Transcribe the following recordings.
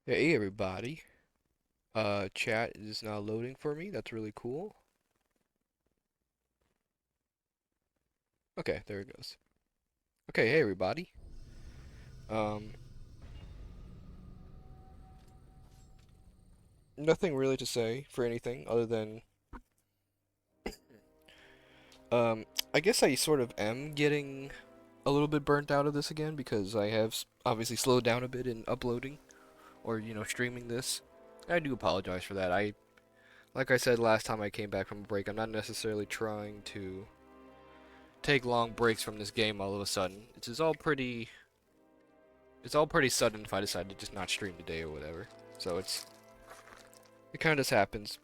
Hey everybody. Chat is now loading for me. That's really cool. Okay, there it goes. Okay, hey everybody. Um, Nothing really to say for anything other than um, I guess I sort of am getting a little bit burnt out of this again because I have obviously slowed down a bit in uploading or streaming this. I do apologize for that. Like I said last time I came back from a break, I'm not necessarily trying to take long breaks from this game all of a sudden. It's all pretty sudden if I decide to just not stream today or whatever. So it kind of just happens.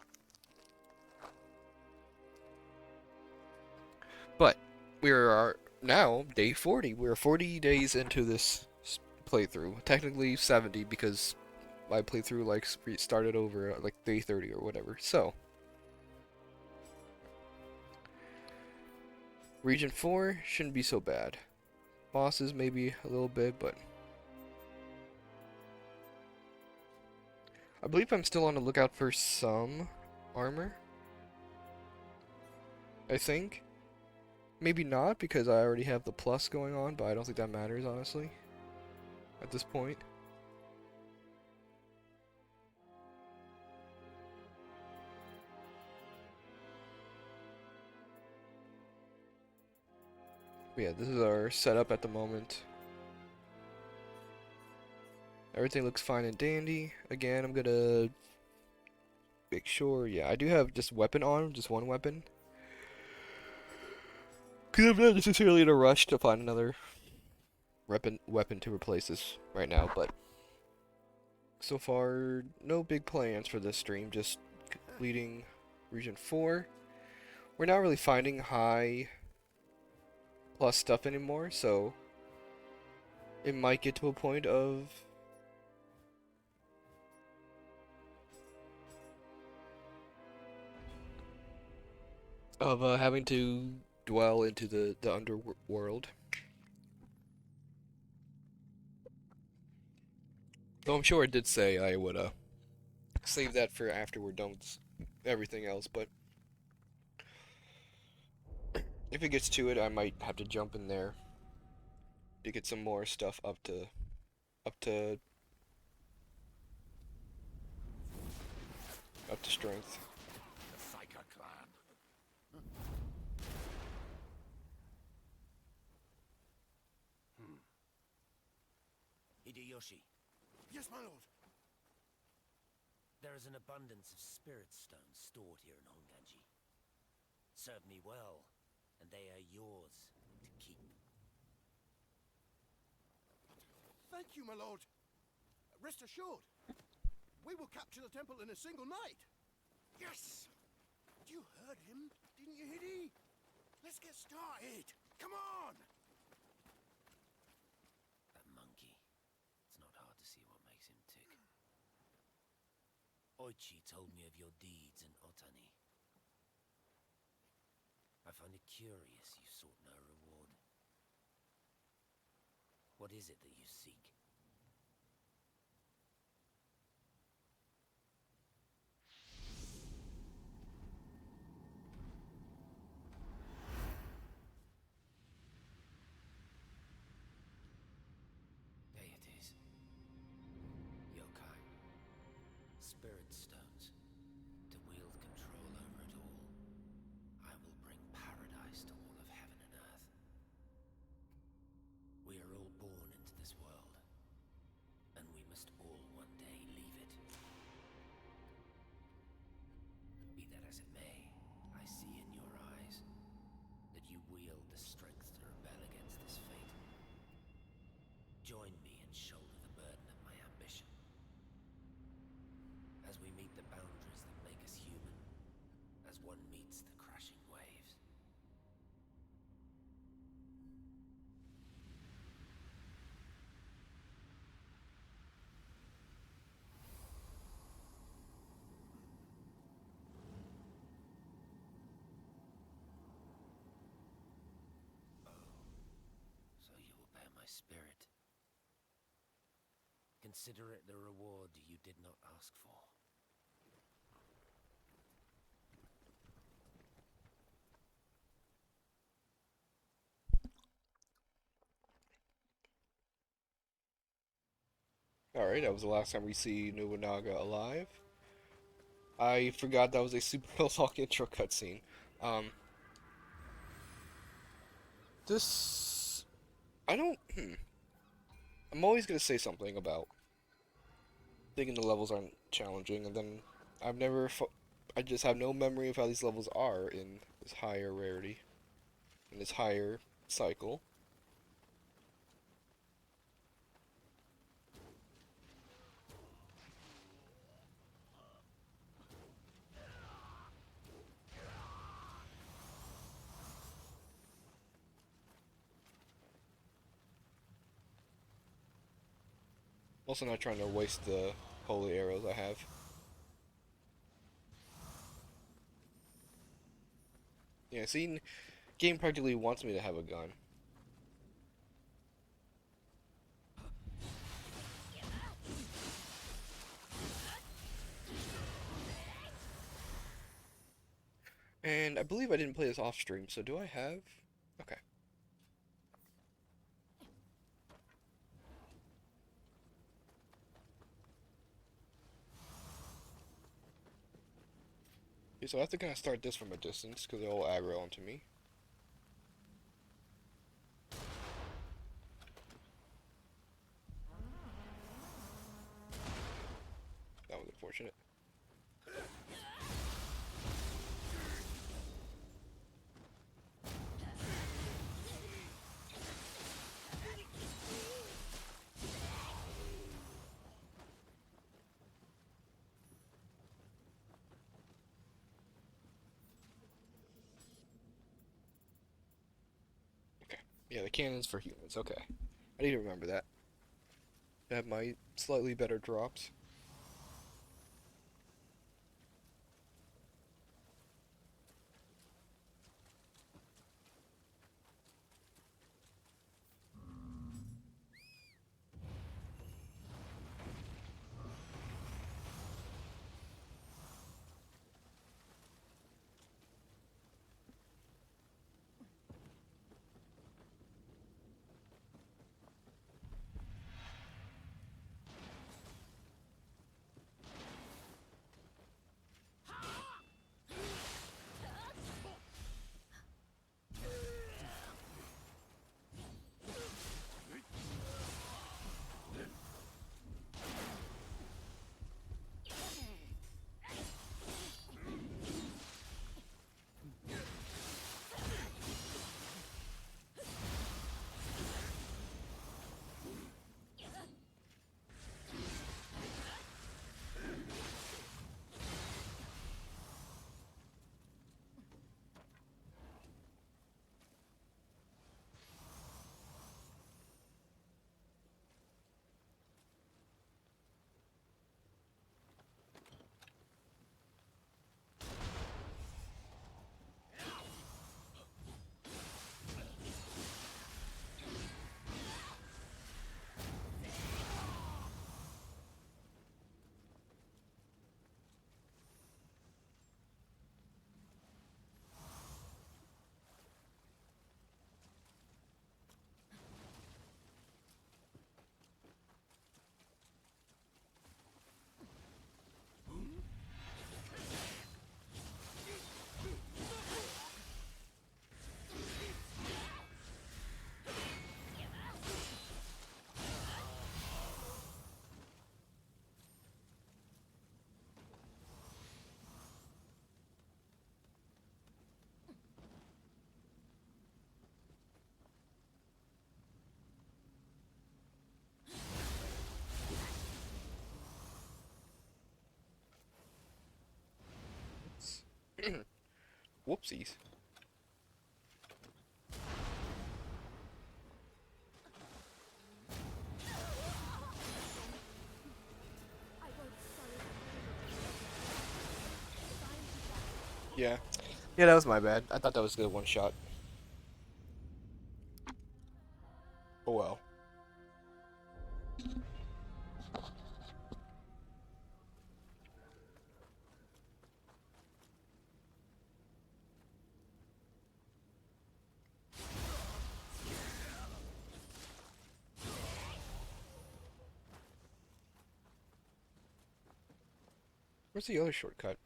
But we are now day 40. We're 40 days into this playthrough. Technically 70 because my playthrough like started over at like day 30 or whatever. So region 4 shouldn't be so bad. Bosses maybe a little bit, but I believe I'm still on the lookout for some armor. I think. Maybe not, because I already have the plus going on, but I don't think that matters, honestly, at this point. But yeah, this is our setup at the moment. Everything looks fine and dandy. Again, I'm gonna make sure, yeah, I do have just weapon on, just one weapon. Because I'm not necessarily in a rush to find another weapon to replace this right now, but so far, no big plans for this stream, just completing Region 4. We're not really finding high plus stuff anymore, so it might get to a point of having to dwell into the underworld. Though I'm sure it did say I would save that for after we're done with everything else, but if it gets to it, I might have to jump in there to get some more stuff up to up to strength. The Psyker clan. Hideyoshi, Yes, my lord. there is an abundance of spirit stones stored here in Honganji. Serve me well, and they are yours to keep. Thank you, my lord. Rest assured, we will capture the temple in a single night. Yes! You heard him, didn't you, Hiddy? Let's get started. Come on! That monkey. It's not hard to see what makes him tick. Oichi told me of your deeds in Otani. I find it curious you sought no reward. What is it that you seek? Deities. Yokai. Spirit stones. To wield control over it all. I will bring paradise to all of heaven and earth. We are all born into this world, and we must all one day leave it. Be that as it may, I see in your eyes that you wield the strength to rebel against this fate. Join me and shoulder the burden of my ambition. As we meet the boundaries that make us human, as one meets the crashing waves. So you will bear my spirit. consider it the reward you did not ask for. Alright, that was the last time we see Nobunaga alive. I forgot that was a super long intro cutscene. Um, this... I don't... I'm always gonna say something about thinking the levels aren't challenging, and then I've never... I just have no memory of how these levels are in this higher rarity, in this higher cycle. Also not trying to waste the holy arrows I have. Yeah, see, game practically wants me to have a gun. And I believe I didn't play this off stream, so do I have? Okay. Okay, so I have to kind of start this from a distance, because they'll all aggro onto me. That was unfortunate. Okay. Yeah, the cannon's for humans. Okay. I need to remember that. I have my slightly better drops. Whoopsies. Yeah. Yeah, that was my bad. I thought that was a good one shot. Oh well. Where's the other shortcut?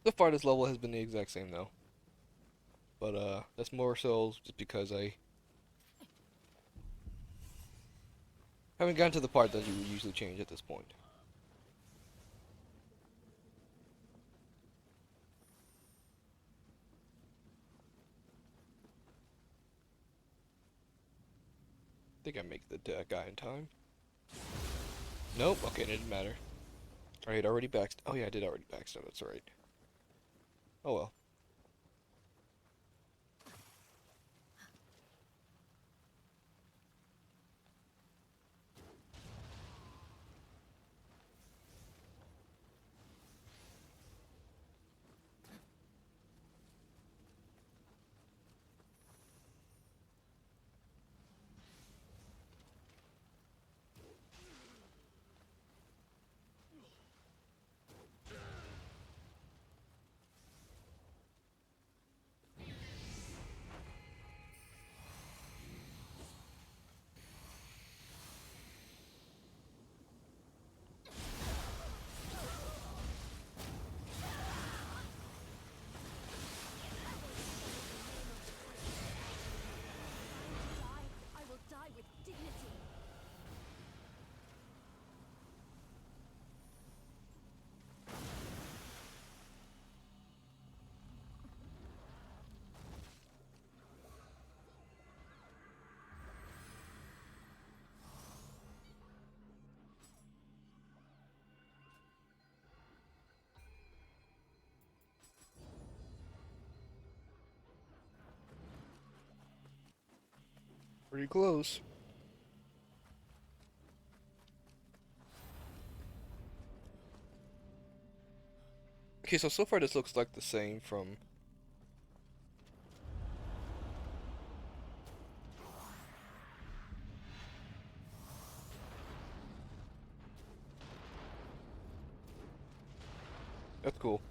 So far, this level has been the exact same though. But that's more so just because I haven't gotten to the part that you would usually change at this point. I think I make the guy in time. Nope. Okay, it didn't matter. I had already backst. Oh yeah, I did already backstab. That's right. Oh well. I will die with dignity. Pretty close. Okay, so far this looks like the same from. That's cool.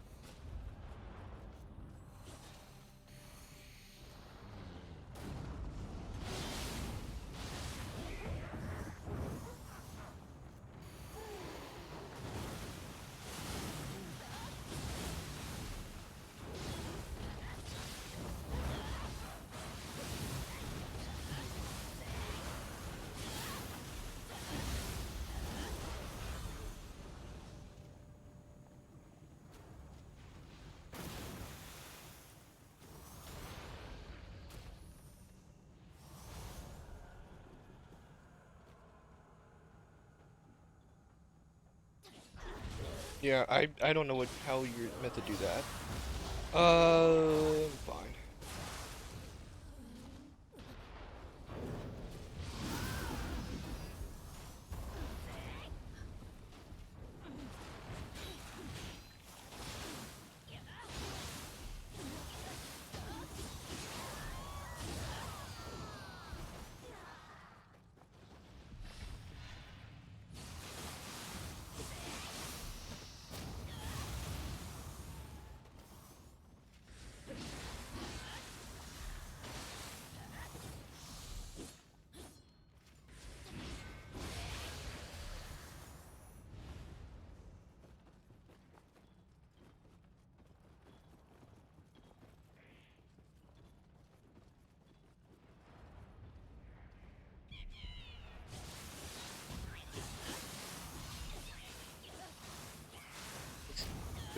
Yeah, I don't know how you're meant to do that. Fine.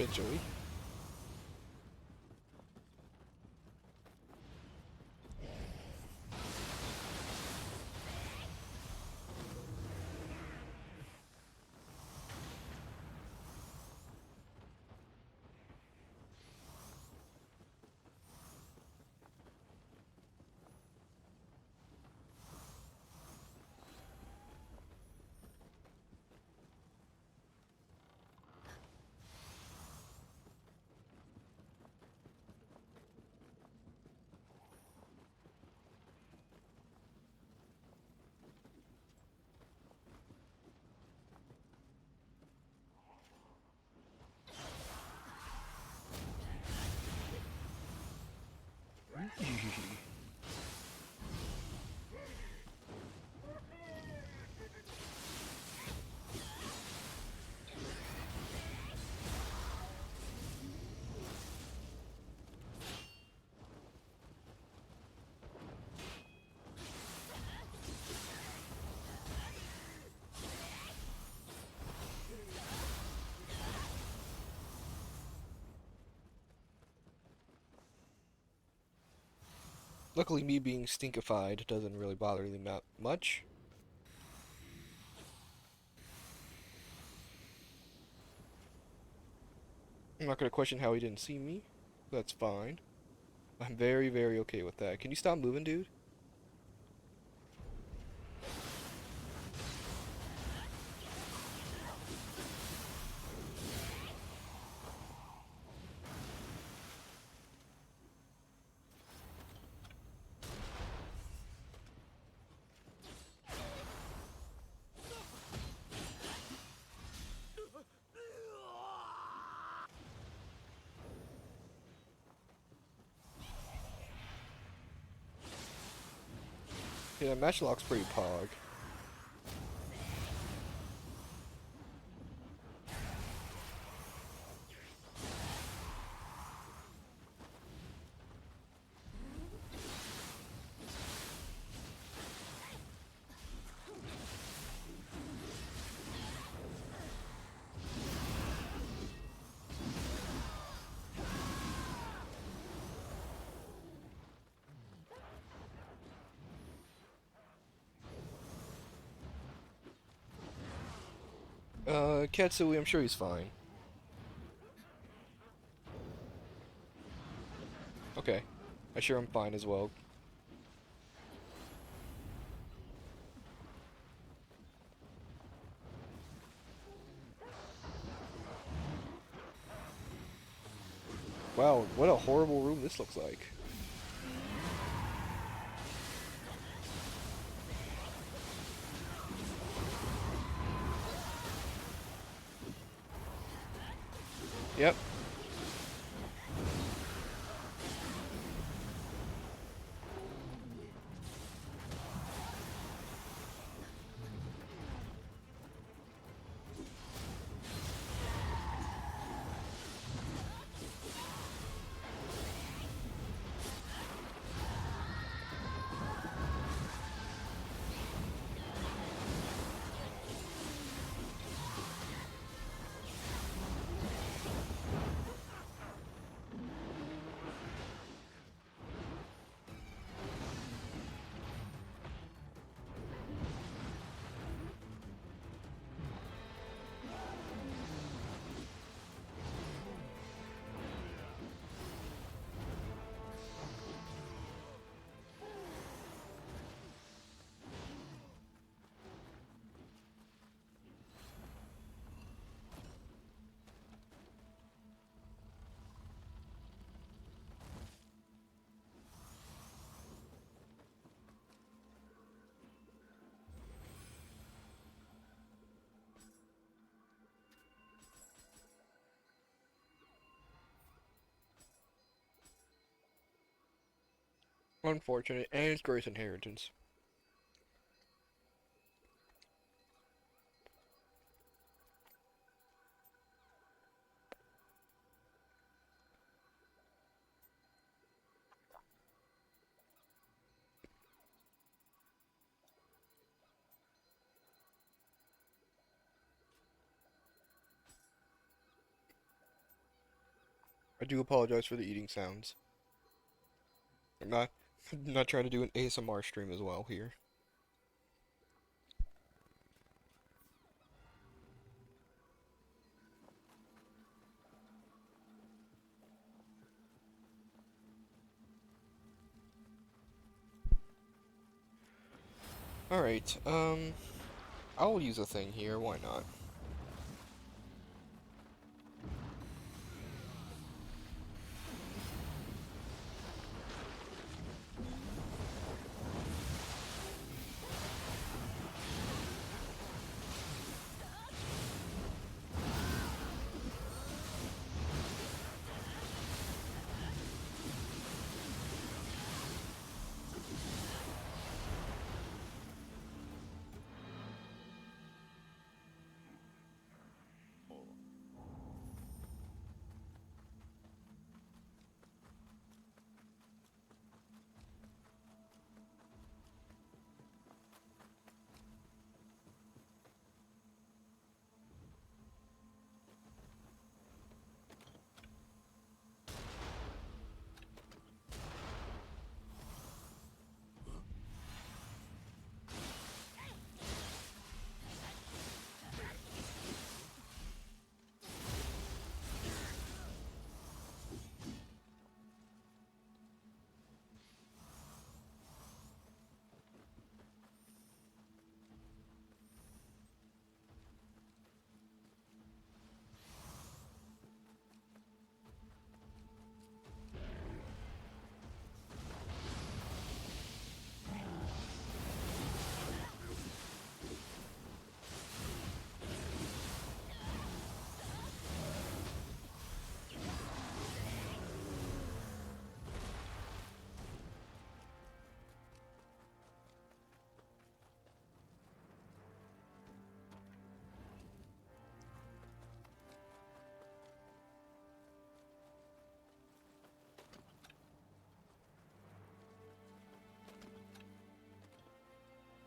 Eventually. Luckily, me being stinkified doesn't really bother me much. I'm not gonna question how he didn't see me. That's fine. I'm very, very okay with that. Can you stop moving, dude? Yeah, Matchlock's pretty pog. Katsui, I'm sure he's fine. Okay. I'm sure I'm fine as well. Wow, what a horrible room this looks like. Yep. Unfortunate, and it's Grace Inheritance. I do apologize for the eating sounds. I'm not not trying to do an ASMR stream as well here. Alright, I'll use a thing here, why not?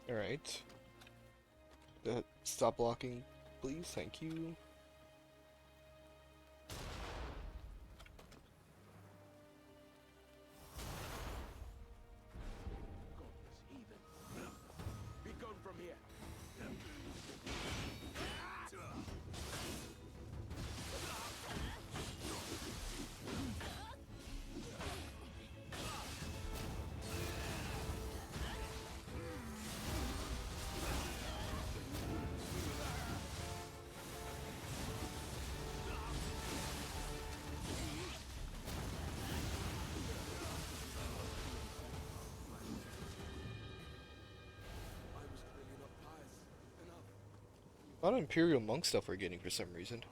Alright. Stop blocking, please, thank you. Be gone from here. A lot of Imperial Monk stuff we're getting for some reason.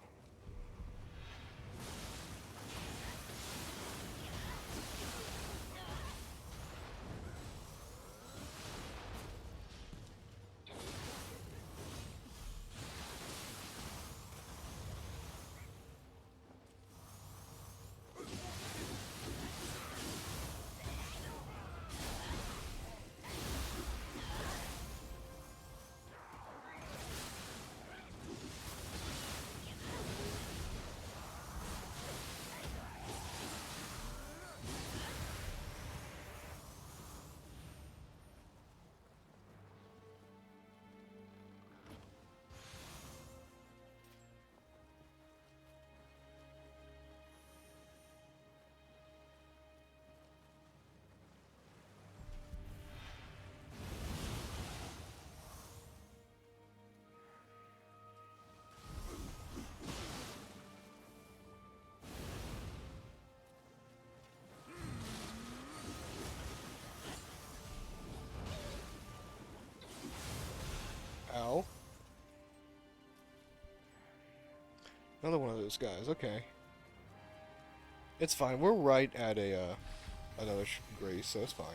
Ow. Another one of those guys, okay. It's fine, we're right at a, another grace, so it's fine.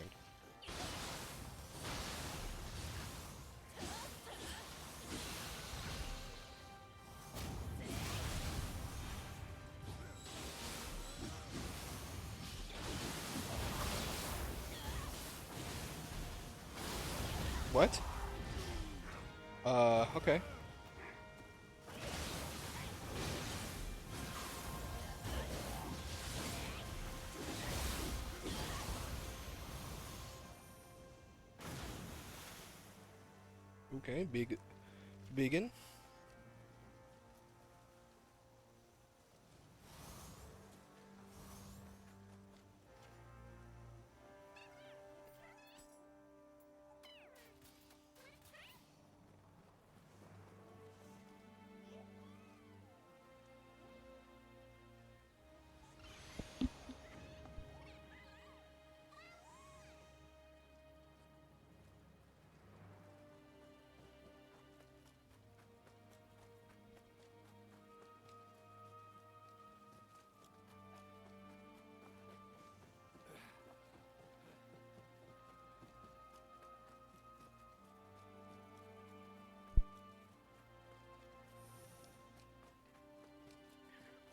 What? Okay. Okay, begin.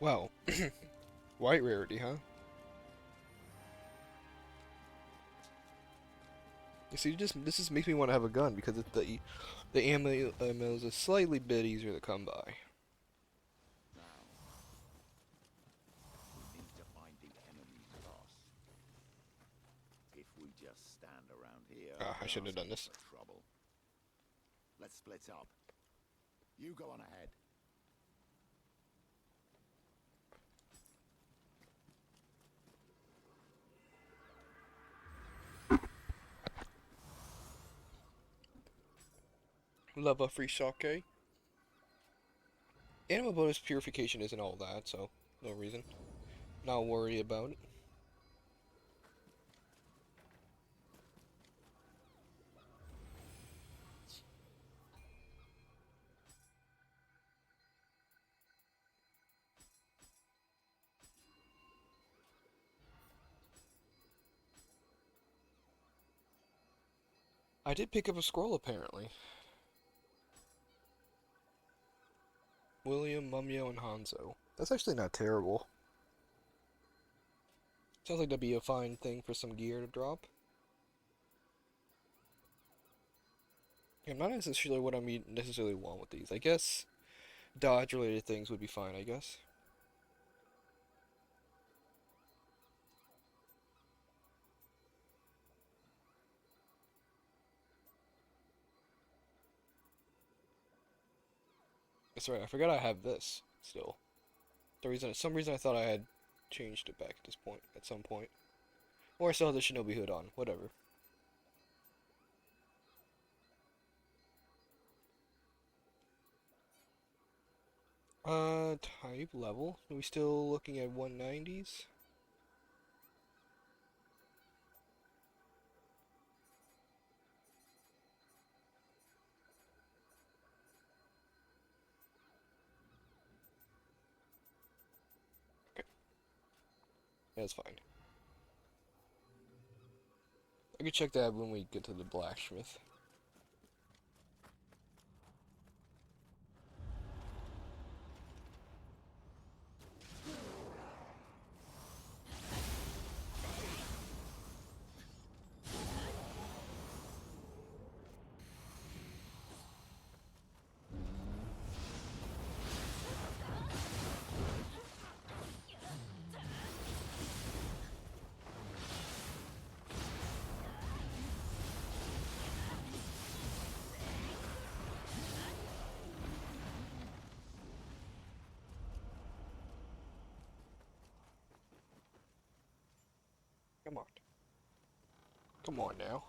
Wow, white rarity, huh? You see, this just makes me want to have a gun because the ammo is a slightly bit easier to come by. Now, we need to find the enemy's boss. If we just stand around here, Ah, I we're shouldn't have done asking this. for trouble. Let's split up. You go on ahead. Love a free sake. Animal bonus purification isn't all that, so no reason. Not worry about it. I did pick up a scroll apparently. William, Mumyo, and Hanzo. That's actually not terrible. Sounds like that'd be a fine thing for some gear to drop. Yeah, not necessarily what I mean necessarily want with these. I guess dodge related things would be fine, I guess. That's right, I forgot I have this still. Some reason I thought I had changed it back at this point, at some point. Or I still have the Shinobi hood on, whatever. Type level. Are we still looking at 190s? Okay, that's fine. I can check that when we get to the blacksmith. Come on. Come on now.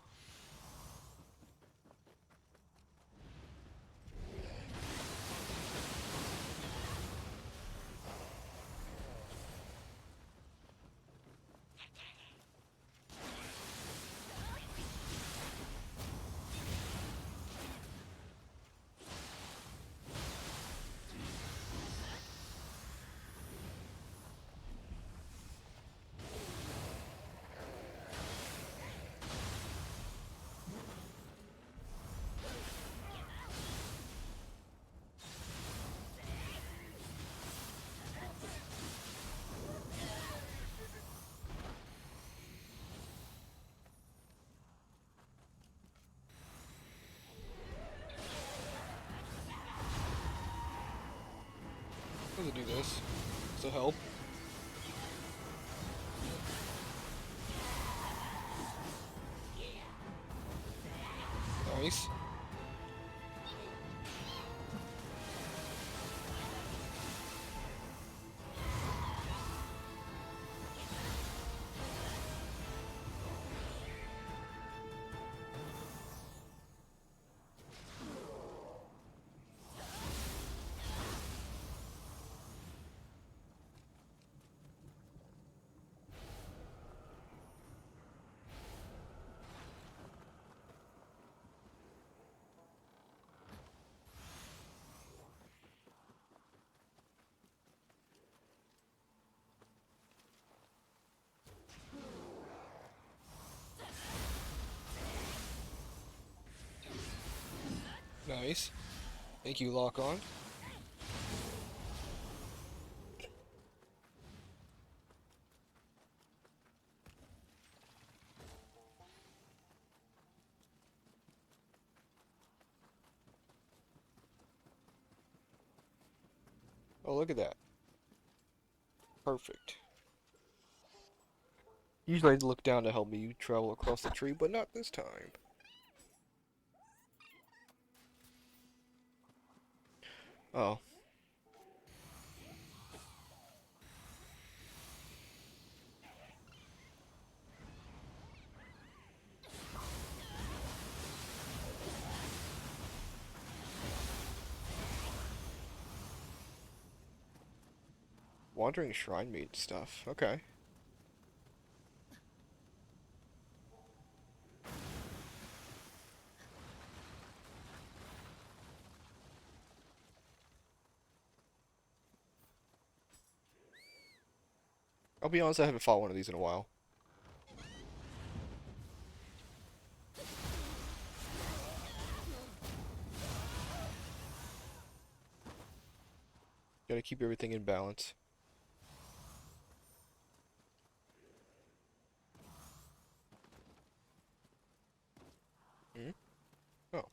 Let's do this. So help. Nice. Nice. Thank you, lock on. Oh, look at that. Perfect. Usually I'd look down to help me travel across the tree, but not this time. Oh. Wandering Shrine Maid stuff. Okay. I'll be honest, I haven't fought one of these in a while. Gotta keep everything in balance. Hmm? Oh.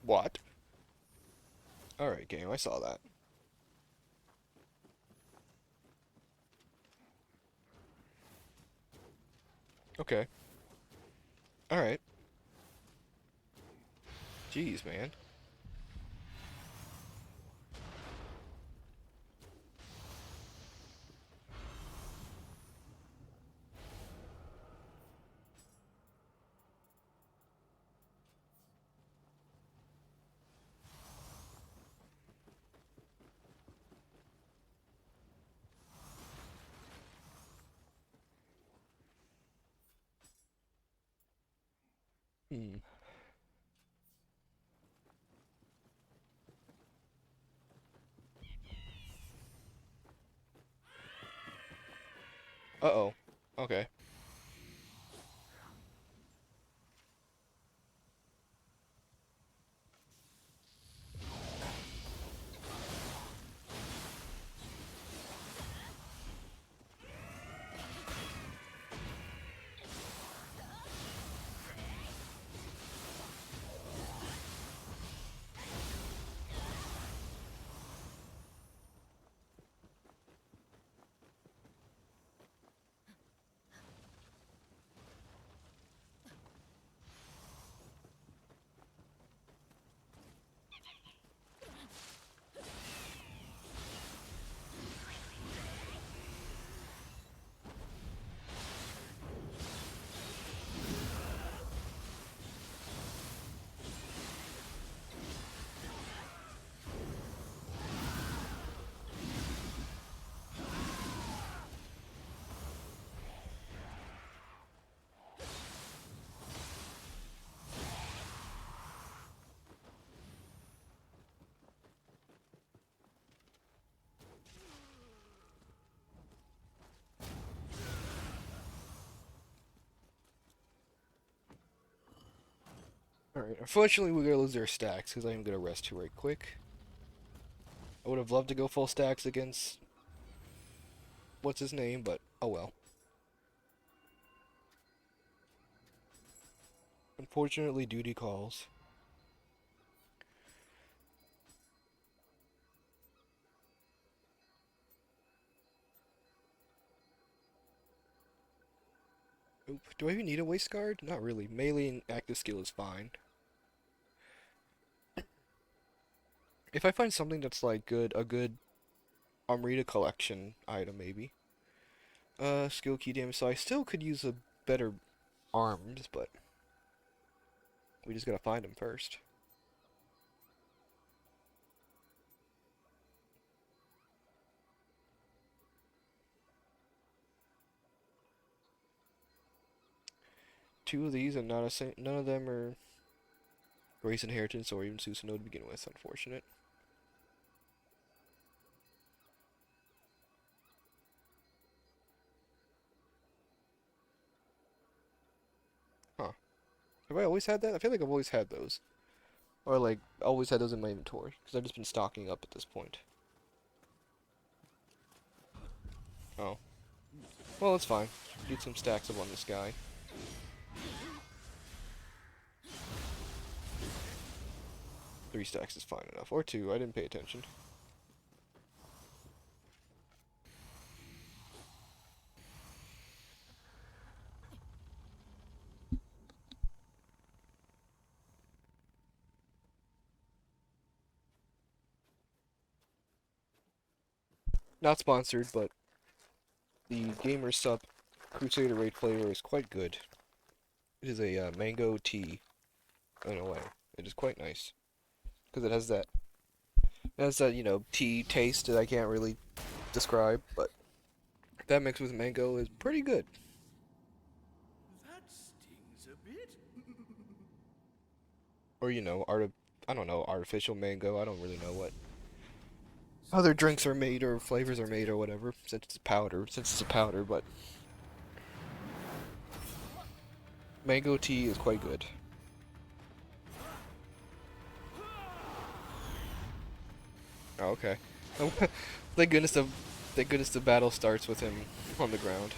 What? Alright, game, I saw that. Okay. Alright. Jeez, man. Hmm. Uh-oh. Okay. Alright, unfortunately we're gonna lose our stacks, because I am gonna rest here right quick. I would have loved to go full stacks against... what's his name, but oh well. Unfortunately, duty calls. Oop. Do I even need a waist guard? Not really. Melee and active skill is fine. If I find something that's like a good Amrita collection item, maybe. Skill key damage. So I still could use a better arms, but we just gotta find them first. Two of these, and none of them are Grace Inheritance or even Susanoo to begin with. Unfortunate. Huh. Have I always had that? I feel like I've always had those. Or like, always had those in my inventory. Because I've just been stocking up at this point. Oh. Well, it's fine. Get some stacks up on this guy. Three stacks is fine enough. Or two, I didn't pay attention. Not sponsored, but the Gamer Sup Crusader Raid flavor is quite good. It is a mango tea, in a way. It is quite nice. Because it has that, you know, tea taste that I can't really describe, but that mixed with mango is pretty good. That stings a bit. Or, you know, I don't know, artificial mango. I don't really know what other drinks are made or flavors are made or whatever, since it's a powder, but mango tea is quite good. Oh, okay. Thank goodness the battle starts with him on the ground.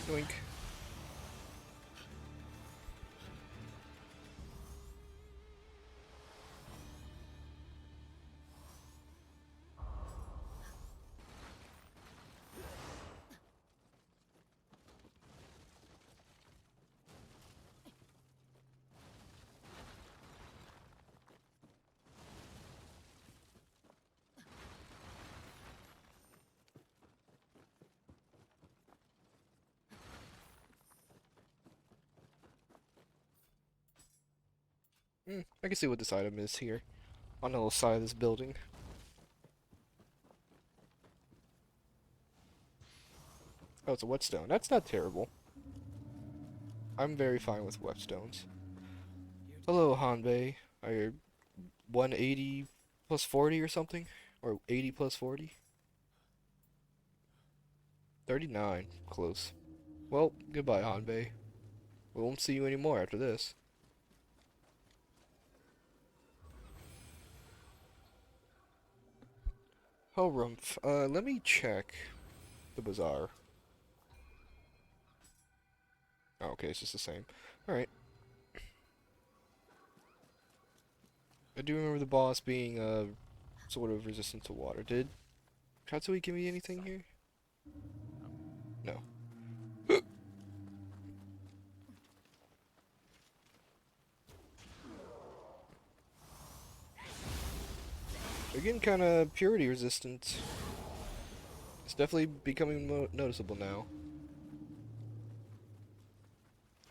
Doink. I can see what this item is here, on the little side of this building. Oh, it's a whetstone. That's not terrible. I'm very fine with whetstones. Hello, Hanbei. Are you 180 plus 40 or something? Or 80 plus 40? 39. Close. Well, goodbye, Hanbei. We won't see you anymore after this. Oh, Rumpf. Let me check the bazaar. Oh, okay, it's just the same. Alright. I do remember the boss being, sort of resistant to water. Did Katsui give me anything here? No. They're getting kind of purity resistant. It's definitely becoming noticeable now.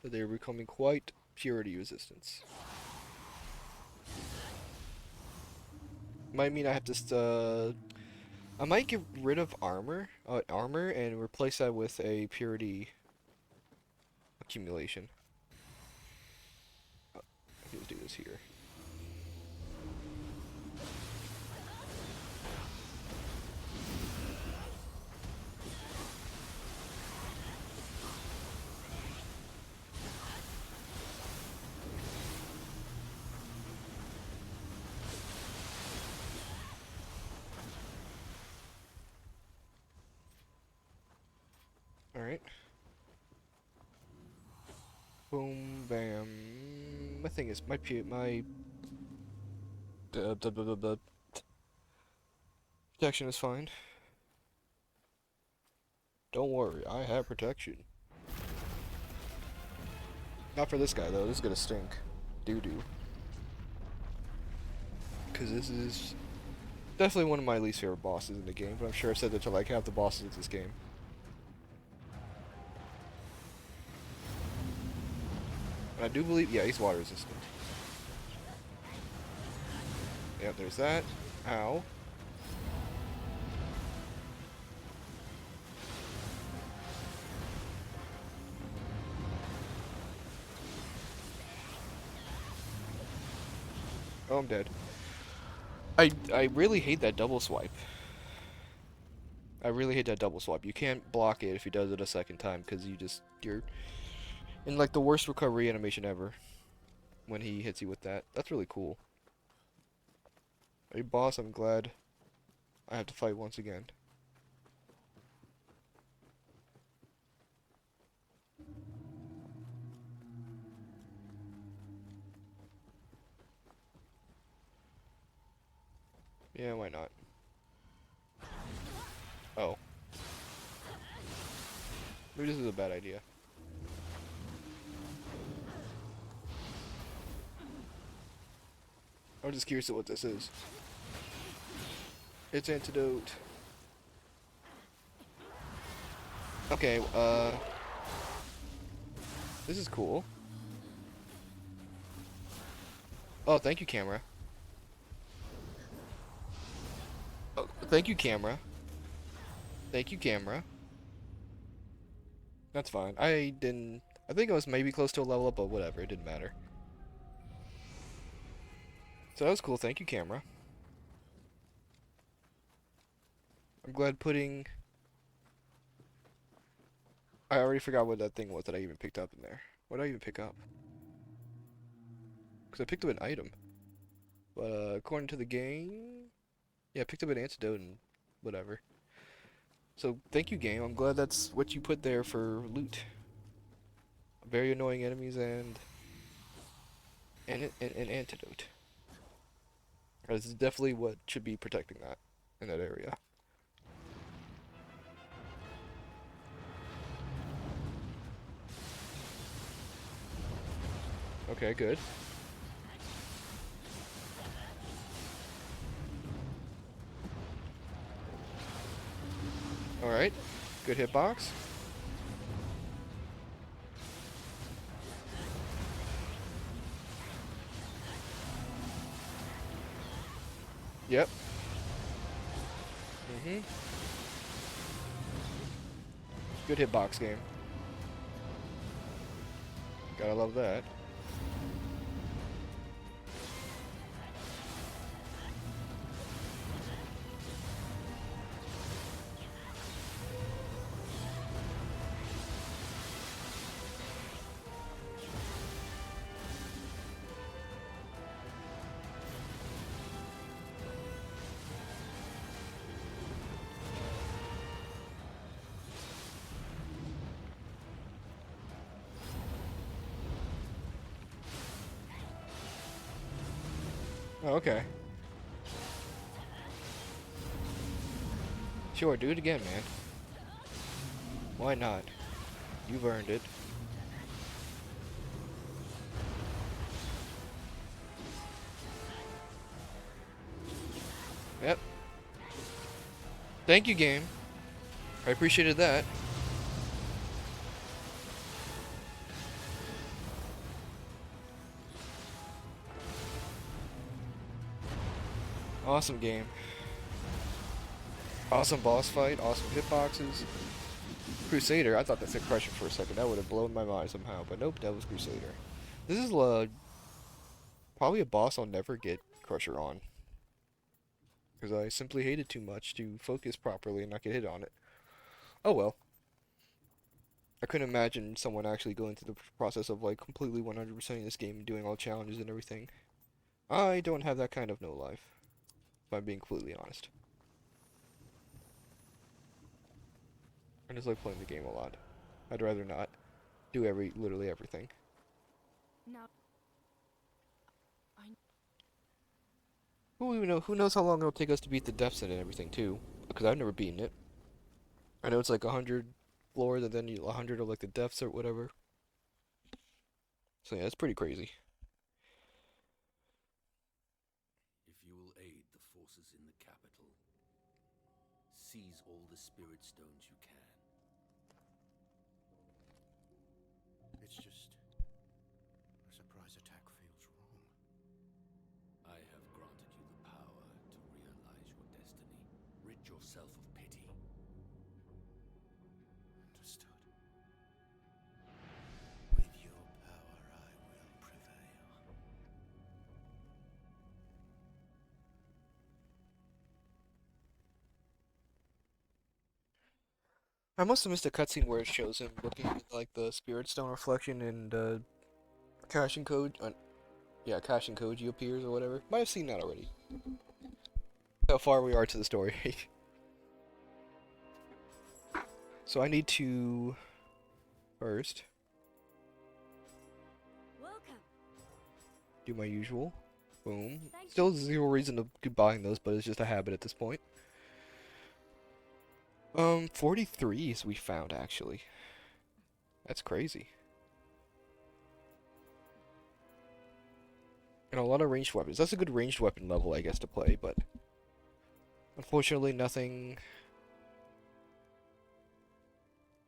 That they're becoming quite purity resistance. Might mean I have to, I might get rid of armor and replace that with a purity accumulation. Let's do this here. Alright. Boom, bam. My thing is, my protection is fine. Don't worry, I have protection. Not for this guy though, this is gonna stink. Doo-doo. Cause this is definitely one of my least favorite bosses in the game, but I'm sure I said that to like half the bosses in this game. And I do believe, yeah, he's water resistant. Yep, there's that. Ow. Oh, I'm dead. I really hate that double swipe. I really hate that double swipe. You can't block it if he does it a second time because you're in like the worst recovery animation ever when he hits you with that. That's really cool. Hey boss, I'm glad I have to fight once again. Yeah, why not? Oh. Maybe this is a bad idea. I'm just curious at what this is. It's antidote. Okay, this is cool. Oh, thank you, camera. Oh, thank you, camera. Thank you, camera. That's fine. I think I was maybe close to a level up, but whatever, it didn't matter. So that was cool, thank you, camera. I'm glad putting... I already forgot what that thing was that I even picked up in there. What did I even pick up? Because I picked up an item. But according to the game... Yeah, I picked up an antidote and whatever. So thank you, game. I'm glad that's what you put there for loot. Very annoying enemies and an antidote. This is definitely what should be protecting that in that area. Okay, good. Alright. Good hitbox. Yep. Mm-hmm. Good hitbox game. Gotta love that. Oh, okay. Sure, do it again, man. Why not? You've earned it. Yep. Thank you, game. I appreciated that. Awesome game. Awesome boss fight, awesome hitboxes. Crusader, I thought that said Crusher for a second. That would have blown my mind somehow, but nope, that was Crusader. This is probably a boss I'll never get Crusher on. Because I simply hate it too much to focus properly and not get hit on it. Oh well. I couldn't imagine someone actually going through the process of like completely 100%ing this game and doing all challenges and everything. I don't have that kind of no life, if I'm being completely honest. I just like playing the game a lot. I'd rather not do literally everything. Now, I Who even know? Who knows how long it'll take us to beat the depths and everything too? Because I've never beaten it. I know it's like 100 floors, and then 100 of like the depths or whatever. So yeah, it's pretty crazy. If you will aid the forces in the capital, seize all the spirit stones you can. It's just a surprise attack feels wrong. I have granted you the power to realize your destiny. Rid yourself of pity. Understood. With your power, I will prevail. I must have missed a cutscene where it shows him looking at like the spirit stone reflection and cash and code. Yeah, cash and Koji appears or whatever. Might have seen that already. How far we are to the story. So I need to first welcome. do my usual. Boom. Thank Still zero reason to keep buying those, but it's just a habit at this point. 43s we found actually. That's crazy. And a lot of ranged weapons. That's a good ranged weapon level, I guess, to play, but unfortunately nothing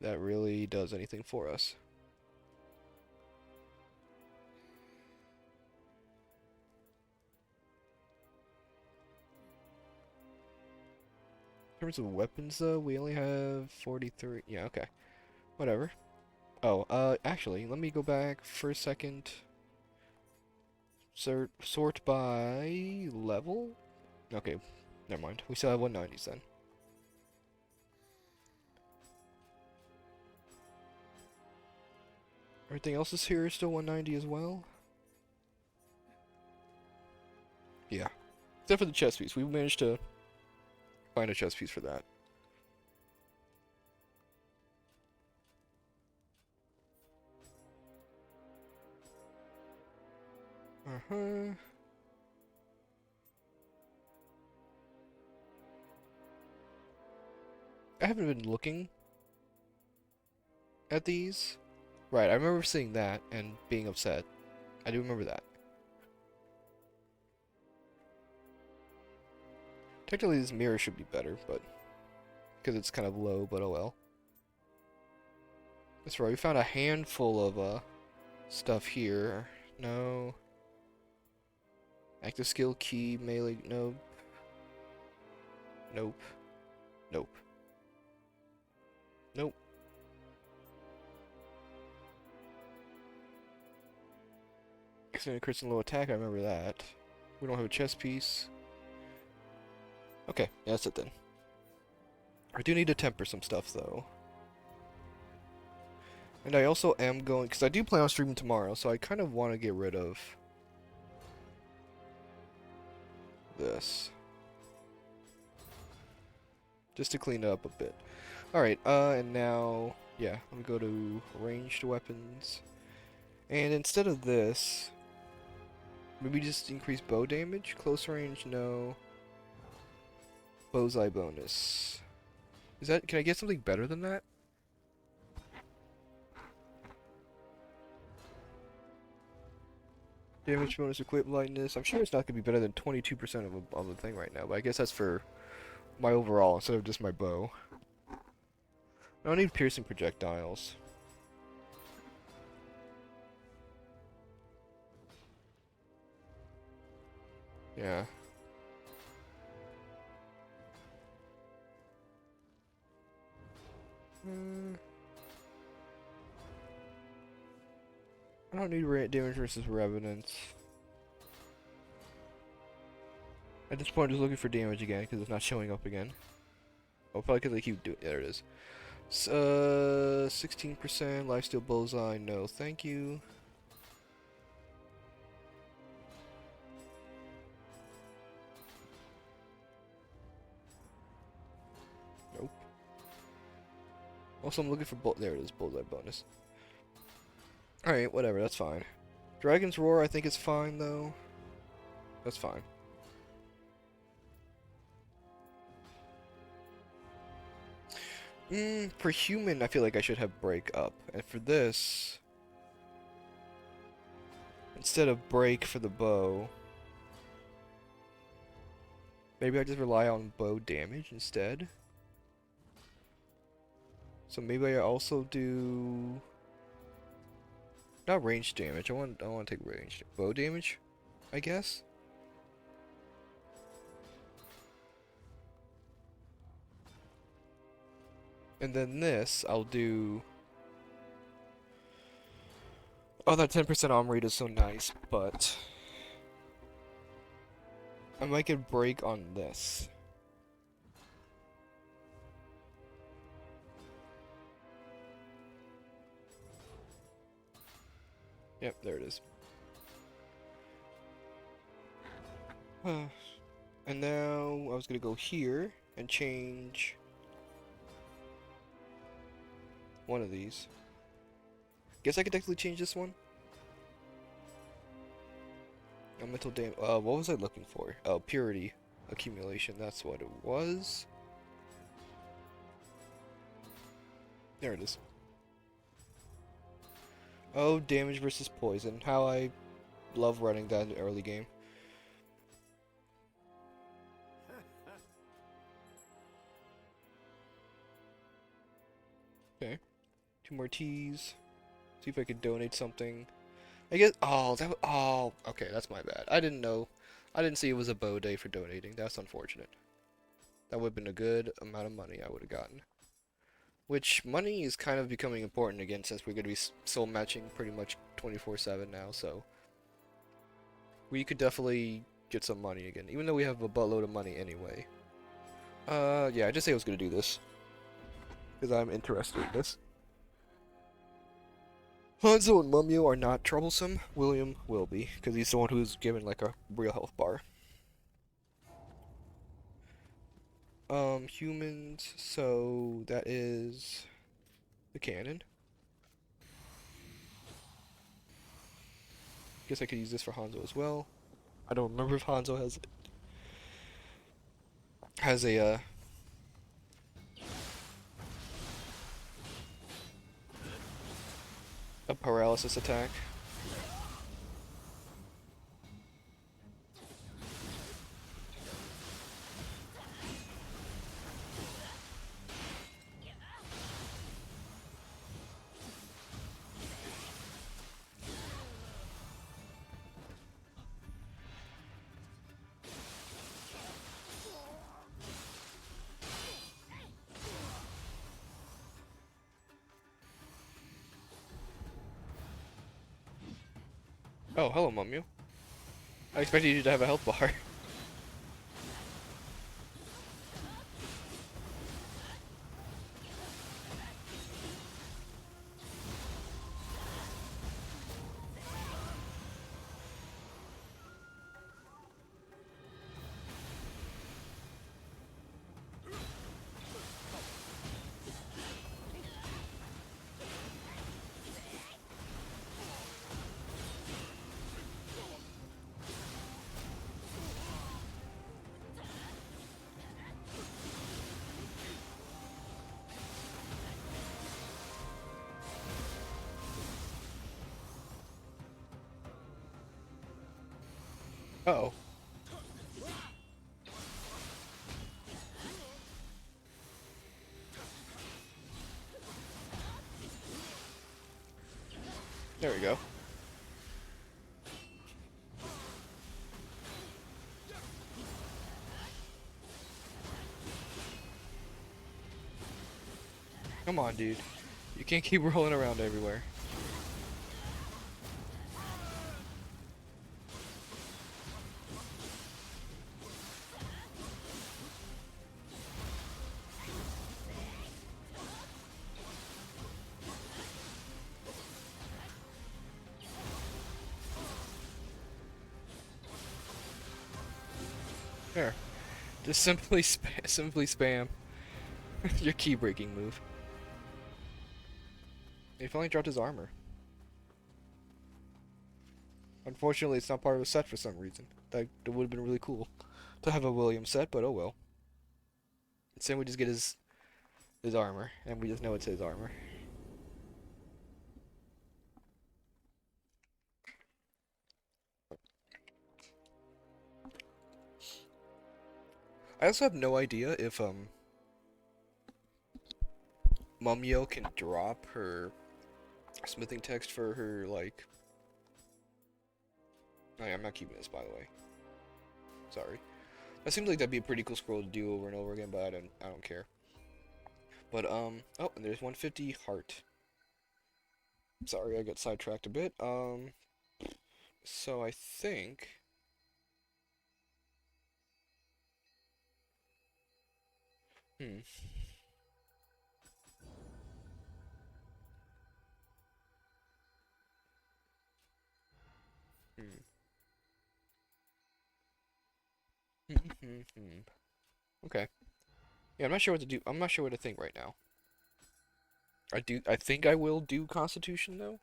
that really does anything for us. In terms of weapons, though, we only have 43. Yeah, okay. Whatever. Oh, actually, let me go back for a second. Sort by level? Okay, never mind. We still have 190s then. Everything else is here is still 190 as well? Yeah. Except for the chest piece. We managed to find a chest piece for that. Uh-huh. I haven't been looking at these. Right, I remember seeing that and being upset. I do remember that. Technically, this mirror should be better, but because it's kind of low, but oh well. That's right, we found a handful of stuff here. No. Active skill key, melee, nope. Nope. Nope. Nope. Extended crits and low attack, I remember that. We don't have a chest piece. Okay, yeah, that's it then. I do need to temper some stuff though. And I also am going, because I do plan on streaming tomorrow, so I kind of want to get rid of this. Just to clean it up a bit. Alright, and now, yeah, let me go to ranged weapons. And instead of this, maybe just increase bow damage? Close range, no. Bullseye bonus. Is that, can I get something better than that? Damage bonus, equip lightness. I'm sure it's not going to be better than 22% of a thing right now, but I guess that's for my overall instead of just my bow. I don't need piercing projectiles. Yeah. I don't need damage versus revenants. At this point, I'm just looking for damage again because it's not showing up again. Oh, probably because I keep doing. There it is. 16% lifesteal bullseye. No, thank you. Nope. Also, I'm looking for there it is, bullseye bonus. Alright, whatever, that's fine. Dragon's Roar I think is fine though. That's fine. For human I feel like I should have break up. And for this, instead of break for the bow, maybe I just rely on bow damage instead. So maybe I also do not range damage. I want to take range bow damage, I guess. And then this I'll do. Oh, that 10% armor rate is so nice, but I might get break on this. Yep, there it is. And now I was gonna go here and change one of these. Guess I could technically change this one. Mental damage. What was I looking for? Oh, purity accumulation. That's what it was. There it is. Oh, damage versus poison. How I love running that in the early game. Okay. 2 more T's. See if I could donate something. I guess. Oh, that. Oh, okay. That's my bad. I didn't know. I didn't see it was a bow day for donating. That's unfortunate. That would have been a good amount of money I would have gotten. Which money is kind of becoming important again since we're going to be soul matching pretty much 24/7 now. So we could definitely get some money again, even though we have a buttload of money anyway. Yeah. I just say I was going to do this because I'm interested in this. Hanzo and Mumio are not troublesome. William will be, because he's the one who's given like a real health bar. Humans, so that is the cannon. Guess I could use this for Hanzo as well. I don't remember if Hanzo has a paralysis attack. Oh, hello, Mumio. I expected you to have a health bar. Uh-oh. There we go. Come on, dude. You can't keep rolling around everywhere. There. Just simply spam your key breaking move. He finally dropped his armor. Unfortunately, it's not part of a set for some reason. That would have been really cool to have a William set, but oh well. Instead, we just get his armor, and we just know it's his armor. I also have no idea if Mumyo can drop her smithing text for her like. Oh, yeah, I'm not keeping this, by the way. Sorry. That seems like that'd be a pretty cool scroll to do over and over again, but I don't care. But oh, and there's 150 heart. Sorry, I got sidetracked a bit. So I think. Hmm. Hmm. Okay. Yeah, I'm not sure what to do. I'm not sure what to think right now. I think I will do Constitution though.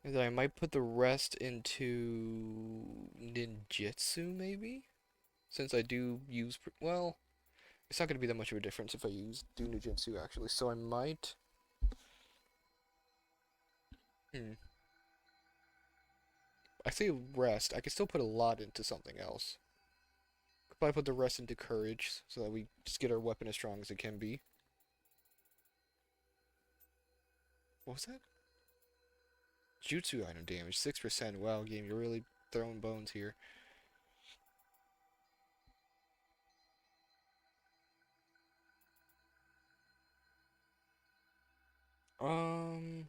And then I might put the rest into ninjutsu maybe, since I do use well, it's not going to be that much of a difference if I do ninjutsu actually. So I might. Hmm. I say rest. I could still put a lot into something else. Could probably put the rest into courage so that we just get our weapon as strong as it can be. What was that? Jutsu item damage 6%. Wow, game, you're really throwing bones here.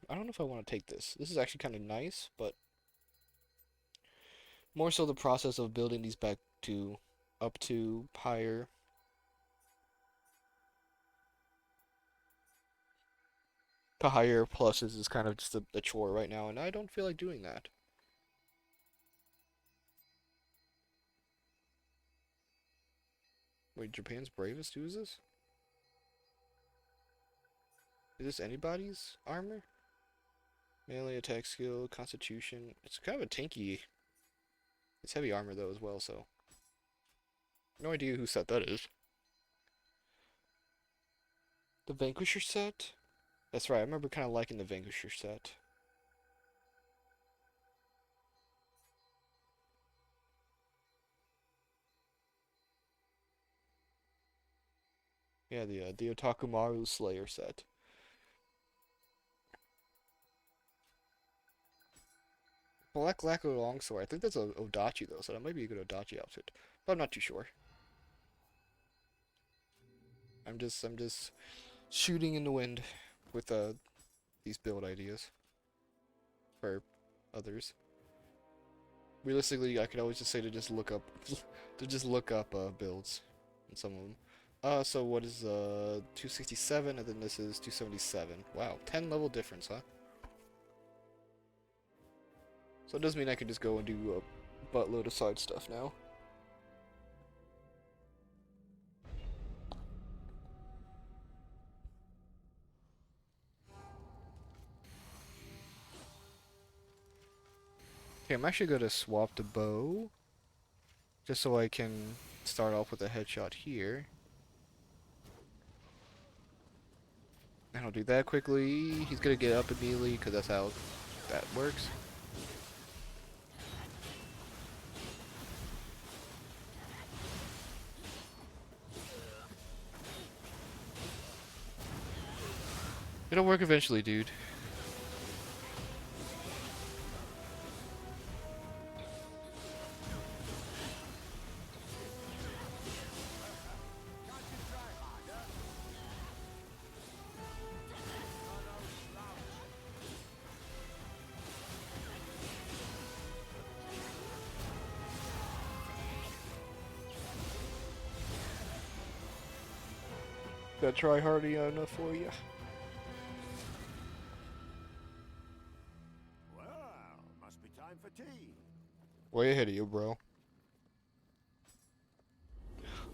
I don't know if I want to take this. This is actually kind of nice, but more so the process of building these back to up to higher pluses is kind of just a chore right now, and I don't feel like doing that. Wait, Japan's bravest? Who is this? Is this anybody's armor? Melee attack skill, constitution. It's kind of a tanky. It's heavy armor though as well, so no idea who set that is. The Vanquisher set? That's right, I remember kind of liking the Vanquisher set. Yeah, the Otakumaru Slayer set. Black Lacquer Longsword. I think that's a Odachi though, so that might be a good Odachi outfit. But I'm not too sure. I'm just shooting in the wind with these build ideas for others. Realistically, I could always just say to just look up builds in some of them. So what is 267 and then this is 277. Wow, 10 level difference, huh? So it does mean I can just go and do a buttload of side stuff now. Okay, I'm actually gonna swap the bow just so I can start off with a headshot here. And I'll do that quickly. He's gonna get up immediately because that's how that works. It'll work eventually, dude. Gotta try hardy enough for you. Well, must be time for tea. Way ahead of you, bro.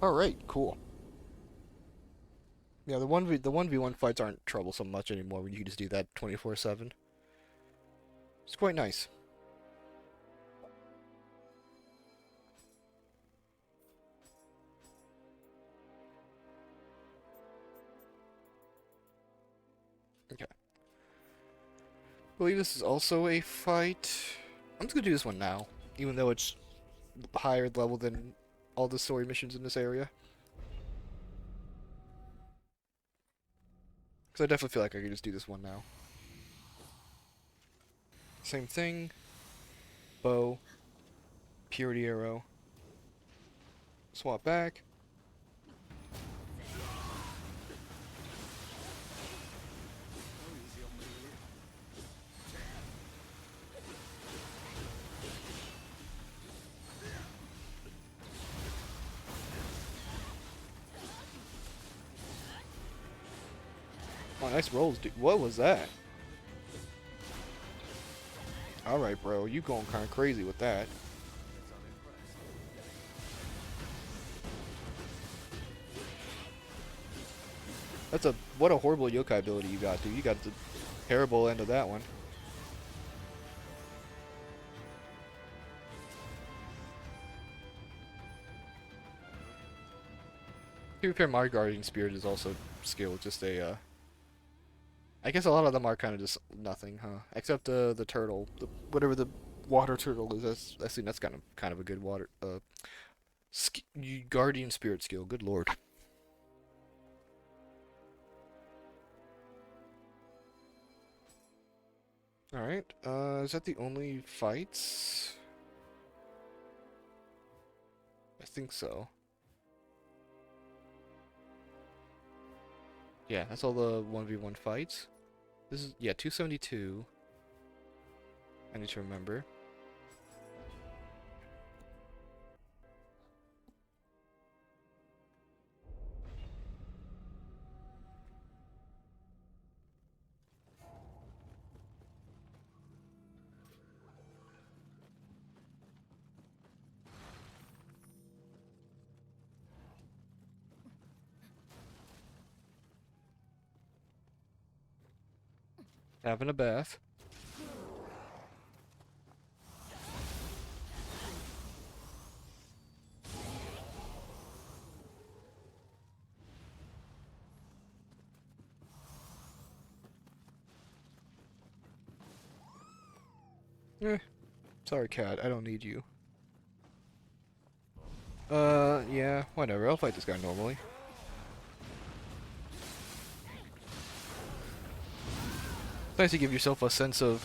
Alright, cool. Yeah, the 1v1 fights aren't troublesome much anymore when you can just do that 24/7. It's quite nice. Okay. I believe this is also a fight. I'm just gonna do this one now, even though it's higher level than all the story missions in this area. Because I definitely feel like I could just do this one now. Same thing. Bow. Purity arrow. Swap back. Oh, nice rolls, dude. What was that? Alright, bro. You going kind of crazy with that. That's a... What a horrible yokai ability you got, dude. You got the terrible end of that one. To be fair, my Guardian Spirit is also skill, just a, I guess a lot of them are kind of just nothing, huh? Except the turtle, whatever the water turtle is. I think that's kind of a good water Guardian Spirit skill. Good lord. All right. Is that the only fights? I think so. Yeah, that's all the 1v1 fights. This is, yeah, 272. I need to remember. Having a bath. Eh, sorry, cat. I don't need you. Yeah, whatever. I'll fight this guy normally. It's nice to give yourself a sense of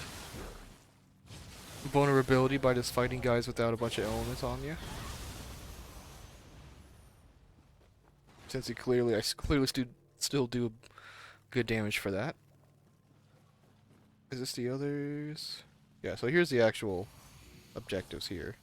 vulnerability by just fighting guys without a bunch of elements on you. Since I clearly still do good damage for that. Is this the others? Yeah, so here's the actual objectives here.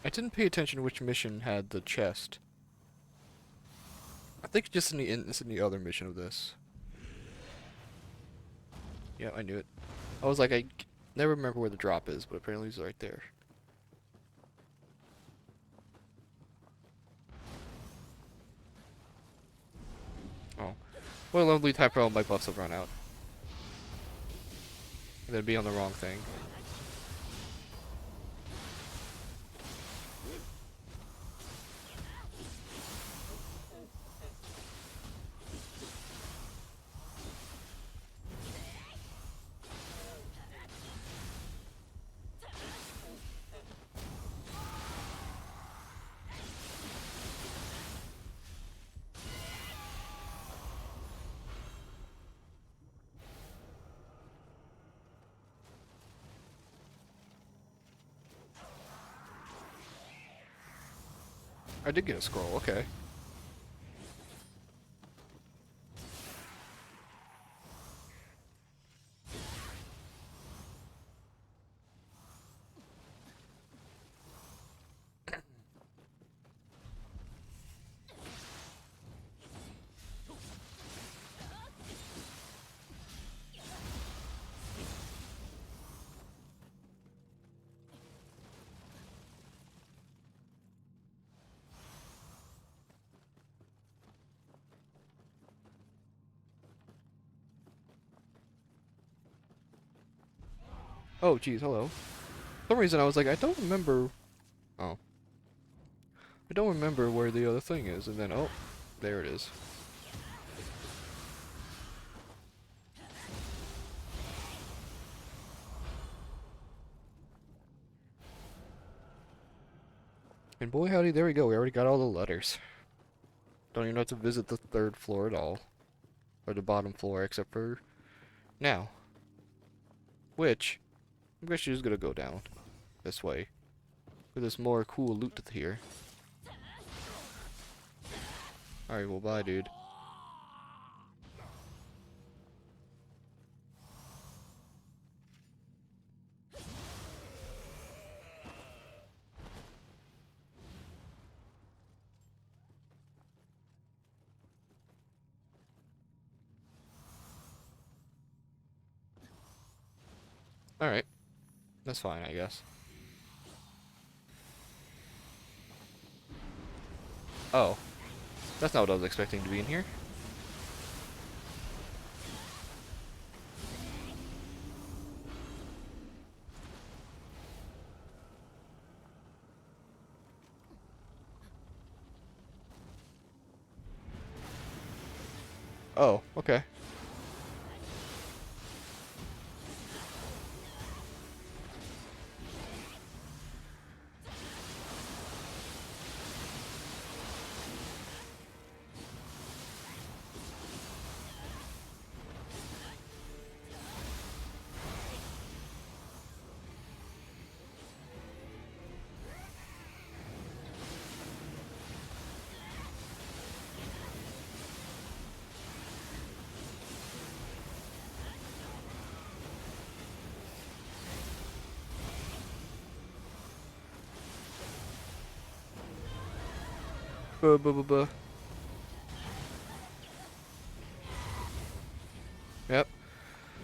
I didn't pay attention to which mission had the chest. I think just it's in the other mission of this. Yeah, I knew it. I was like, never remember where the drop is, but apparently it's right there. Oh. Well, lovely type problem my buffs have run out. And then be on the wrong thing. I did get a scroll, okay. Oh, geez, hello. For some reason I was like, I don't remember... Oh. I don't remember where the other thing is, and then, oh, there it is. And boy howdy, there we go, we already got all the letters. Don't even have to visit the 3rd floor at all. Or the bottom floor, except for now. Which, I'm actually just gonna go down this way. For this more cool loot here. Alright, well bye dude. Alright. That's fine, I guess. Oh. That's not what I was expecting to be in here. Oh, okay. Buh, buh, buh, buh. Yep.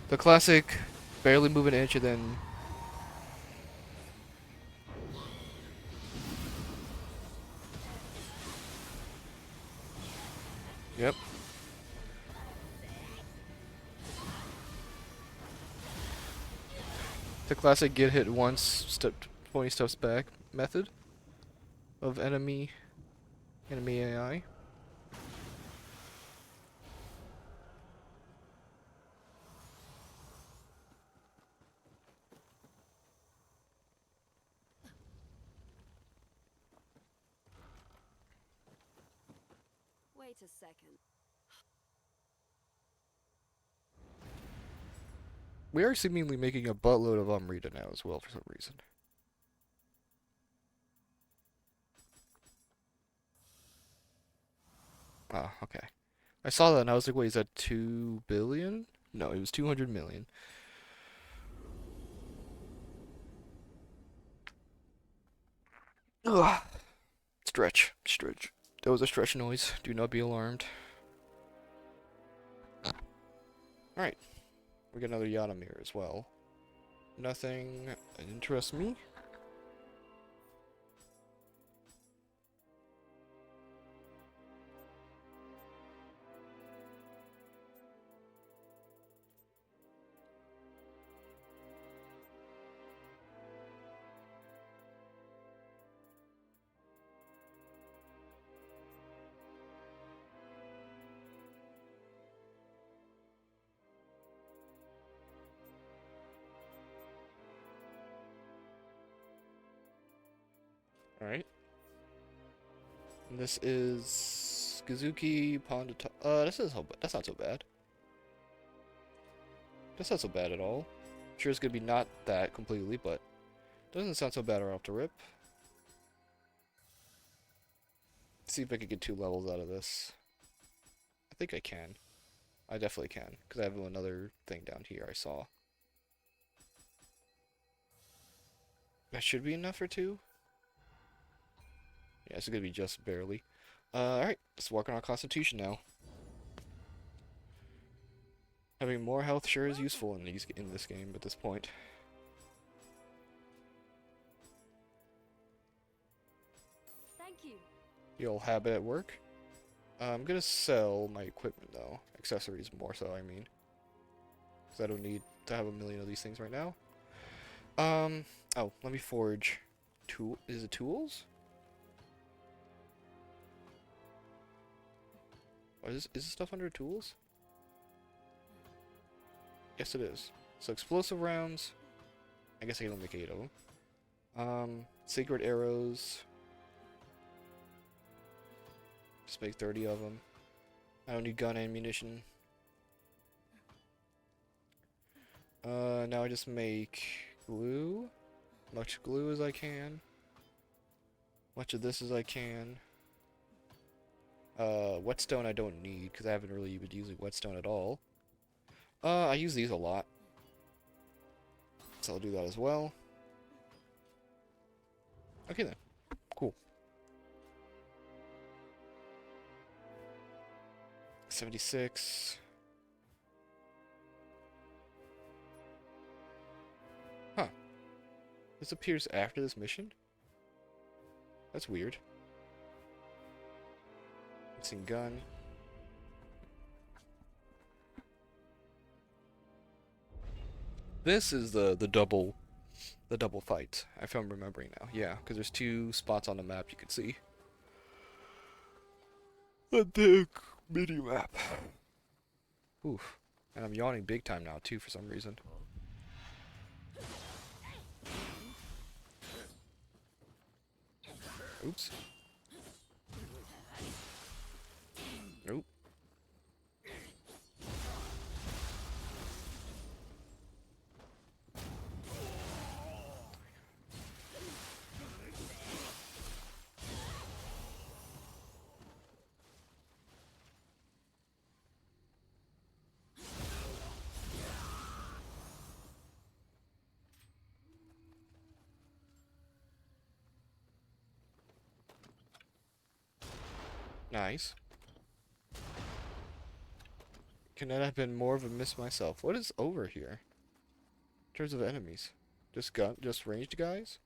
The classic barely move an inch and then... Yep. The classic get hit once, step 20 steps back method of enemy AI. Wait a second. We are seemingly making a buttload of Amrita now as well for some reason. Ah, okay. I saw that and I was like, wait, is that 2 billion? No, it was 200 million. Ugh. Stretch. Stretch. That was a stretch noise. Do not be alarmed. Alright. We got another Yadomir as well. Nothing interests me. Alright. This is Gazuki Pondata. That's not so bad. That's not so bad at all. Sure, it's gonna be not that completely, but doesn't sound so bad right off the rip. see if I could get 2 levels out of this. I think I can. I definitely can, because I have another thing down here I saw. That should be enough for 2? Yeah, it's gonna be just barely. Alright, let's work on our constitution now. Having more health sure is useful in this game at this point. Thank you. The old habit at work. I'm gonna sell my equipment though. Accessories more so, I mean. Because I don't need to have a million of these things right now. Oh, let me forge. Is it tools? Or is this stuff under tools? Yes, it is. So explosive rounds. I guess I can only make 8 of them. Sacred arrows. Just make 30 of them. I don't need gun ammunition. Now I just make glue. Much glue as I can. Much of this as I can. Whetstone I don't need, because I haven't really been using whetstone at all. I use these a lot. So I'll do that as well. Okay then. Cool. 76. Huh. This appears after this mission? That's weird. Missing gun. This is the double fight, if I'm remembering now. Yeah, because there's 2 spots on the map you can see. A big mini map. Oof. And I'm yawning big time now too for some reason. Oops. Nope. Nice. Can that have been more of a miss myself? What is over here? In terms of enemies. Just ranged guys?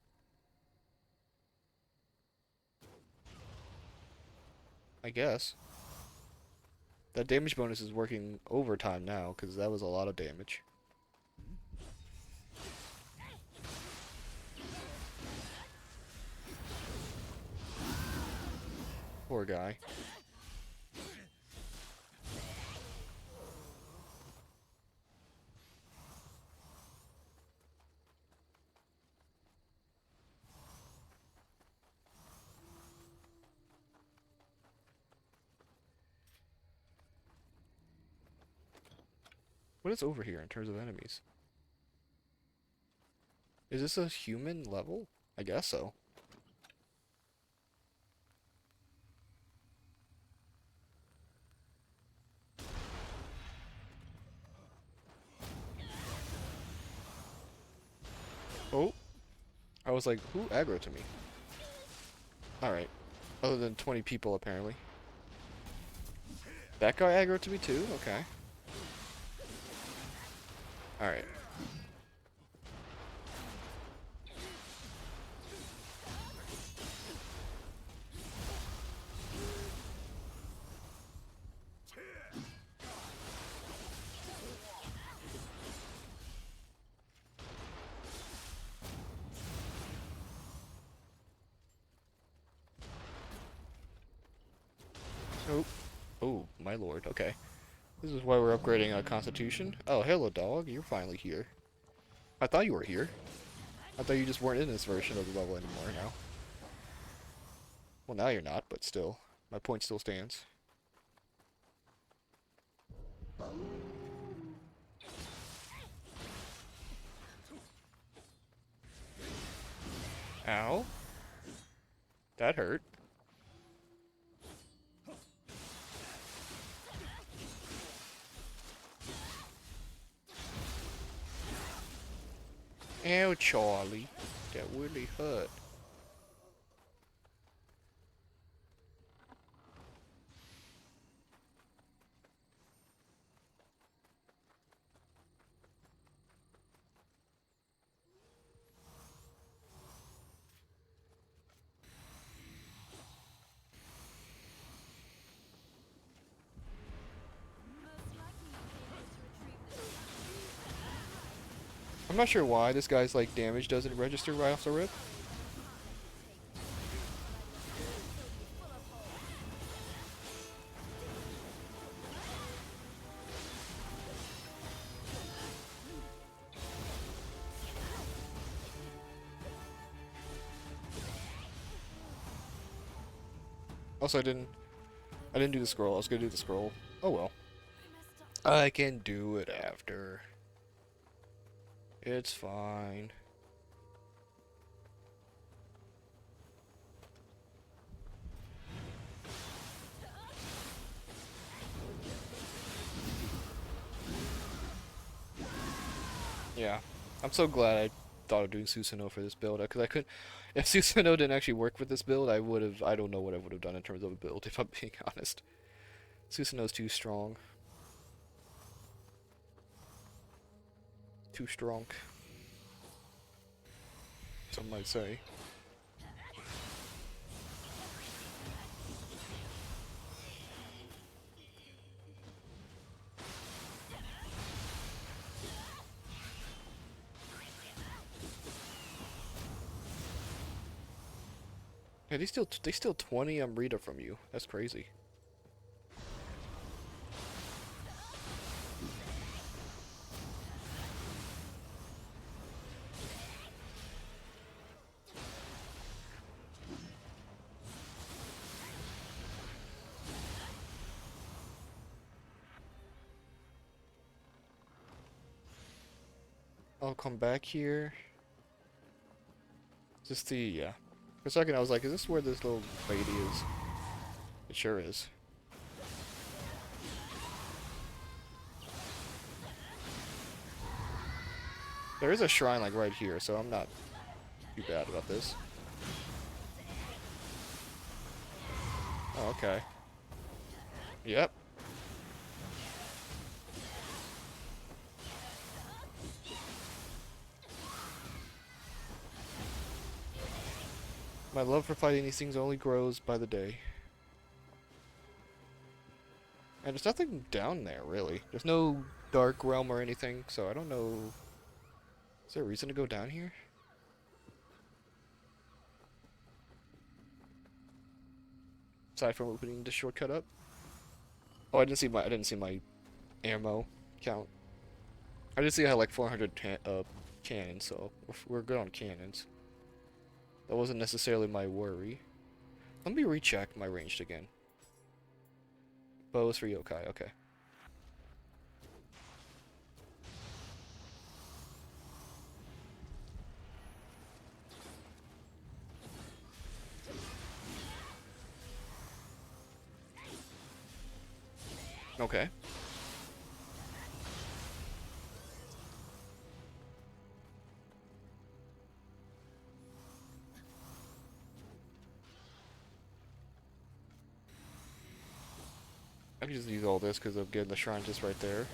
I guess. That damage bonus is working overtime now, because that was a lot of damage. Poor guy. What is over here in terms of enemies? Is this a human level? I guess so. Oh! I was like, who aggroed to me? Alright. Other than 20 people, apparently. That guy aggroed to me too? Okay. Alright. Oh. Oh, my lord. Okay. This is why we're upgrading our constitution. Oh, hello, dog. You're finally here. I thought you were here. I thought you just weren't in this version of the level anymore now. Well, now you're not, but still. My point still stands. Ow. That hurt. Ow, Charlie. That really hurt. I'm not sure why this guy's like damage doesn't register right off the rip. Also, I didn't do the scroll. I was gonna do the scroll. Oh well. I can do it after. It's fine. Yeah. I'm so glad I thought of doing Susanoo for this build, because I couldn't. If Susanoo didn't actually work with this build, I would have. I don't know what I would have done in terms of a build, if I'm being honest. Susanoo's too strong. Too strong. Some might say. Yeah, they still 20 Amrita from you. That's crazy. I'll come back here. Just the yeah. For a second I was like, is this where this little lady is? It sure is. There is a shrine like right here, so I'm not too bad about this. Oh, okay. Yep. My love for fighting these things only grows by the day. And there's nothing down there, really. There's no dark realm or anything, so I don't know. Is there a reason to go down here? Aside from opening the shortcut up? Oh, I didn't see my ammo count. I did see I had like 400 cannons, so we're good on cannons. That wasn't necessarily my worry. Let me recheck my ranged again. Bows for yokai, okay. Okay. I can just use all this because I'm getting the shrine just right there.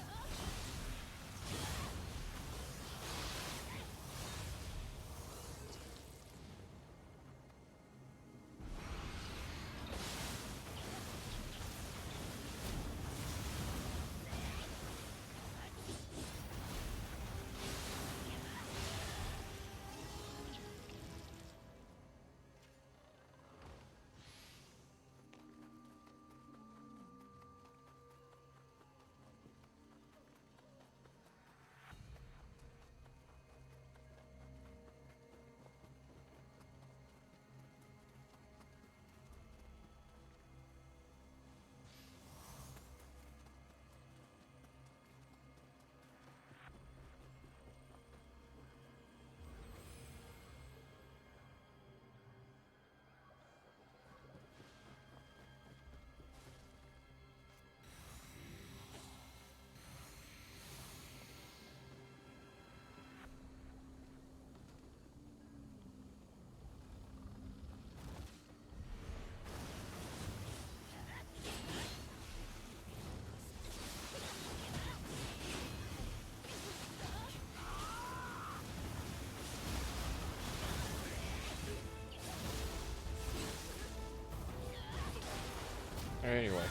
Anyway.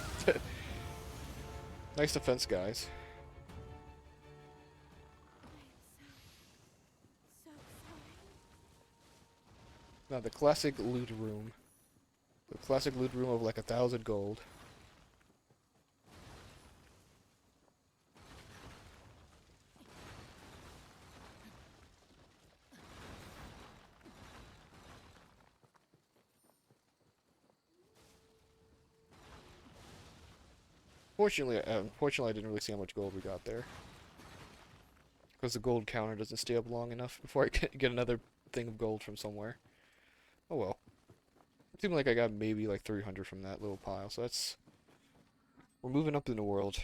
Nice defense, guys. So sorry. Now, the classic loot room. The classic loot room of like 1,000 gold. Unfortunately, I didn't really see how much gold we got there. Because the gold counter doesn't stay up long enough before I get another thing of gold from somewhere. Oh well. It seemed like I got maybe like 300 from that little pile, so that's... We're moving up in the world.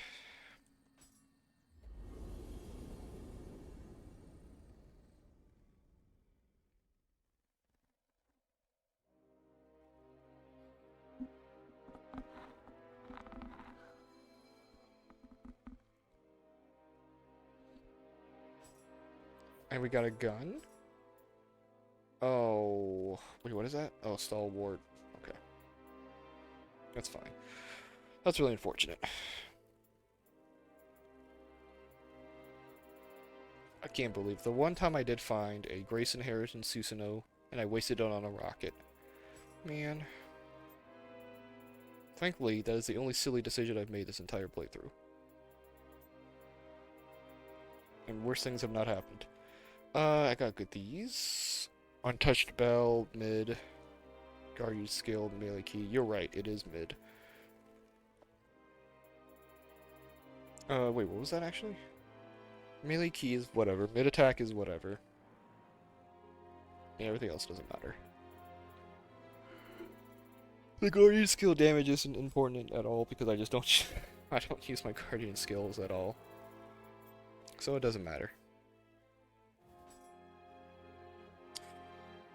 And we got a gun? Oh... Wait, what is that? Oh, stalwart. Okay. That's fine. That's really unfortunate. I can't believe the one time I did find a Grayson Harrison Susanoo, and I wasted it on a rocket. Man. Thankfully, that is the only silly decision I've made this entire playthrough. And worse things have not happened. I got good these. Untouched Bell, mid. Guardian Skill, melee key. You're right, it is mid. Wait, what was that actually? Melee key is whatever. Mid attack is whatever. And everything else doesn't matter. The Guardian Skill damage isn't important at all because I just don't I don't use my Guardian skills at all. So it doesn't matter.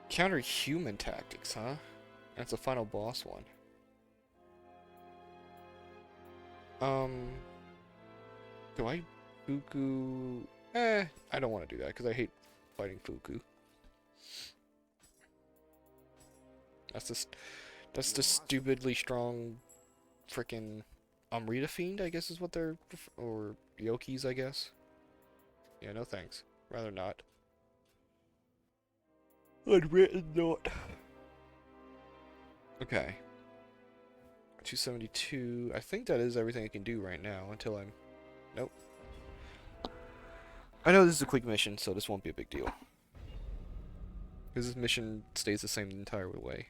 Counter human tactics, huh? That's a final boss one. Do I Fuku? I don't want to do that because I hate fighting Fuku. That's the stupidly strong frickin' Amrita Fiend, I guess is what they're... or Yokis, I guess. Yeah, no thanks. Rather not. I'd rather not. Okay. 272. I think that is everything I can do right now until I'm... Nope. I know this is a quick mission, so this won't be a big deal. Because this mission stays the same the entire way.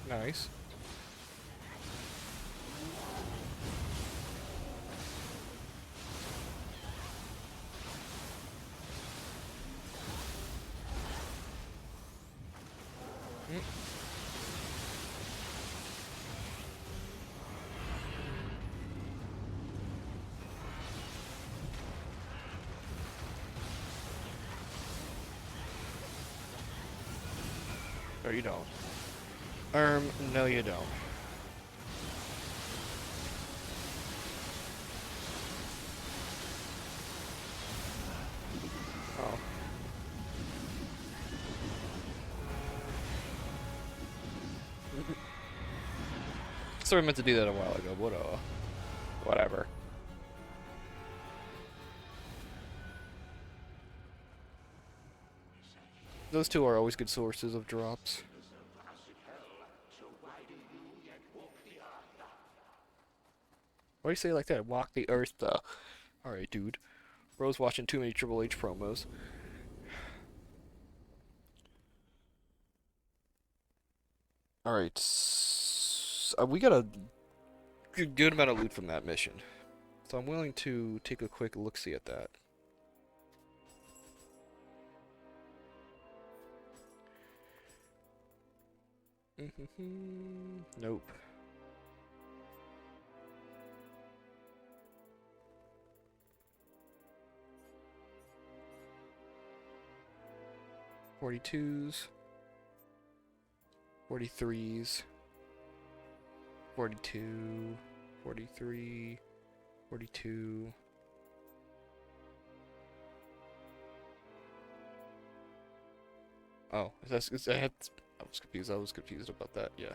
Nice. Or you don't. No you don't. Oh. Sorry, I meant to do that a while ago. Whatever. Those two are always good sources of drops. Why do you say it like that? Walk the earth, though. Alright, dude. Bro's watching too many Triple H promos. Alright. We got a good amount of loot from that mission. So I'm willing to take a quick look-see at that. Nope. $42s, $43s, 42, 43, 42. Oh, I was confused. I was confused about that. Yeah.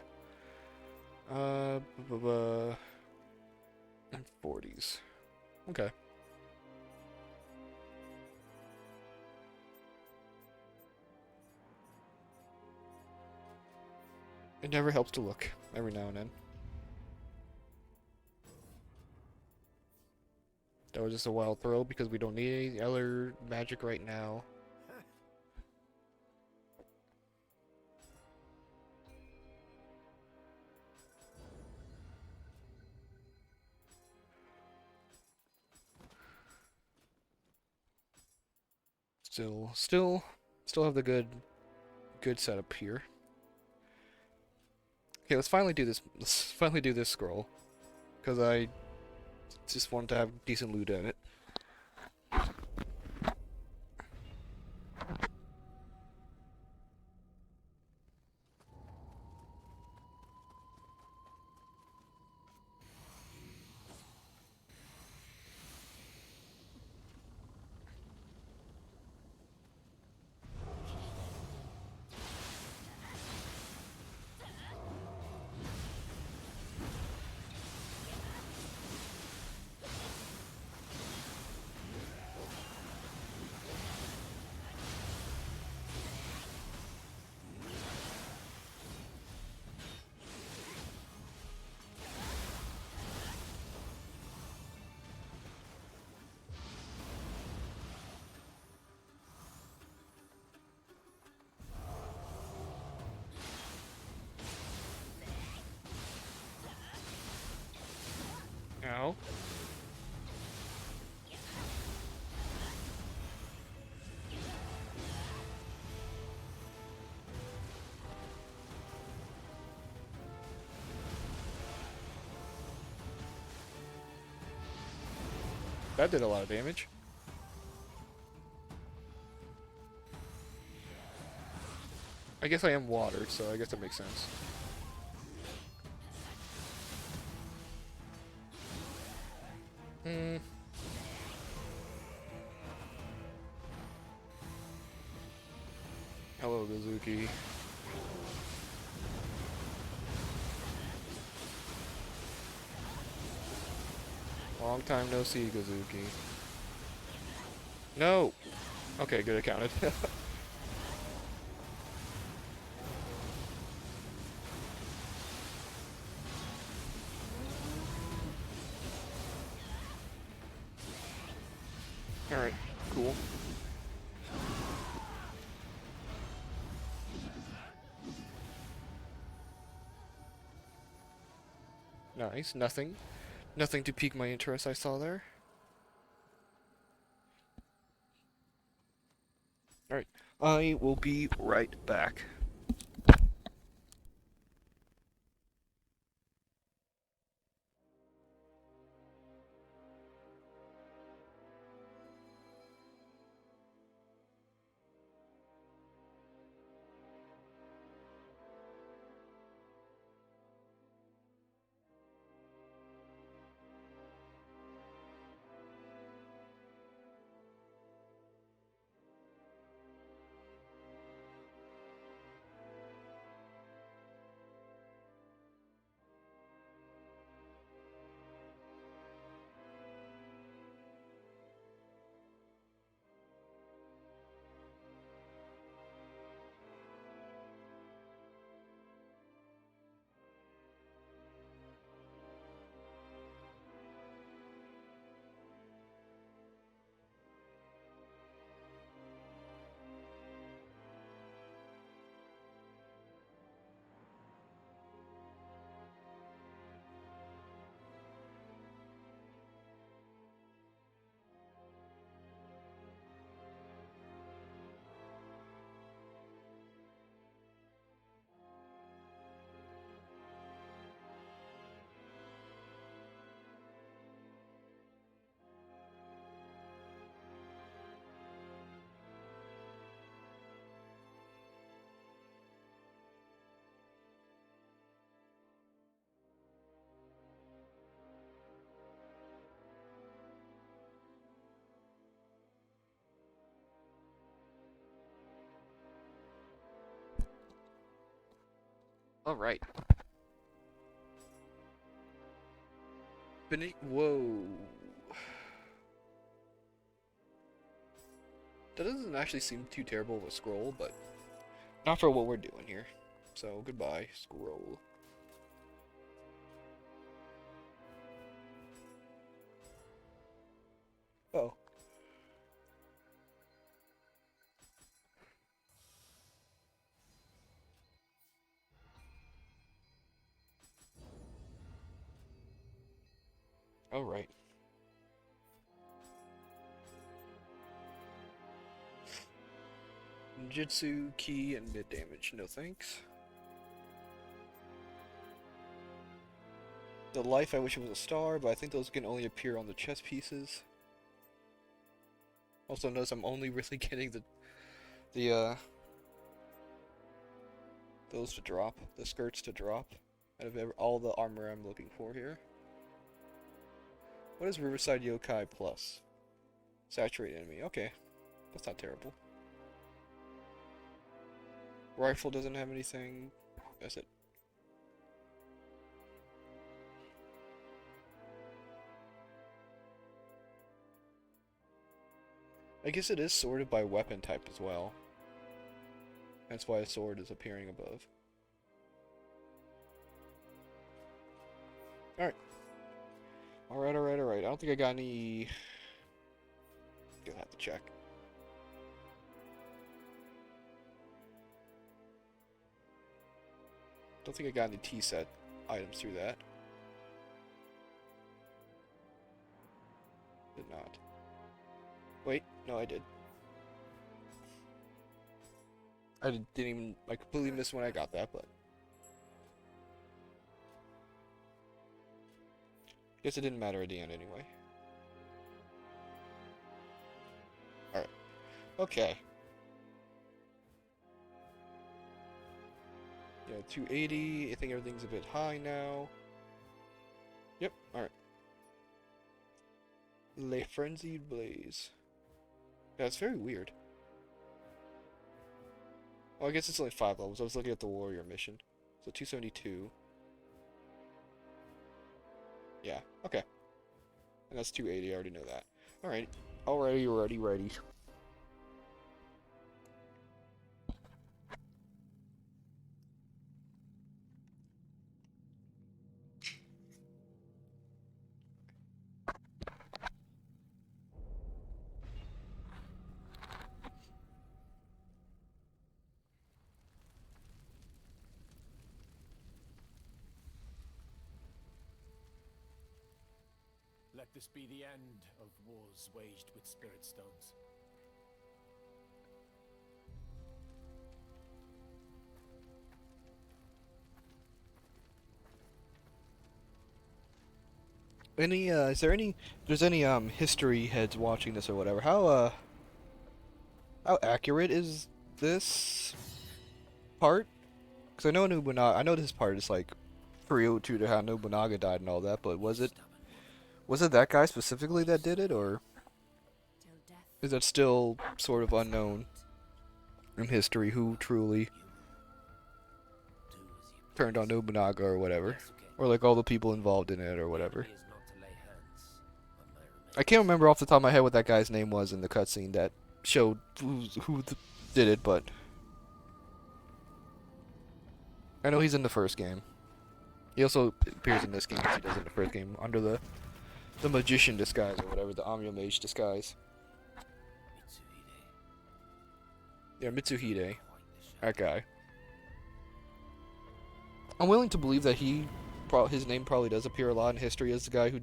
And 40s. Okay. It never helps to look every now and then. That was just a wild throw because we don't need any other magic right now. Still have the good setup here. Okay, let's finally do this. Let's finally do this scroll, because I just wanted to have decent loot in it. Ow. That did a lot of damage. I guess I am water, so I guess that makes sense. Hmm. Hello, Gazuki. Long time no see, Gazuki. No! Okay, good, it counted. Alright, cool. Nice, nothing. Nothing to pique my interest I saw there. Alright, I will be right back. Alright. Whoa. That doesn't actually seem too terrible of a scroll, but not for what we're doing here. So, goodbye, scroll. Oh. Alright. Jitsu, key, and mid damage. No thanks. The life, I wish it was a star, but I think those can only appear on the chess pieces. Also notice I'm only really getting the those to drop, the skirts to drop, out of all the armor I'm looking for here. What is Riverside Yokai Plus? Saturate enemy. Okay, that's not terrible. Rifle doesn't have anything. That's it. I guess it is sorted by weapon type as well. That's why a sword is appearing above. Alright. Alright. I don't think I got any... Gonna have to check. Don't think I got any T-set items through that. Did not. Wait, no I did. Didn't even... I completely missed when I got that, but... Guess it didn't matter at the end anyway. Alright. Okay. Yeah, 280. I think everything's a bit high now. Yep, alright. Le Frenzied Blaze. Yeah, it's very weird. Well, I guess it's only 5 levels. I was looking at the Warrior mission. So 272. Yeah, okay. And that's 280, I already know that. Alright. Ready. Let this be the end of wars waged with spirit stones. Is there any, if there's any, history heads watching this or whatever, how accurate is this part? Because I know I know this part is, like, 302 to how Nobunaga died and all that, but was it that guy specifically that did it, or Till death. is that still sort of unknown in history who truly Do as you turned on please. Nobunaga or whatever? Yes, okay. Or, like, all the people involved in it or whatever? The enemy is not to lay hands on my remains. I can't remember off the top of my head what that guy's name was in the cutscene that showed did it, but I know he's in the first game. He also appears in this game as he does in the first game under the magician disguise or whatever, the Amyo Mage disguise. Mitsuhide. Yeah, Mitsuhide, Quite the shadow. that guy. I'm willing to believe that his name probably does appear a lot in history as the guy who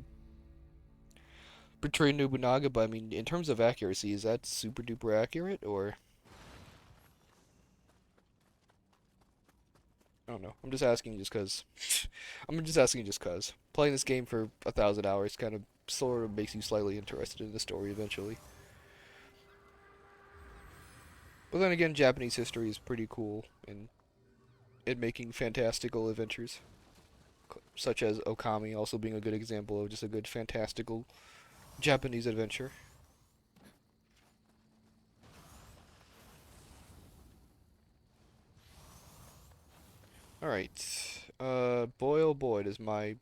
portrayed Nobunaga, but I mean, in terms of accuracy, is that super duper accurate, or? I don't know. I'm just asking just cause. I'm just asking just cause. Playing this game for 1,000 hours kind of sort of makes you slightly interested in the story eventually. But then again, Japanese history is pretty cool in making fantastical adventures, such as Okami also being a good example of just a good fantastical Japanese adventure. Alright. Boy oh boy, does my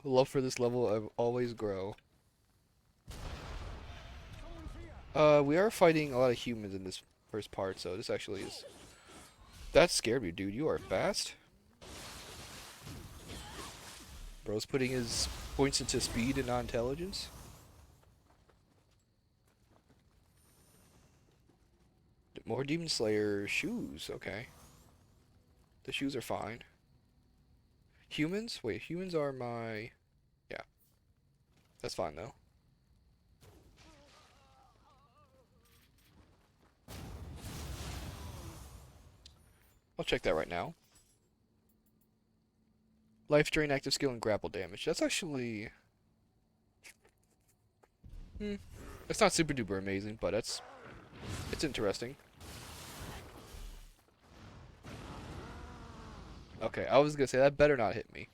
love for this level always grow. We are fighting a lot of humans in this first part, so this actually is... That scared me, dude. You are fast. Bro's putting his points into speed and not intelligence. More Demon Slayer shoes, okay. The shoes are fine. Humans? Wait, humans are my... Yeah, that's fine though. I'll check that right now. Life drain, active skill, and grapple damage. That's actually... It's not super duper amazing, but it's interesting. Okay, I was gonna say that better not hit me.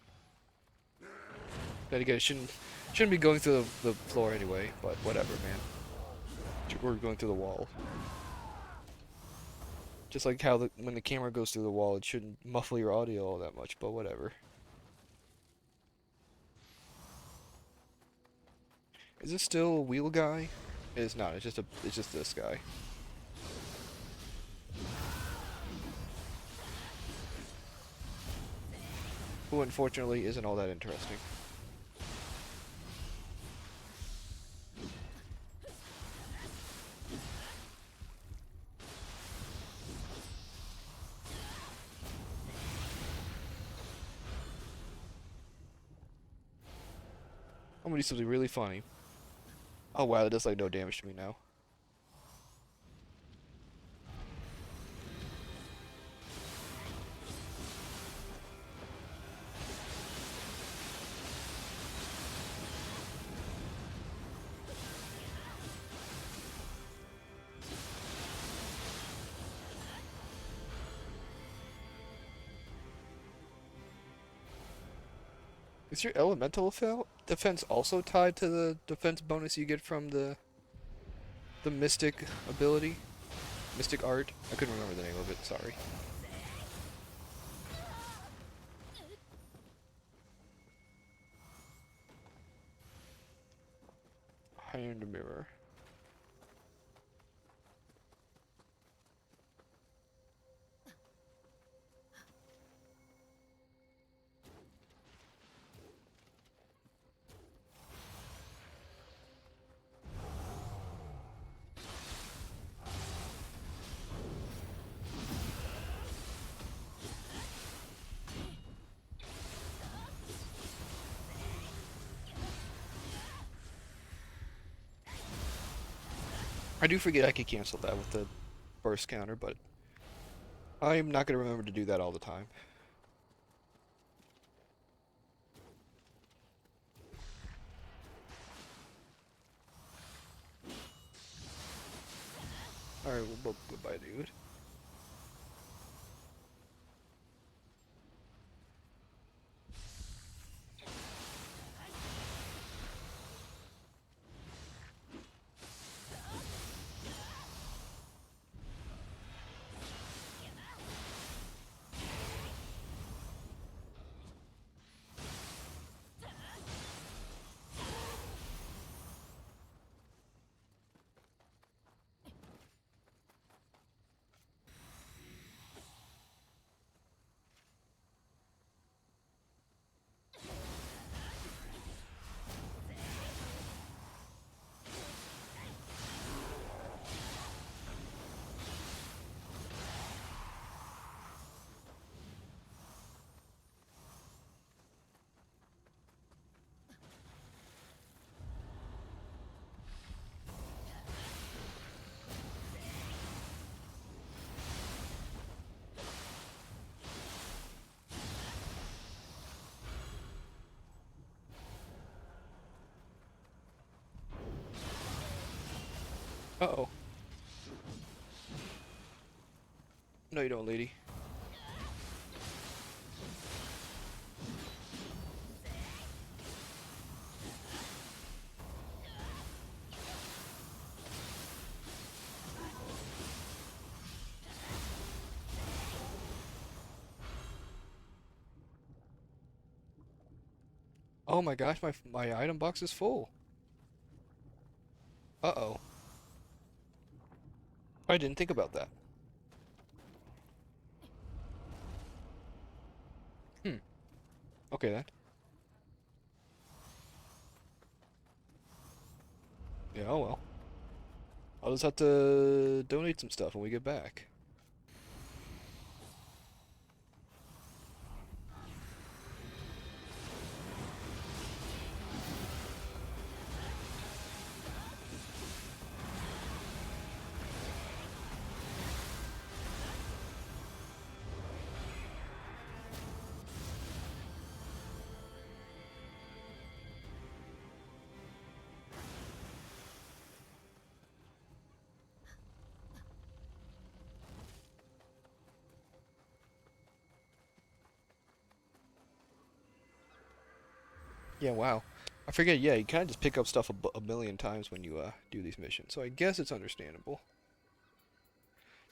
Then again, it shouldn't be going through the floor anyway, but whatever, man. We're going through the wall. Just like how when the camera goes through the wall, it shouldn't muffle your audio all that much, but whatever. Is this still a wheel guy? It is not. It's just this guy. Who unfortunately isn't all that interesting. I'm gonna do something really funny. Oh wow, that does like no damage to me now. Is your elemental defense also tied to the defense bonus you get from the mystic ability? Mystic art? I couldn't remember the name of it, sorry. Hand mirror. I do forget I could cancel that with the burst counter, but I'm not gonna remember to do that all the time. Alright, well, goodbye, dude. Uh-oh. No, you don't, lady. Oh my gosh, my item box is full. Uh-oh. I didn't think about that. Hmm. Okay then. Yeah, oh well. I'll just have to donate some stuff when we get back. Yeah, wow. I forget, yeah, you kind of just pick up stuff a million times when you do these missions, so I guess it's understandable.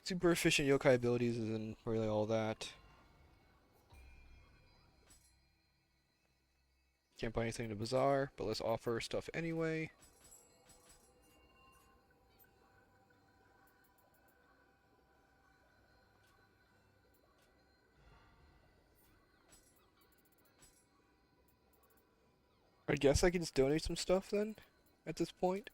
Super efficient yokai abilities isn't really all that. Can't buy anything in the bazaar, but let's offer stuff anyway. I guess I can just donate some stuff then, at this point.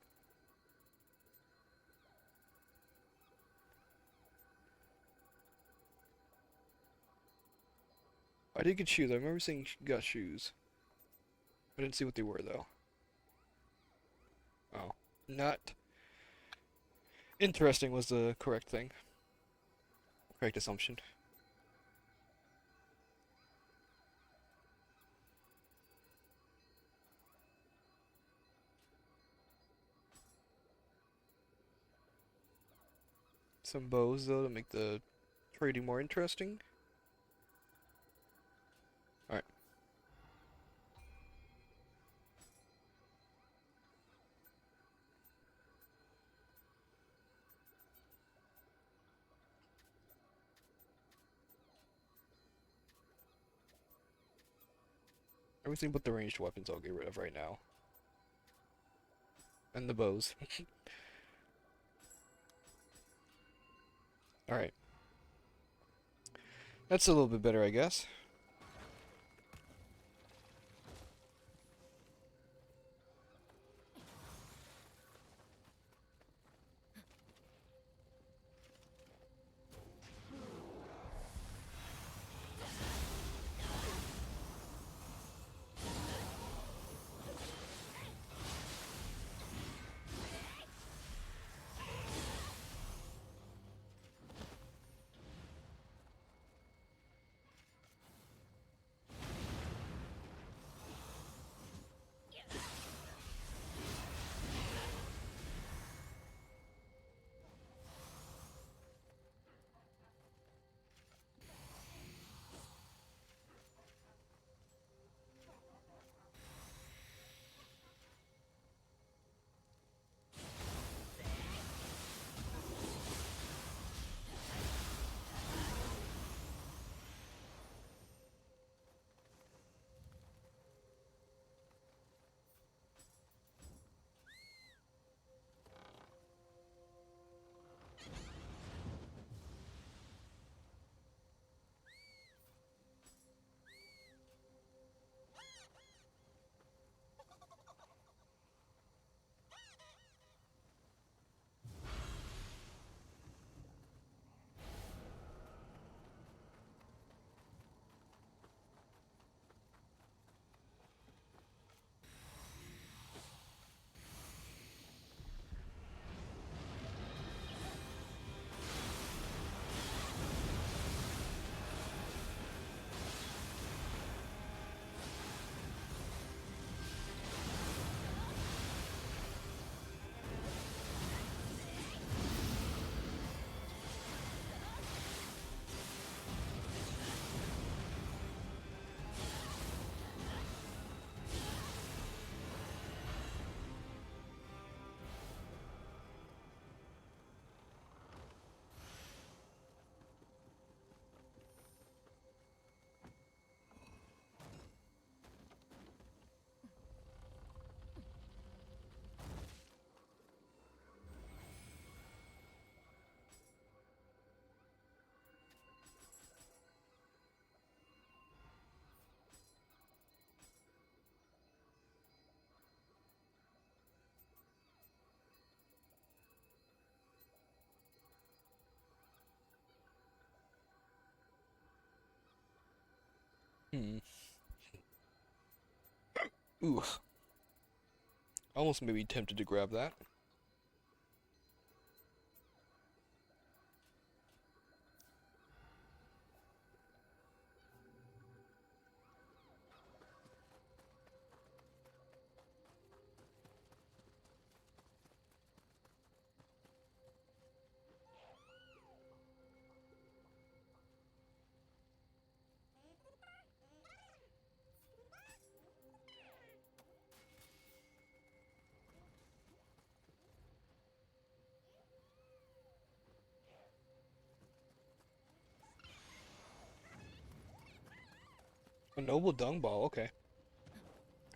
I did get shoes. I remember seeing got shoes. I didn't see what they were though. Oh, not interesting was the correct thing. Correct assumption. Some bows though to make the trading more interesting. Alright. Everything but the ranged weapons I'll get rid of right now. And the bows. Alright. That's a little bit better, I guess. Hmm. Ooh. Almost maybe tempted to grab that. A noble dung ball, okay.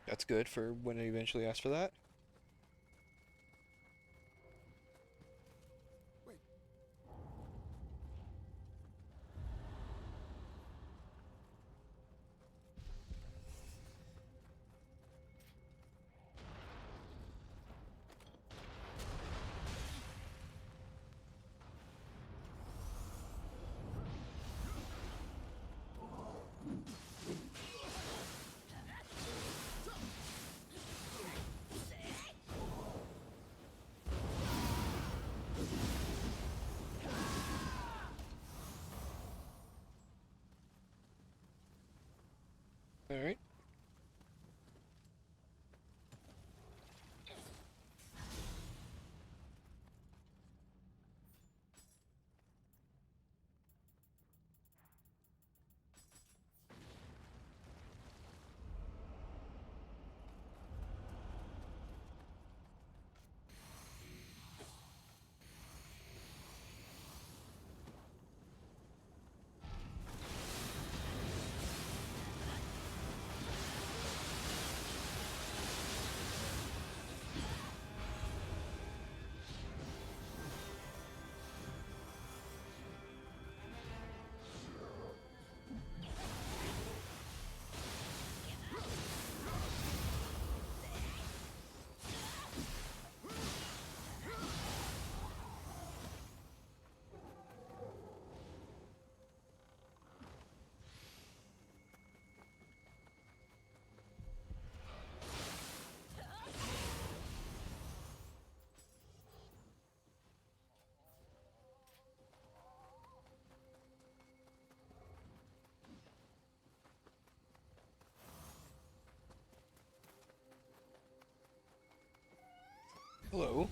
That's good for when I eventually ask for that. Wait. Alright. Hello.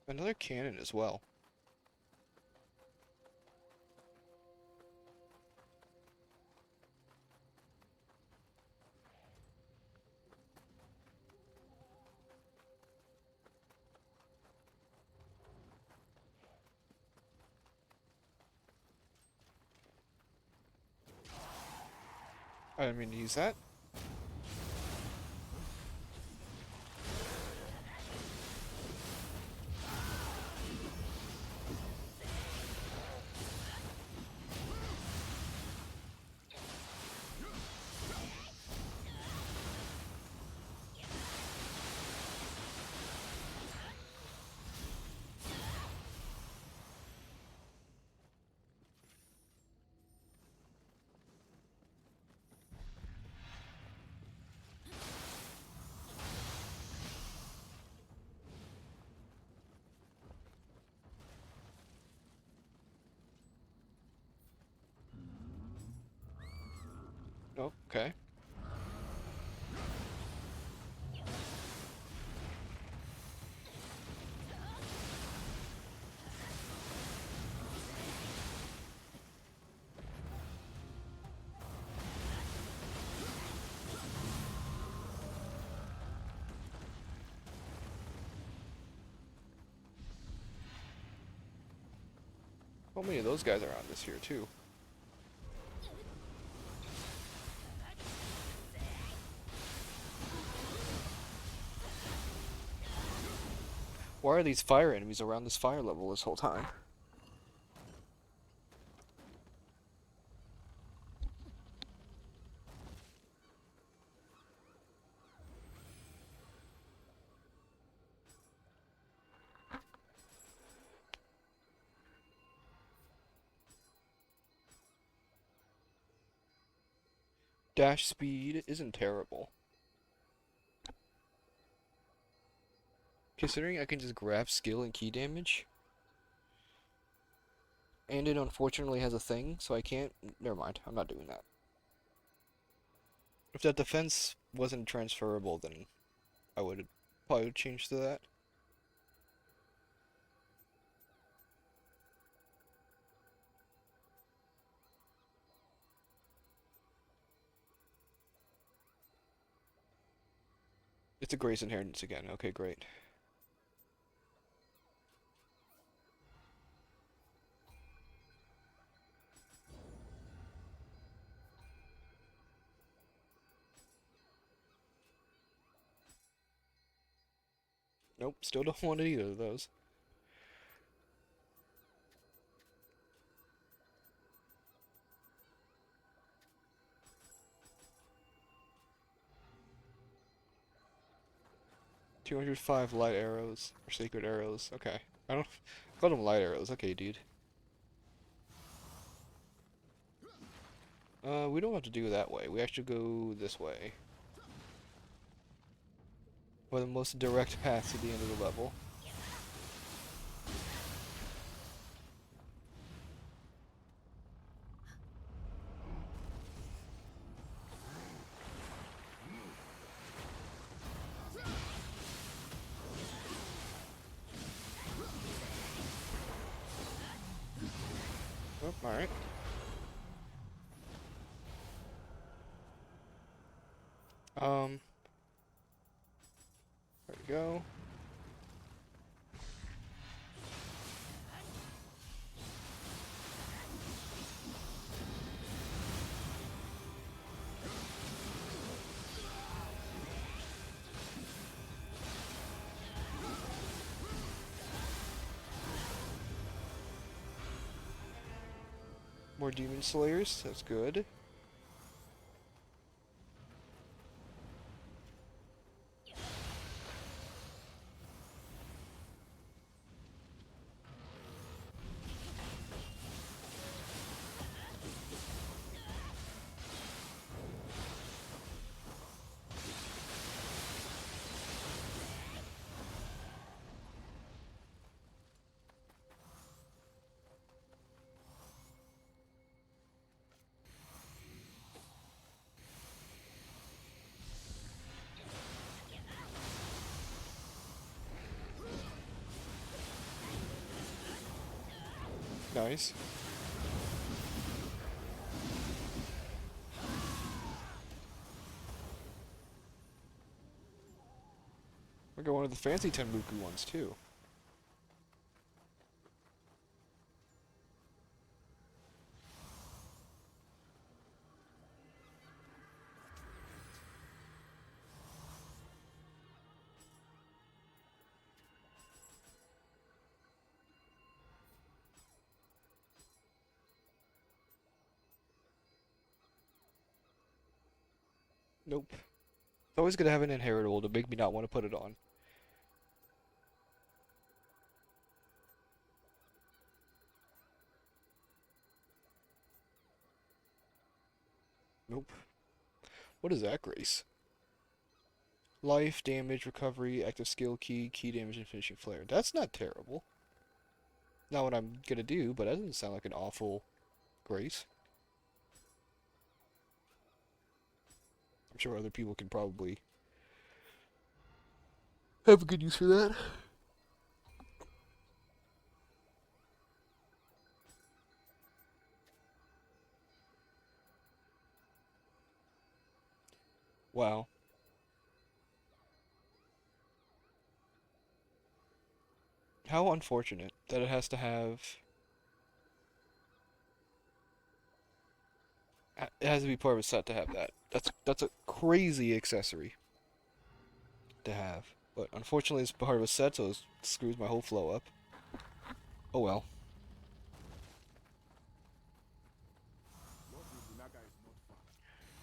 Another cannon as well. I didn't mean to use that. Oh, okay. How many of those guys are on this here too? Why are these fire enemies around this fire level this whole time? Dash speed isn't terrible. Considering I can just grab skill and key damage. And it unfortunately has a thing, so I can't. Never mind, I'm not doing that. If that defense wasn't transferable, then I would probably change to that. It's a Grace Inheritance again. Okay, great. Nope, still don't want either of those. $205 light arrows or sacred arrows. Okay, I don't call them light arrows. Okay, dude. We don't have to do it that way. We actually go this way. For the most direct path to the end of the level. Oh, alright. There we go. More demon slayers. That's good. Nice. We got one of the fancy Tenbuku ones too. Nope. It's always gonna have an inheritable to make me not want to put it on. Nope. What is that, Grace? Life, damage, recovery, active skill key, key damage, and finishing flare. That's not terrible. Not what I'm gonna do, but that doesn't sound like an awful Grace. I'm sure other people can probably have a good use for that. Wow. How unfortunate that it has to have It has to be part of a set to have that. That's a crazy accessory to have. But unfortunately, it's part of a set, so it screws my whole flow up. Oh well.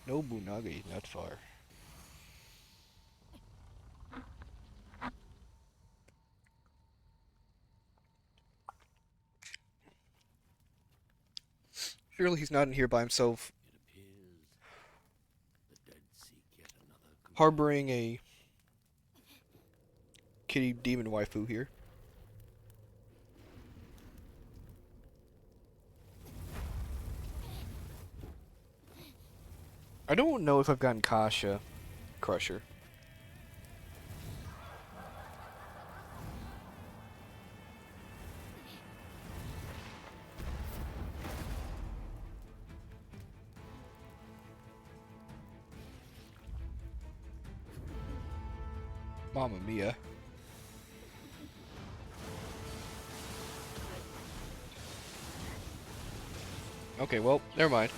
No Bunagi, not far. Surely he's not in here by himself, It appears the dead seek yet another harboring a kitty demon waifu here. I don't know if I've gotten Kasha Crusher. Mamma mia. Okay, well, never mind.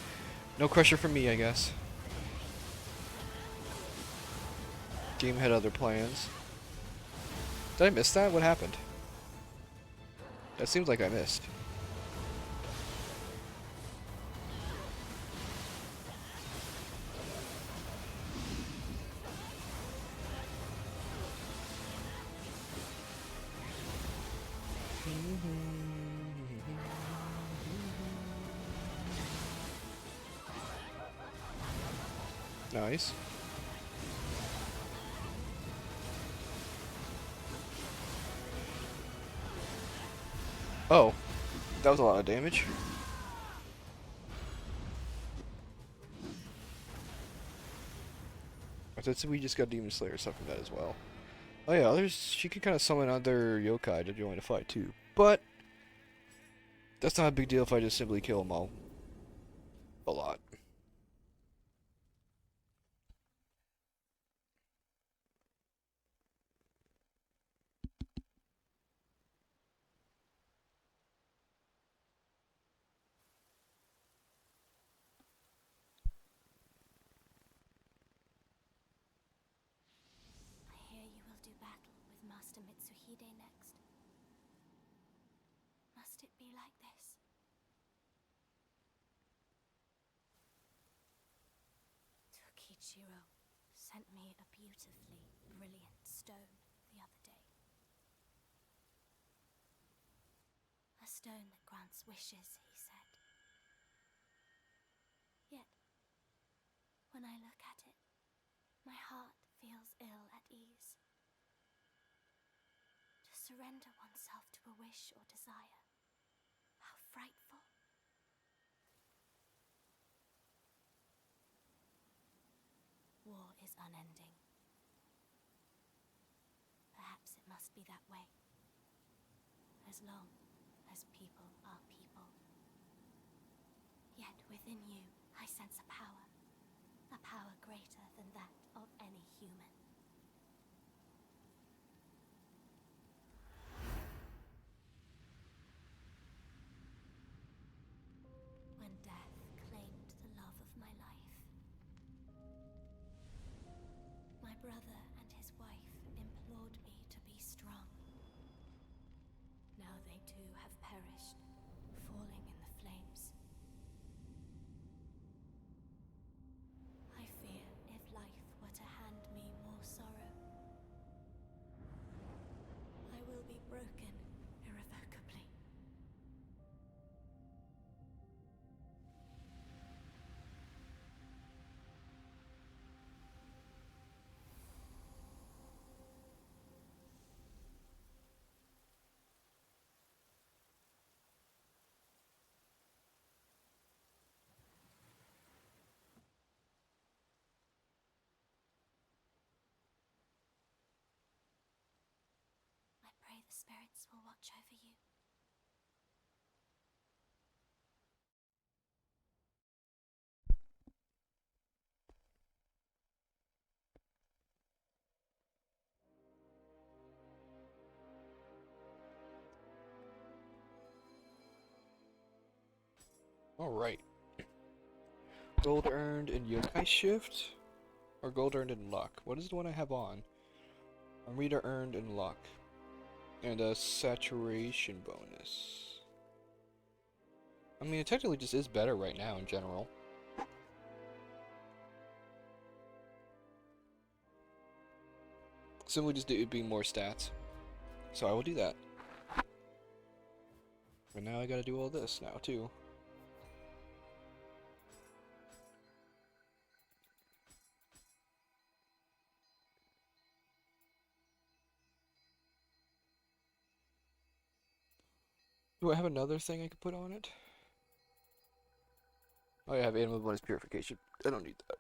No Crusher for me, I guess. Game had other plans. Did I miss that? What happened? That seems like I missed. Nice. Oh, that was a lot of damage. I thought we just got Demon Slayer stuff from that as well. Oh yeah, others, she could kind of summon other yokai to join the fight too. But that's not a big deal if I just simply kill them all. A lot. I hear you will do battle with Master Mitsuhide next. Must it be like this? Tokichiro sent me a beautifully brilliant stone the other day. A stone that grants wishes, he said. Yet, when I look at it, my heart feels ill at ease. To surrender oneself to a wish or desire, how frightful. War is unending. Perhaps it must be that way. As long as people are people. Yet within you, I sense a power greater than that of any human. When death claimed the love of my life, my brother and his wife implored me to be strong. Now they too have perished, falling in the flames. I fear if life were to hand me more sorrow, I will be broken irrevocably. I pray the spirits will watch over you. Alright. Gold earned in Yokai Shift? Or gold earned in luck? What is the one I have on? Armida earned in luck. And a saturation bonus. I mean, it technically just is better right now in general. Simply just it being more stats. So I will do that. But now I gotta do all this now, too. Do I have another thing I could put on it? Oh, yeah, I have animal bonus purification. I don't need that.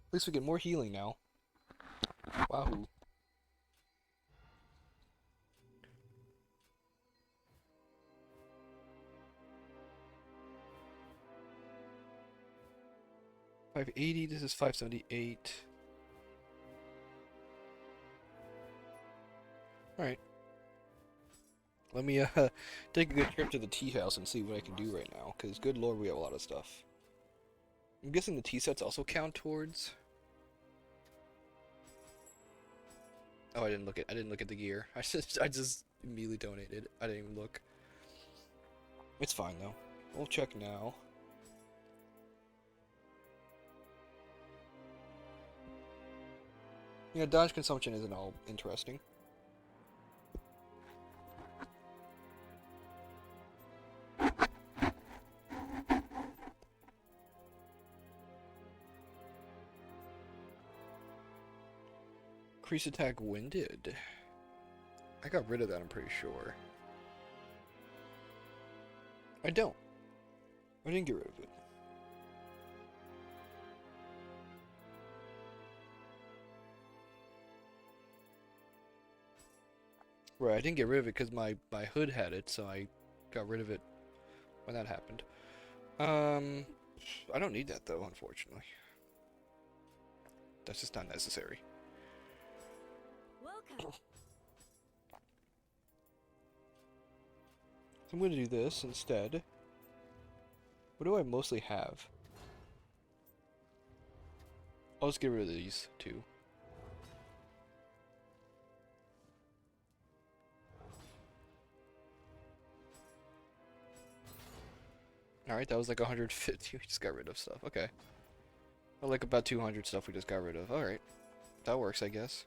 At least we get more healing now. Wahoo. $580, this is $578. Alright. Let me take a good trip to the tea house and see what I can do right now, because good lord, we have a lot of stuff. I'm guessing the tea sets also count towards. Oh, I didn't look at the gear. I just immediately donated. I didn't even look. It's fine though. We'll check now. Yeah, dodge consumption isn't all interesting. Increase attack winded. I got rid of that, I'm pretty sure. I don't. I didn't get rid of it. Right, I didn't get rid of it because my hood had it, so I got rid of it when that happened. I don't need that though, unfortunately. That's just not necessary. Welcome. So I'm going to do this instead. What do I mostly have? I'll just get rid of these two. Alright, that was like 150. We just got rid of stuff. Okay. Well, like about 200 stuff we just got rid of. Alright. That works, I guess.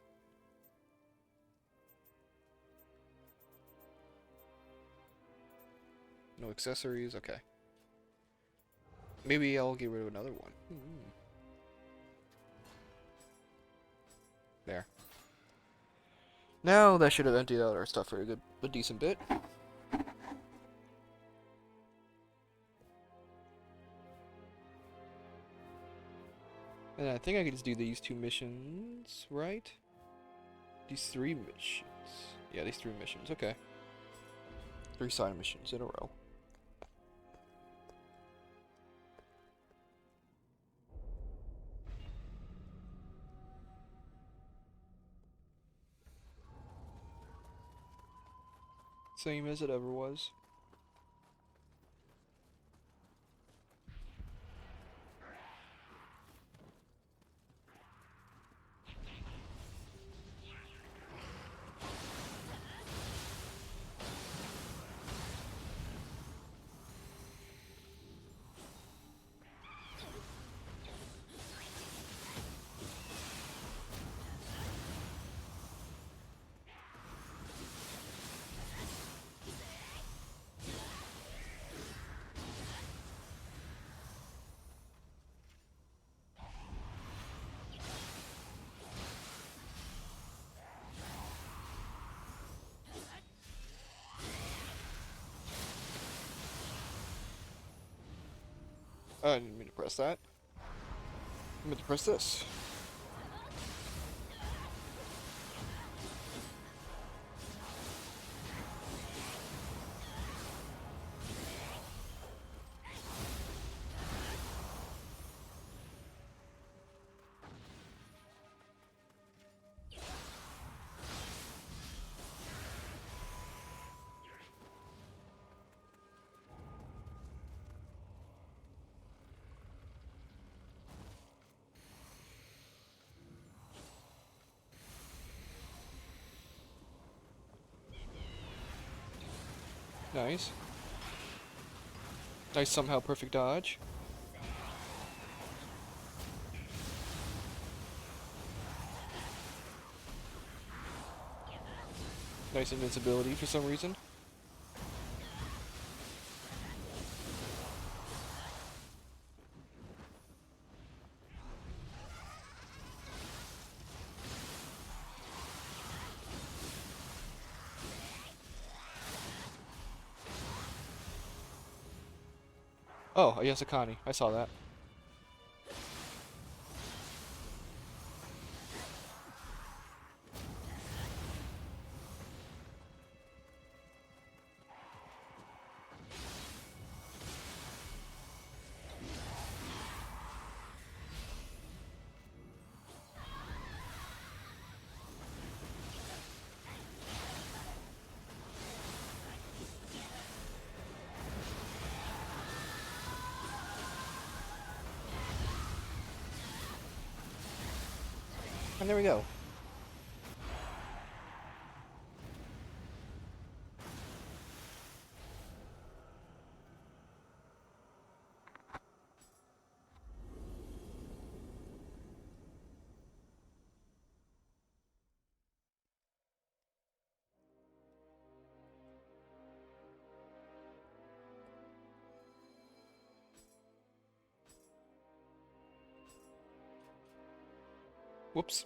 No accessories. Okay. Maybe I'll get rid of another one. There. Now that should have emptied out our stuff for a decent bit. And I think I could just do these two missions, right? These three missions. Yeah, these three missions. Okay. 3 side missions in a row. Same as it ever was. I didn't mean to press that. I meant to press this. Nice. Nice somehow perfect dodge. Nice invincibility for some reason. Oh, a Yasakani. I saw that. And there we go. Whoops.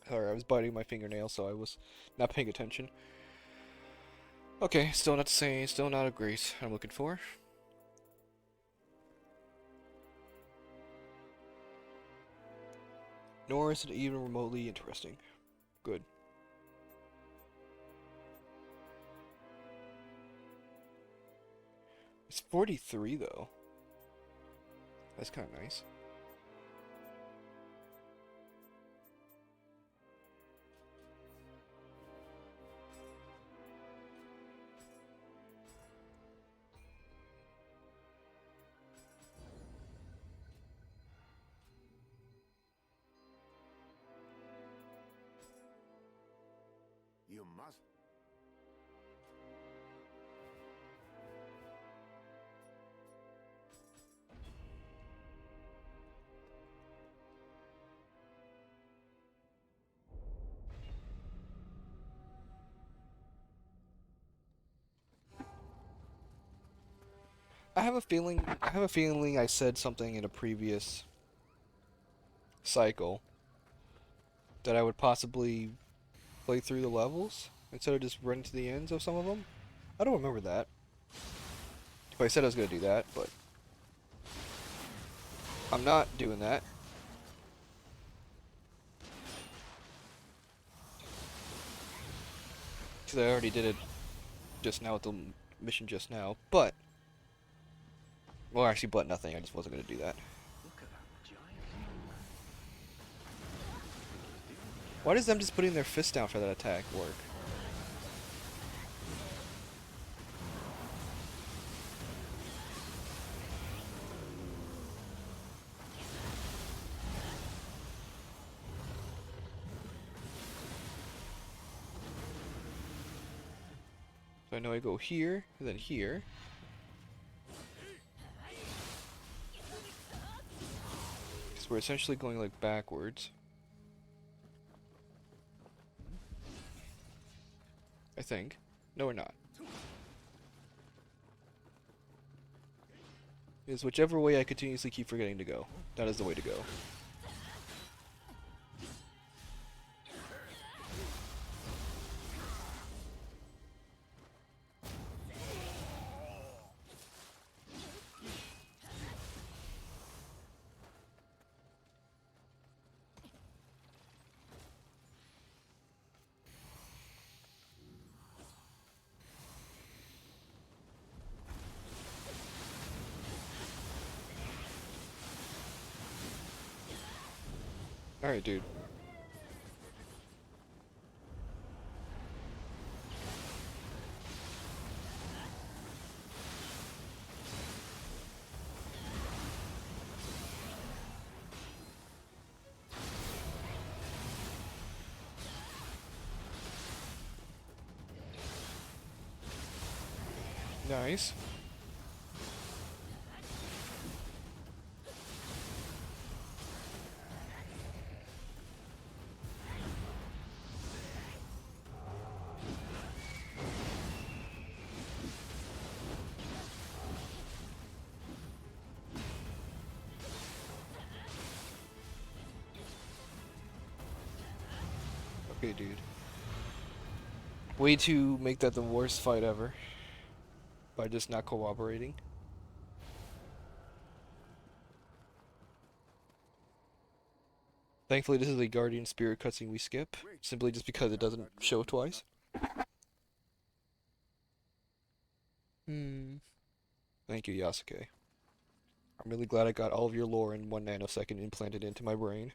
Sorry, I was biting my fingernail, so I was not paying attention. Okay, still not the same, still not a grace I'm looking for. Nor is it even remotely interesting. Good. It's 43 though. That's kind of nice. You must. I have a feeling I said something in a previous cycle that I would possibly play through the levels instead of just run to the ends of some of them. I don't remember that. But I said I was going to do that, but I'm not doing that. Because I already did it just now with the mission just now, but... Well, actually, but nothing. I just wasn't going to do that. Why does them just putting their fist down for that attack work? So I know I go here, and then here. Because we're essentially going like backwards. I think. No, we're not. It's whichever way I continuously keep forgetting to go. That is the way to go. Alright, dude. Nice. Okay, dude. Way to make that the worst fight ever by just not cooperating. Thankfully, this is a Guardian Spirit cutscene we skip, simply just because it doesn't show twice. Hmm. Thank you, Yasuke. I'm really glad I got all of your lore in 1 nanosecond implanted into my brain.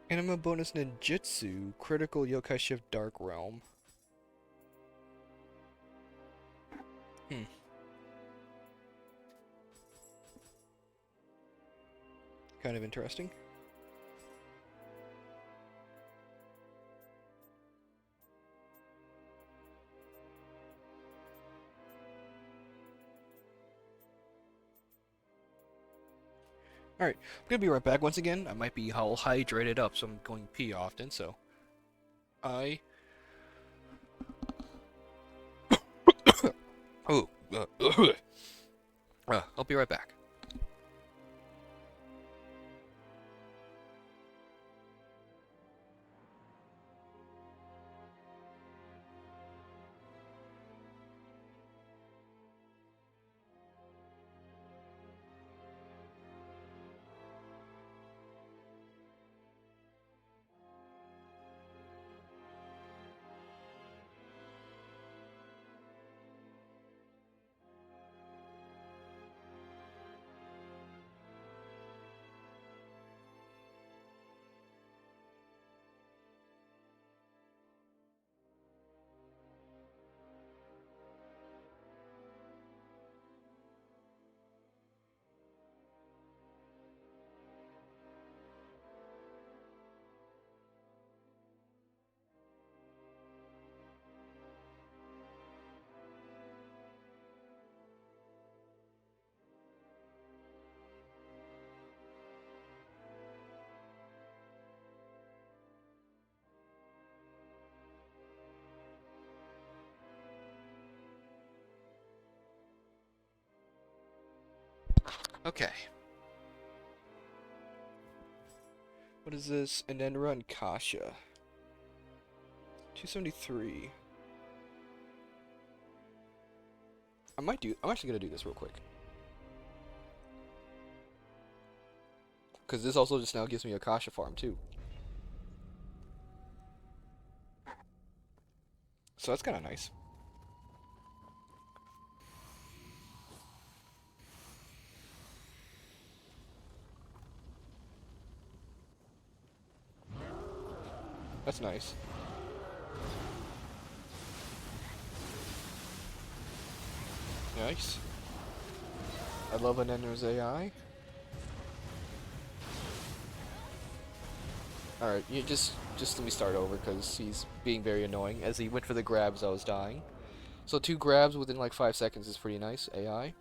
Anima bonus ninjutsu, critical yokai shift dark realm. Hmm. Kind of interesting. Alright, I'm gonna be right back once again. I might be all hydrated up, so I'm going pee often, so I oh I'll be right back. Okay. What is this? Anendra and Kasha. 273. I'm actually gonna do this real quick. Because this also just now gives me a Kasha farm too. So that's kind of nice. That's nice. Nice. I love Anendra's AI. Alright, you just let me start over because he's being very annoying. As he went for the grabs, I was dying. So 2 grabs within like 5 seconds is pretty nice, AI.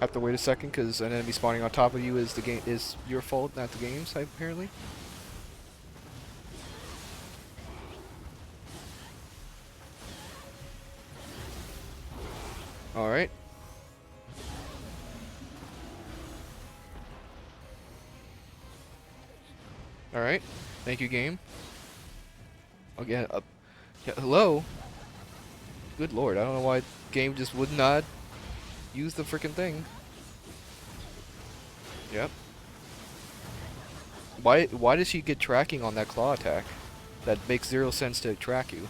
Have to wait a second because an enemy spawning on top of you is your fault, not the game's, apparently. Alright. Alright. Thank you, game. Again, yeah, hello? Good lord, I don't know why game just would not use the freaking thing. Yep. Why does she get tracking on that claw attack? That makes 0 sense to track you.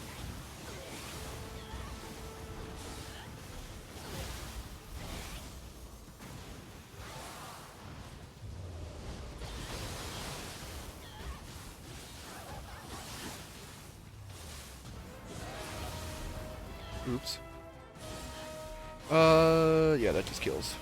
Oops. Yeah, that just kills.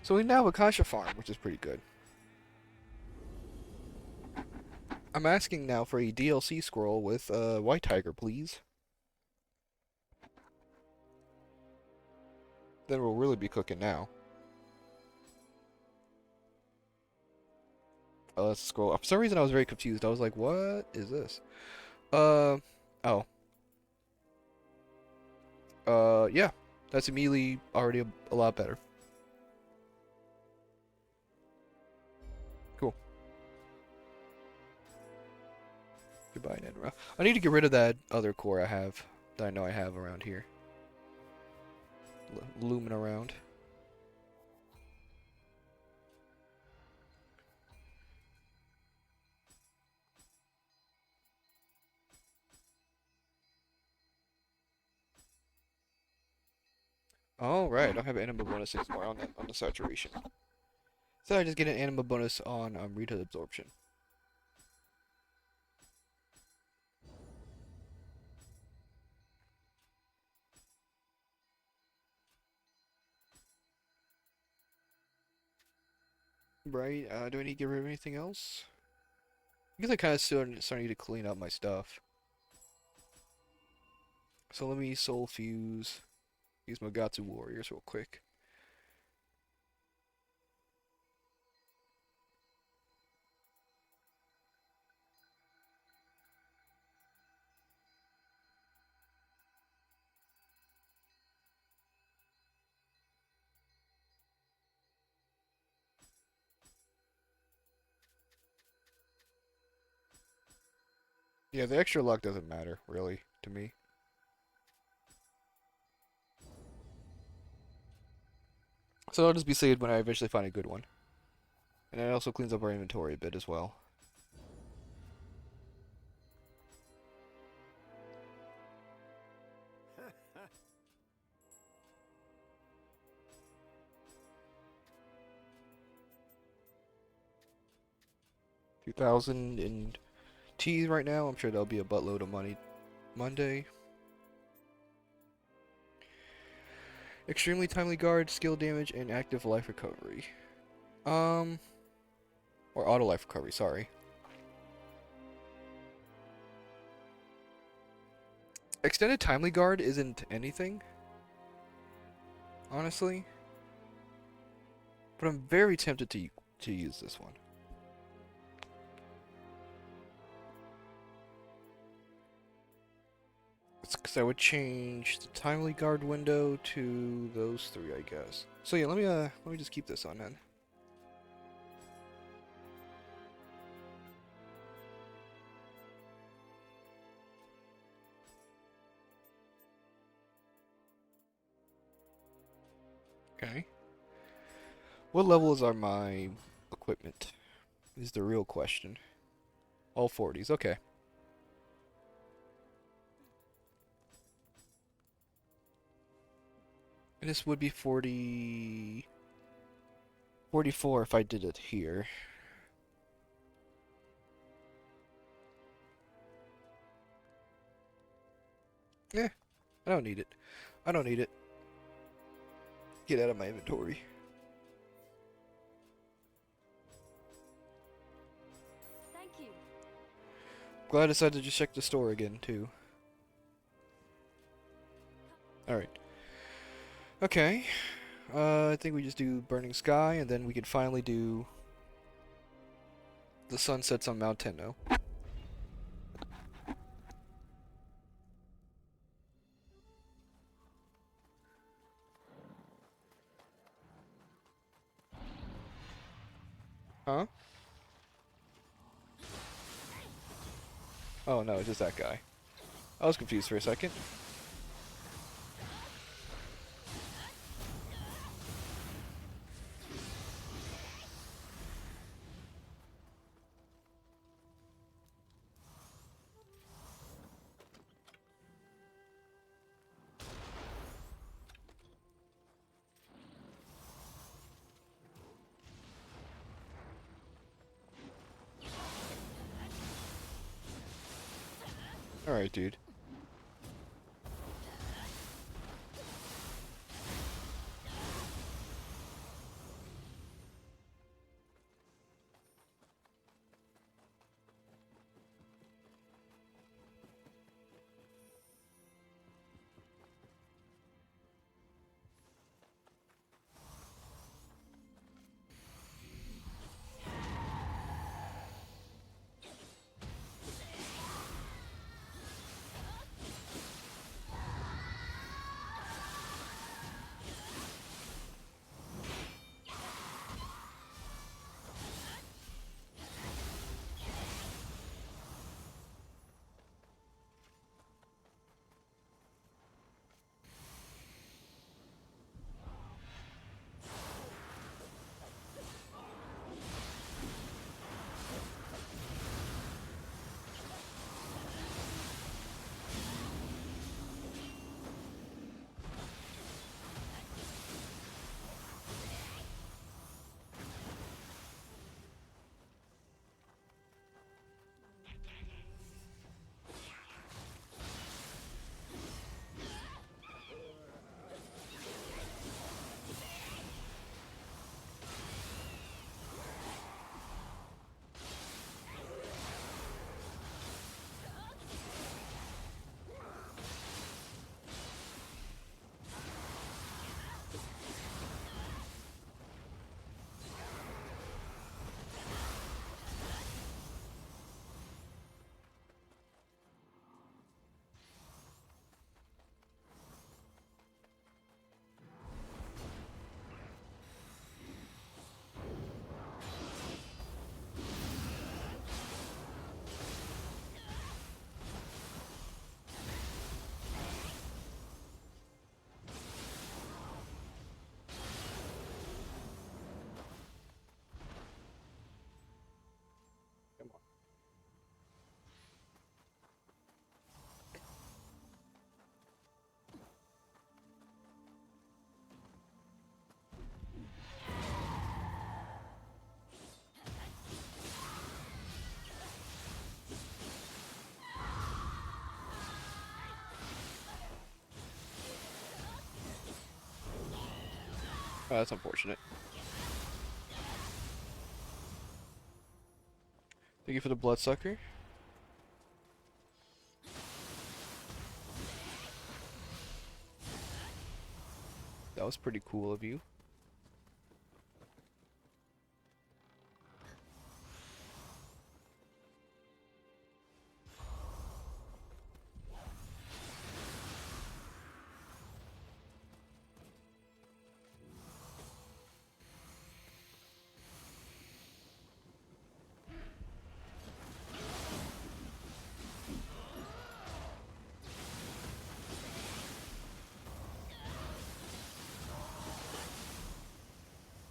So we now have a Kasha farm, which is pretty good. I'm asking now for a DLC scroll with White Tiger, please. Then we'll really be cooking now. Oh, let's scroll. For some reason, I was very confused. I was like, what is this? Oh. Yeah. That's immediately already a lot better. Cool. Goodbye, Nedra. I need to get rid of that other core I have, that I know I have around here. Looming around. All right, I don't have an anima bonus anymore on the saturation. So I just get an anima bonus on retail absorption. Right, do I need to get rid of anything else? I guess I kind of still starting to clean up my stuff. So let me soul fuse these Mogatsu warriors real quick. Yeah, the extra luck doesn't matter, really, to me. So I'll just be saved when I eventually find a good one. And it also cleans up our inventory a bit as well. $2,000 in teas right now. I'm sure there'll be a buttload of money Monday. Extremely timely guard, skill damage, and active life recovery. Or auto life recovery, sorry. Extended timely guard isn't anything, honestly. But I'm very tempted to use this one. It's because I would change the timely guard window to those three, I guess. So yeah, let me just keep this on then. Okay. What levels are my equipment? Is the real question. All 40s, okay. And this would be 44 if I did it here. Eh, I don't need it. I don't need it. Get out of my inventory. Thank you. Glad I decided to just check the store again, too. Alright. Okay. I think we just do Burning Sky, and then we can finally do the sunsets on Mount Tenno. Huh? Oh no, it's just that guy. I was confused for a second. Alright, dude. Oh, that's unfortunate. Thank you for the bloodsucker. That was pretty cool of you.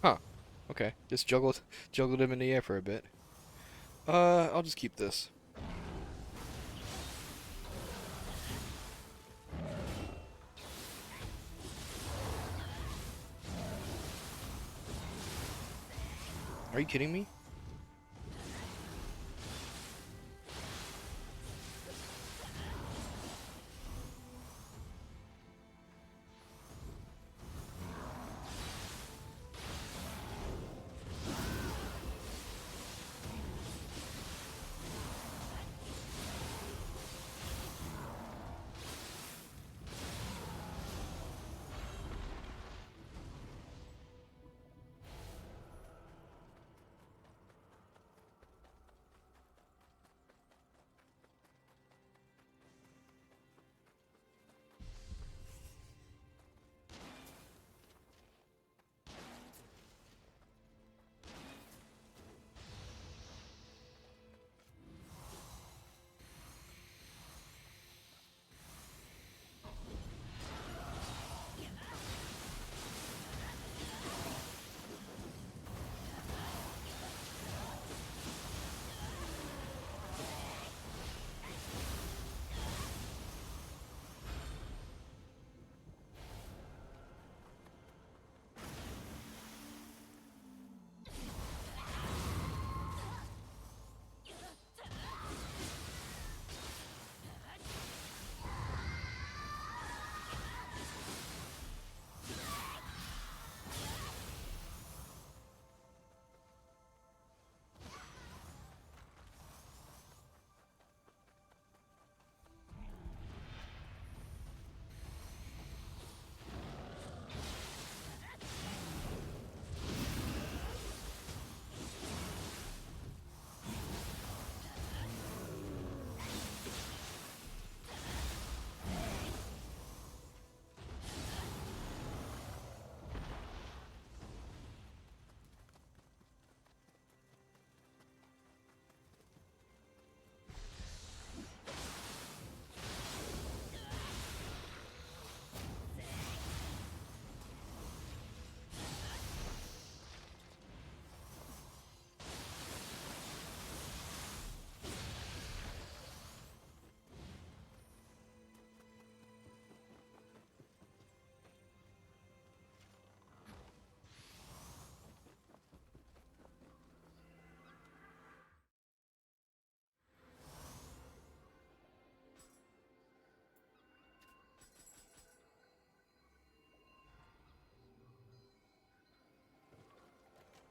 Huh. Okay. Just juggled him in the air for a bit. I'll just keep this. Are you kidding me?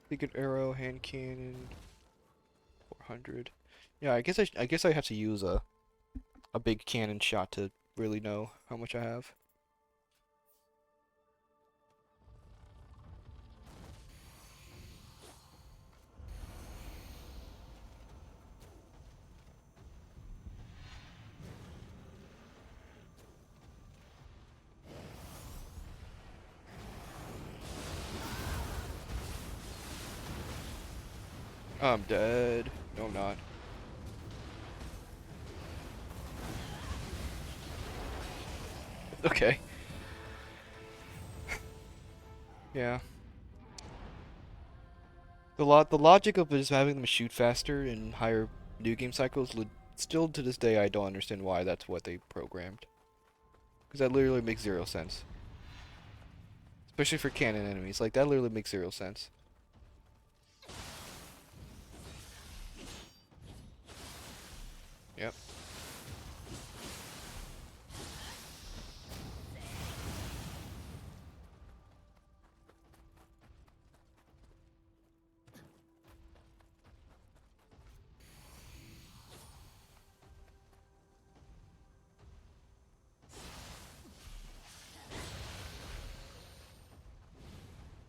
Beacon arrow, hand cannon, 400. Yeah, I guess I have to use a big cannon shot to really know how much I have. I'm dead. No, I'm not. Okay. Yeah. The logic of just having them shoot faster and higher new game cycles, still to this day I don't understand why that's what they programmed. Because that literally makes zero sense. Especially for cannon enemies, like that literally makes zero sense. Yep.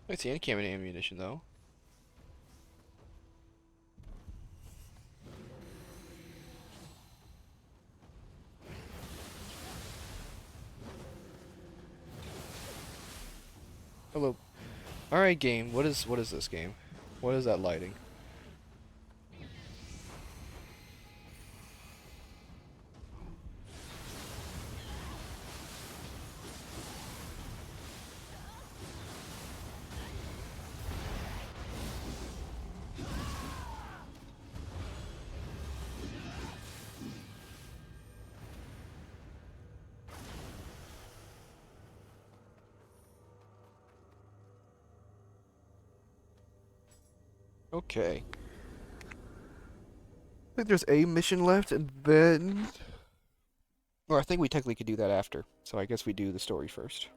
I see any cannon ammunition though. Hello. Alright game, what is this game? What is that lighting? Okay. I think there's a mission left and then or I think we technically could do that after. So I guess we do the story first.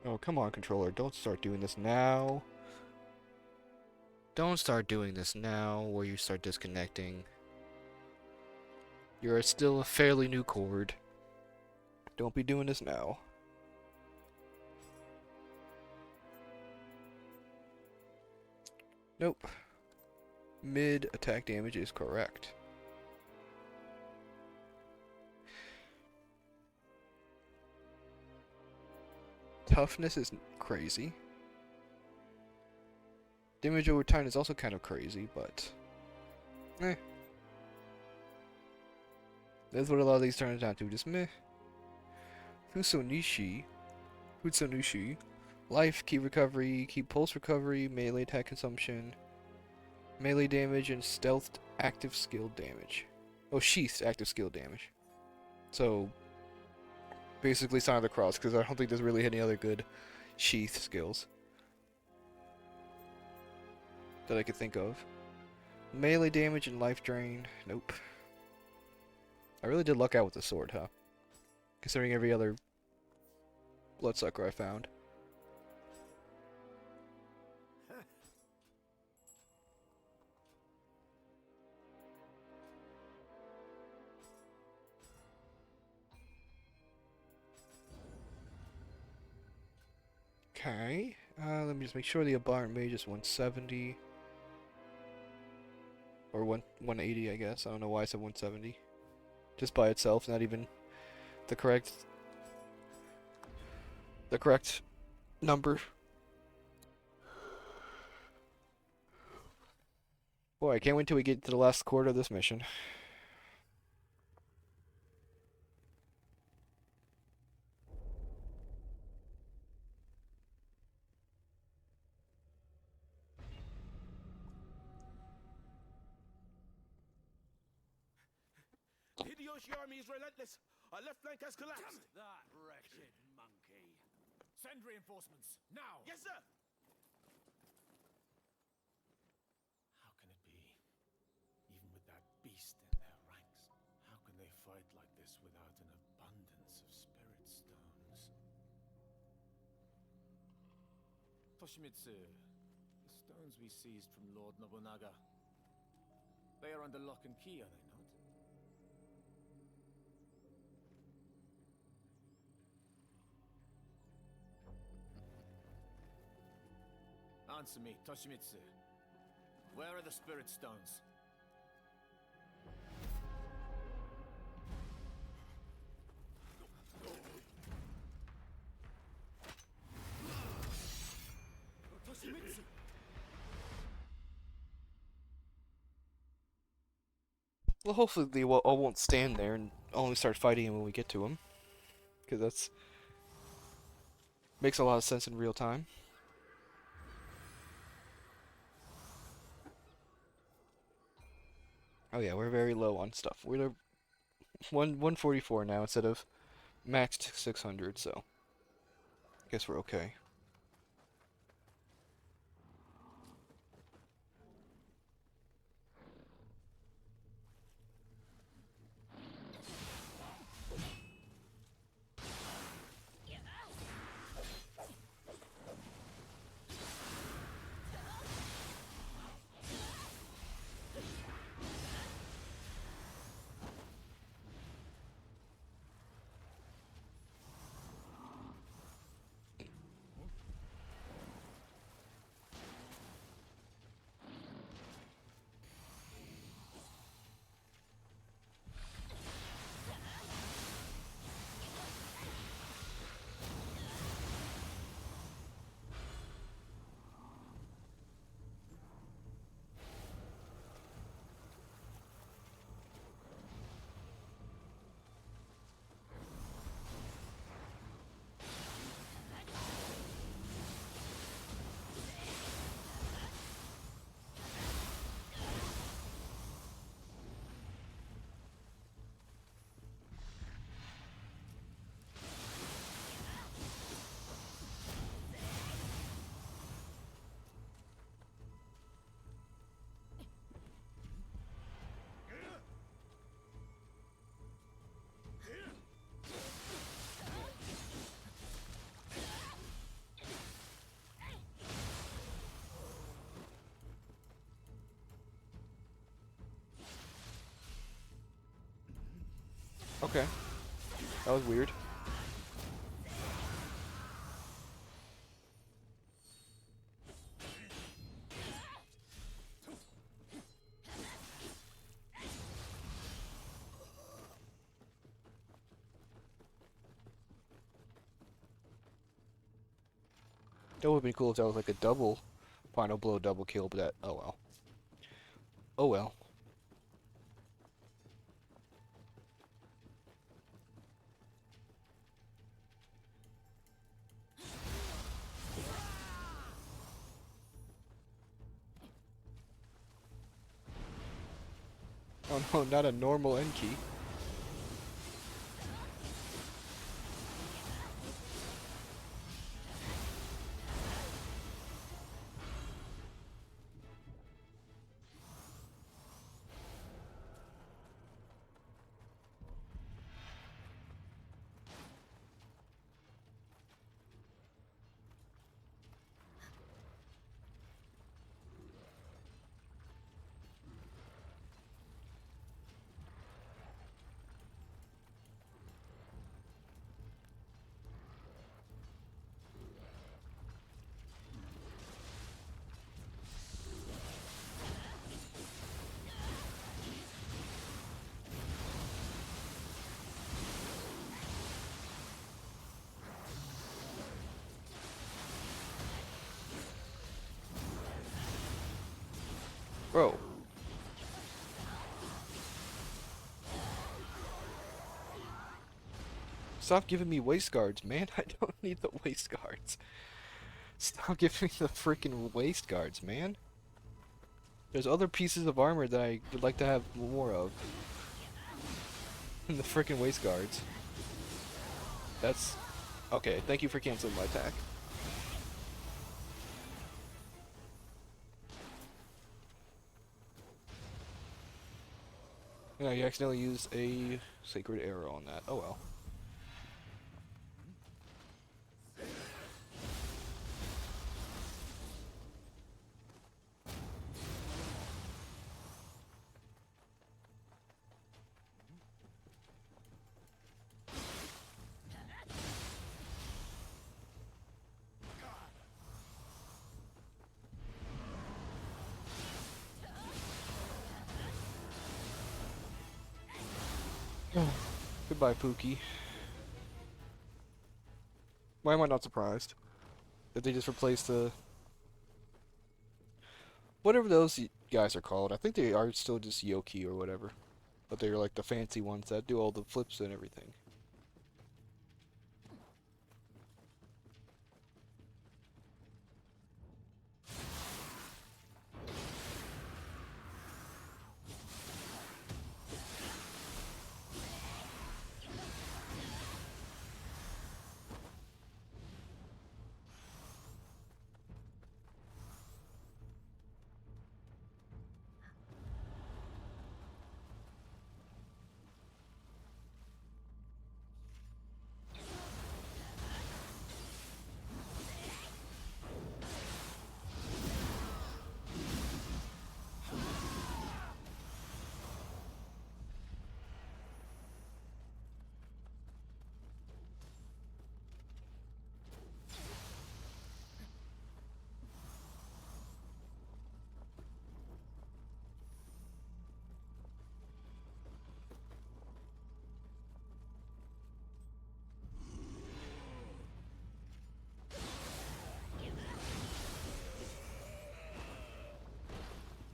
Oh, come on, controller. Don't start doing this now. Don't start doing this now where you start disconnecting. You're still a fairly new cord. Don't be doing this now. Nope. Mid attack damage is correct. Toughness is crazy. Damage over time is also kind of crazy, but eh. That's what a lot of these turn down to, just meh. Futsunushi. Life, key recovery, keep pulse recovery, melee attack consumption, melee damage, and stealthed active skill damage. Oh, sheathed active skill damage. So, basically Sign of the Cross, because I don't think there's really any other good sheath skills that I could think of. Melee damage and life drain. Nope. I really did luck out with the sword, huh? Considering every other bloodsucker I found. Okay. Let me just make sure the Abhorrent Mage is 170. Or 180, I guess. I don't know why I said 170. Just by itself, not even the correct number. Boy, I can't wait till we get to the last quarter of this mission. Hideyoshi army is relentless. Our left flank has collapsed. That wretched monkey. Send reinforcements, now! Yes, sir! How can it be? fight like this without an abundance of spirit stones. Toshimitsu, the stones we seized from Lord Nobunaga, they are under lock and key, are they not? Answer me, Toshimitsu. Where are the spirit stones? Toshimitsu! Well, hopefully they all won't stand there and only start fighting him when we get to him. Because that's... makes a lot of sense in real time. Oh yeah, we're very low on stuff. We're 144 now instead of maxed 600, so... I guess we're okay. Okay. That was weird. That would be cool if that was like a double final blow double kill, but that, oh well. Oh well. Oh no, not a normal N key. Bro. Stop giving me waist guards, man. I don't need the waist guards. Stop giving me the freaking waist guards, man. There's other pieces of armor that I would like to have more of. Than the freaking waist guards. That's... Okay, thank you for canceling my attack. Yeah, you accidentally used a sacred arrow on that. Oh well. Goodbye, Pookie. Why am I not surprised that they just replaced the whatever those guys are called? I think they are still just Yoki or whatever, but they're like the fancy ones that do all the flips and everything.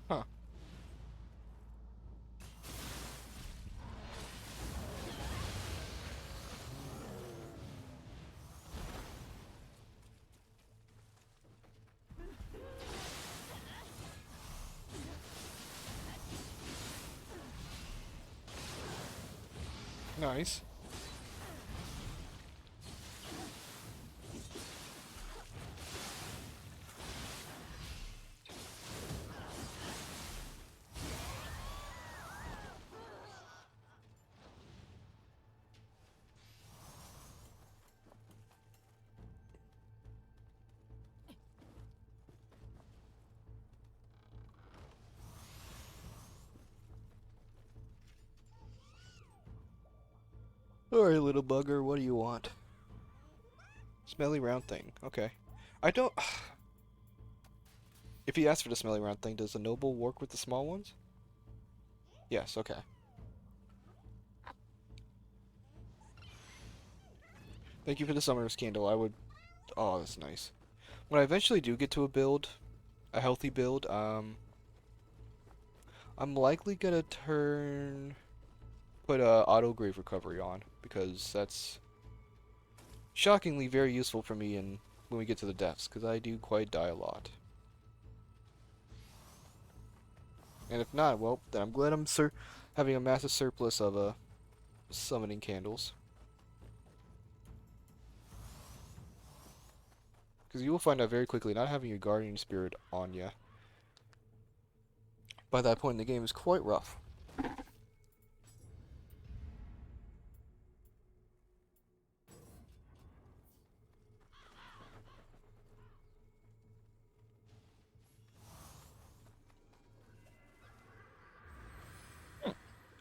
Huh. Nice. Alright, little bugger, what do you want? Smelly round thing. Okay. I don't... If he asks for the smelly round thing, does the noble work with the small ones? Yes, okay. Thank you for the summoner's candle. I would... Oh, that's nice. When I eventually do get to a build, a healthy build, I'm likely gonna put auto grave recovery on, because that's shockingly very useful for me in when we get to the depths, because I do quite die a lot. And if not, well, then I'm glad I'm having a massive surplus of summoning candles. Because you will find out very quickly, not having your guardian spirit on you by that point in the game is quite rough.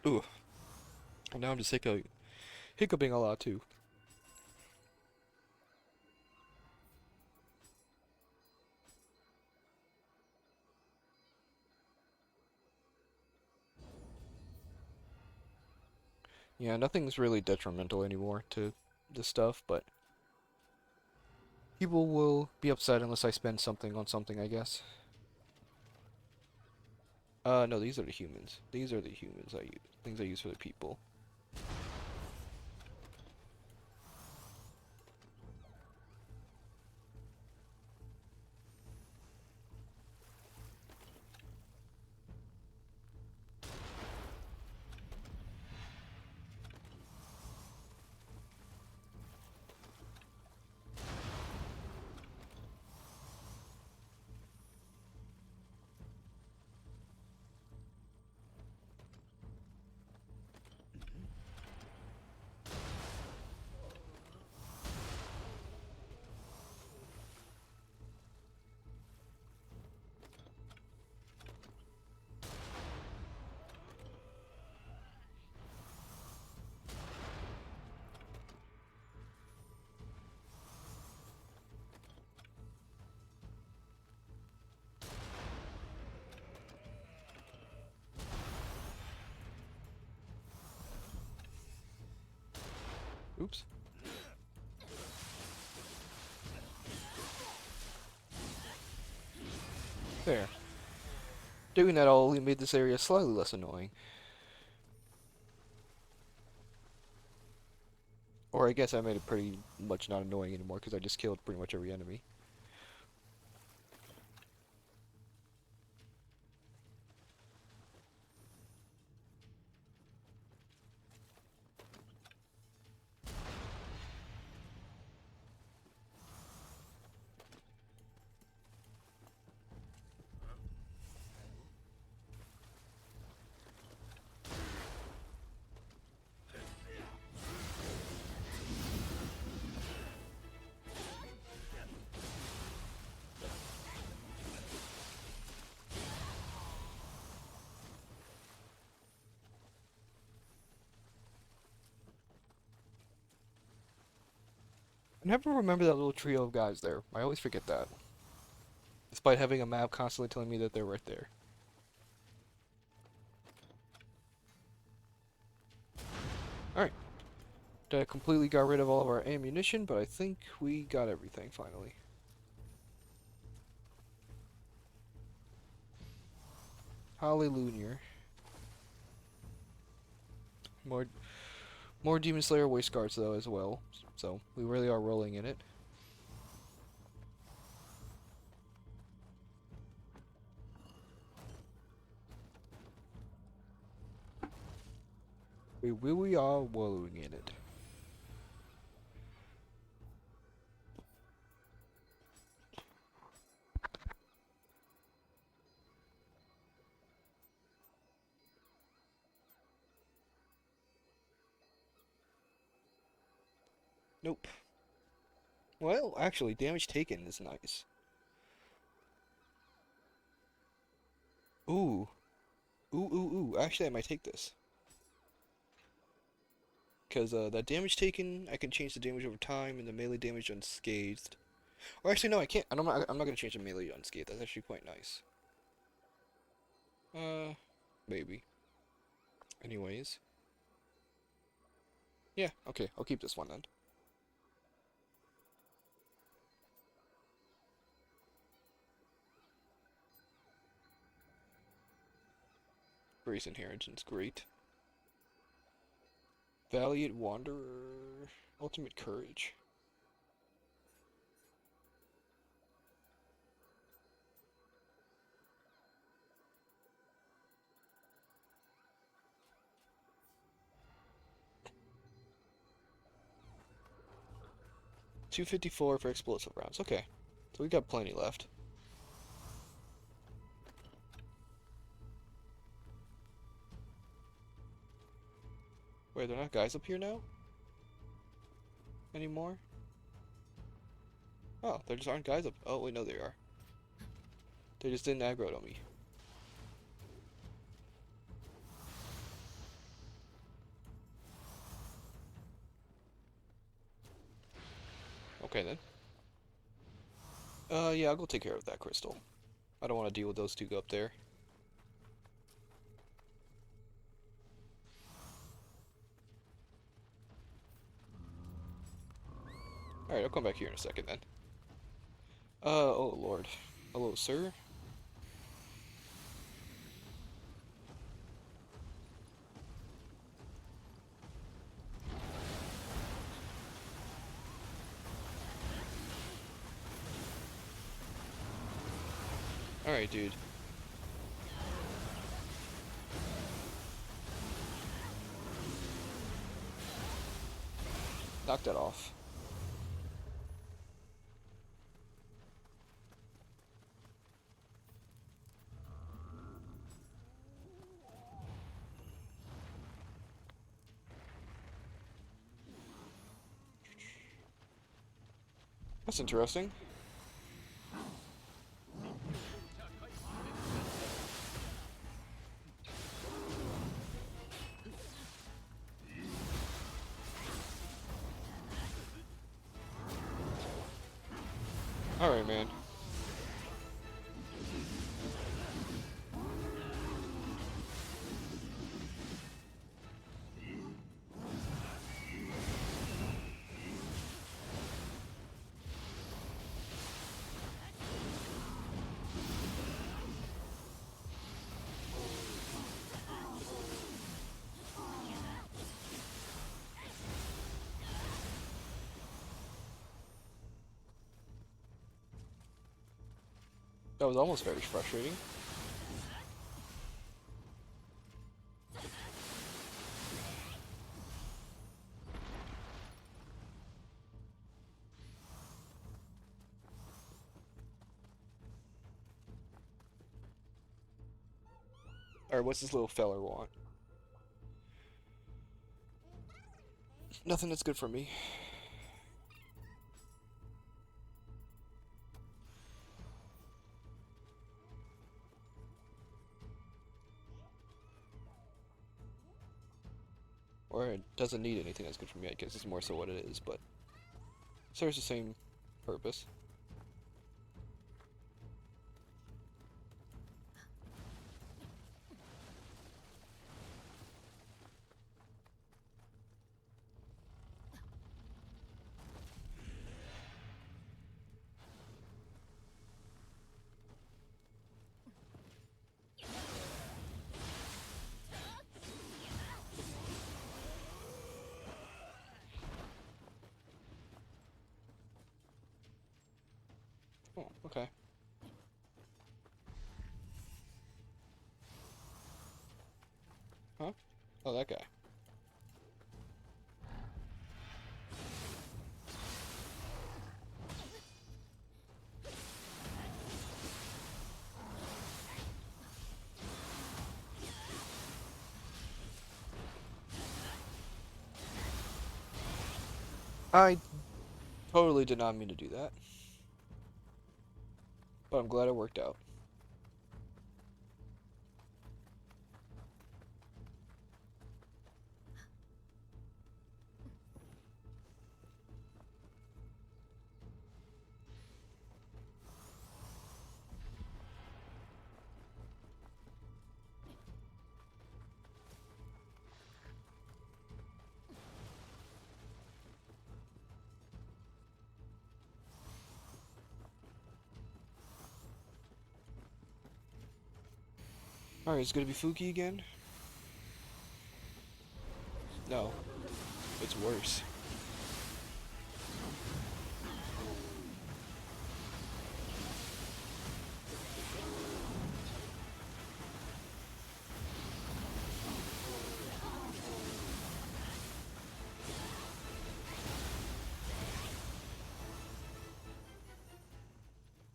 Ooh. And now I'm just hiccuping a lot too. Yeah, nothing's really detrimental anymore to this stuff, but people will be upset unless I spend something on something, I guess. No, these are the humans. These are the humans I use. Things I use for the people. Oops. There. Doing that only made this area slightly less annoying. Or I guess I made it pretty much not annoying anymore because I just killed pretty much every enemy. I never remember that little trio of guys there. I always forget that. Despite having a map constantly telling me that they're right there. Alright. That completely got rid of all of our ammunition, but I think we got everything finally. Hallelujah. More Demon Slayer voice cards though as well. So we really are rolling in it. We are wallowing in it. Nope. Well, actually, damage taken is nice. Ooh. Ooh. Actually, I might take this. Because that damage taken, I can change the damage over time and the melee damage unscathed. Or actually, no, I can't. I'm not going to change the melee unscathed. That's actually quite nice. Maybe. Anyways. Yeah, okay, I'll keep this one then. Grace Inheritance, great. Valiant Wanderer, Ultimate Courage. $254 for explosive rounds. Okay, so we got plenty left. Wait, they're not guys up here now? Anymore? Oh, there just aren't guys up. Oh, wait, no, they are. They just didn't aggro on me. Okay then. Yeah, I'll go take care of that crystal. I don't want to deal with those two up there. Alright, I'll come back here in a second then. Oh lord. Hello, sir? Alright, dude. Knock that off. That's interesting. Alright, man. That was almost very frustrating. Alright, what's this little feller want? Nothing that's good for me. Or it doesn't need anything that's good for me, I guess it's more so what it is, but serves the same purpose. Oh, okay. Huh? Oh, that guy. I totally did not mean to do that. But I'm glad it worked out. Alright, it's gonna be Fuki again? No. It's worse.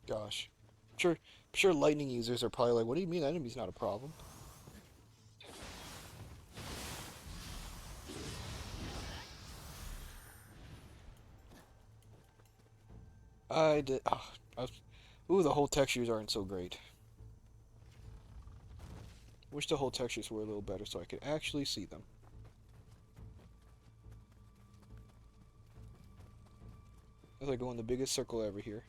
Gosh. I'm sure lightning users are probably like, what do you mean enemy's not a problem? I did. Oh, ooh, the whole textures aren't so great. Wish the whole textures were a little better so I could actually see them. As I go in the biggest circle ever here.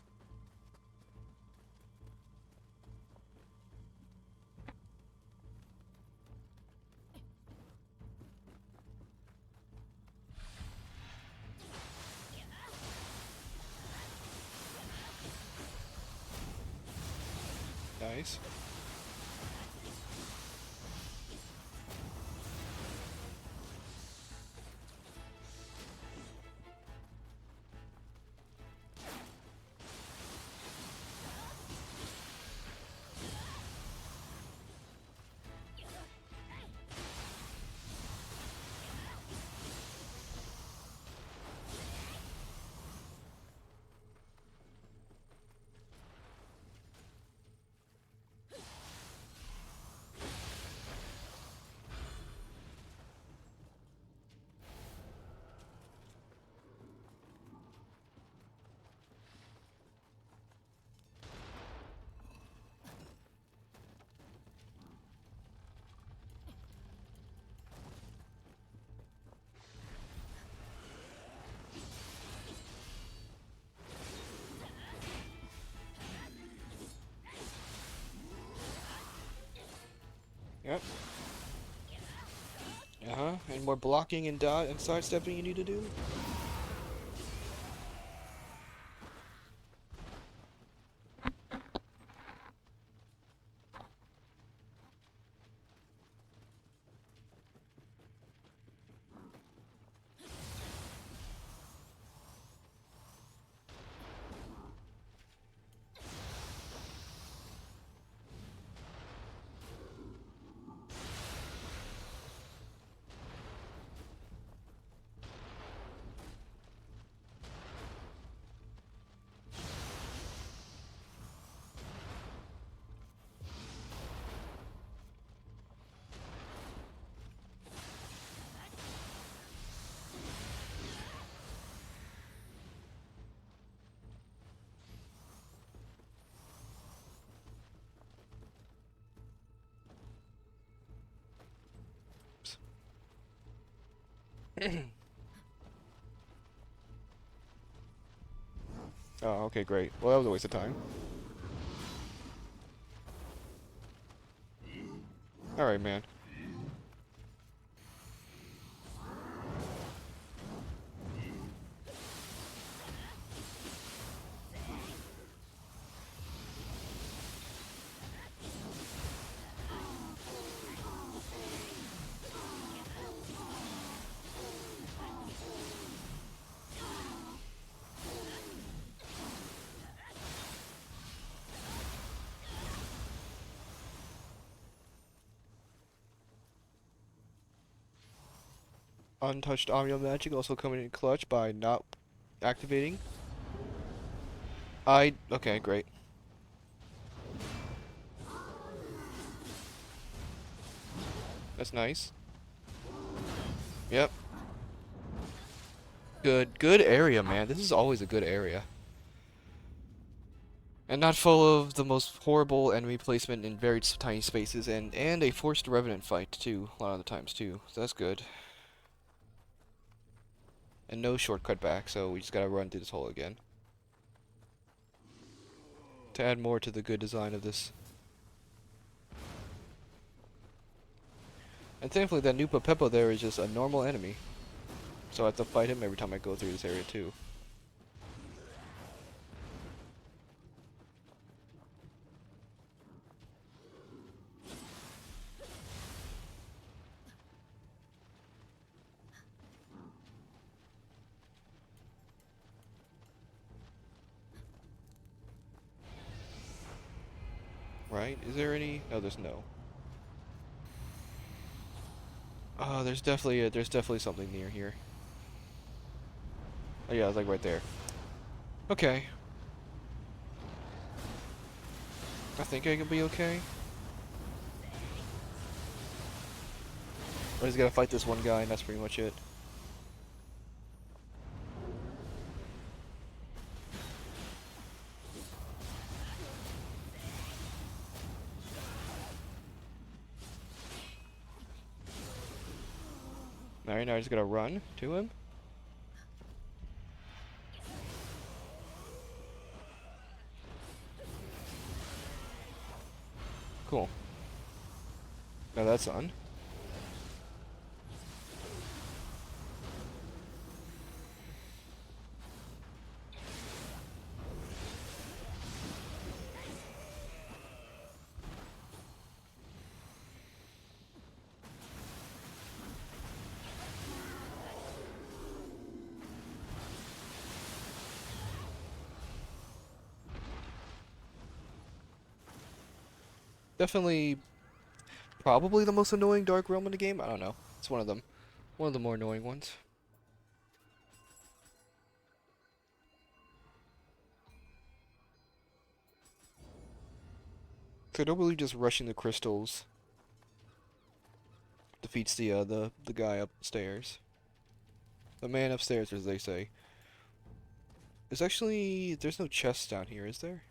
Nice. Yep. Uh-huh. And more blocking and dot and sidestepping you need to do? Oh, okay, great. Well, that was a waste of time. Alright, man. Untouched Omnium Magic also coming in clutch by not activating. Okay, great. That's nice. Yep. Good area, man. This is always a good area. And not full of the most horrible enemy placement in very tiny spaces, and a forced revenant fight, too, a lot of the times, too. So that's good. And no shortcut back, so we just gotta run through this hole again. To add more to the good design of this. And thankfully that Nupa Peppo there is just a normal enemy. So I have to fight him every time I go through this area, too. Right? Is there any? No, there's no. Oh, there's definitely something near here. Oh yeah, it's like right there. Okay. I think I can be okay. I just gotta fight this one guy, and that's pretty much it. Alright, now I just gotta run to him. Cool. Now that's on. Definitely, probably the most annoying Dark Realm in the game. I don't know. It's one of them. One of the more annoying ones. So I don't believe just rushing the crystals defeats the guy upstairs. The man upstairs, as they say. There's no chests down here, is there?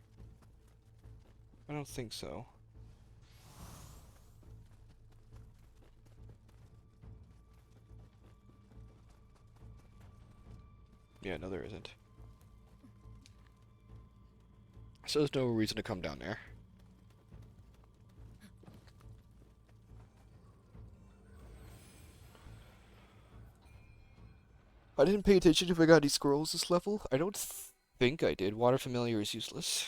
I don't think so. Yeah, no there isn't. So there's no reason to come down there. I didn't pay attention if I got any scrolls this level. I don't think I did. Water Familiar is useless.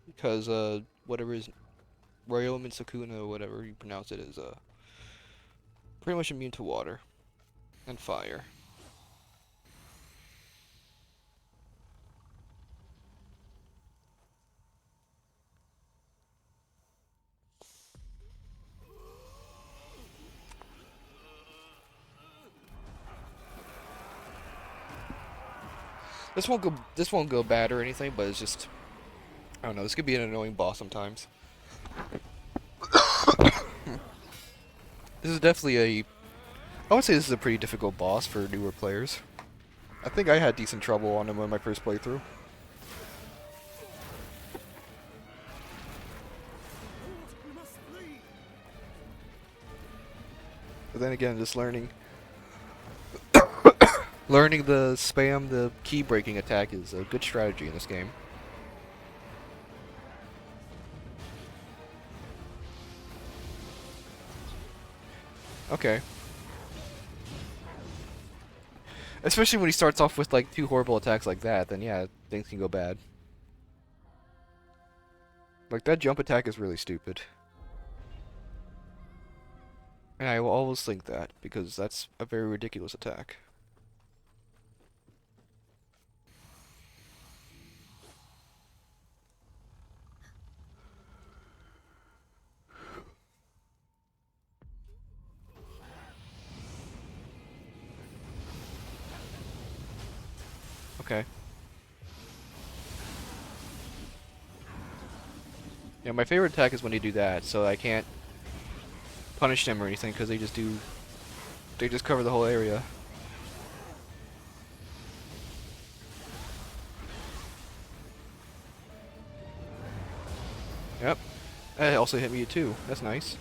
Because, whatever is Ryomen Sukuna, whatever you pronounce it, is, pretty much immune to water. And fire. This won't go bad or anything, but it's just, I don't know, this could be an annoying boss sometimes. This is definitely I would say this is a pretty difficult boss for newer players. I think I had decent trouble on him on my first playthrough. We must flee. But then again, just learning Learning the spam the key breaking attack is a good strategy in this game. Okay. Especially when he starts off with like 2 horrible attacks like that, then yeah, things can go bad. Like that jump attack is really stupid. And I will always think that, because that's a very ridiculous attack. Okay. Yeah, my favorite attack is when they do that, so I can't punish them or anything, because they just cover the whole area. Yep. It also hit me too. That's nice.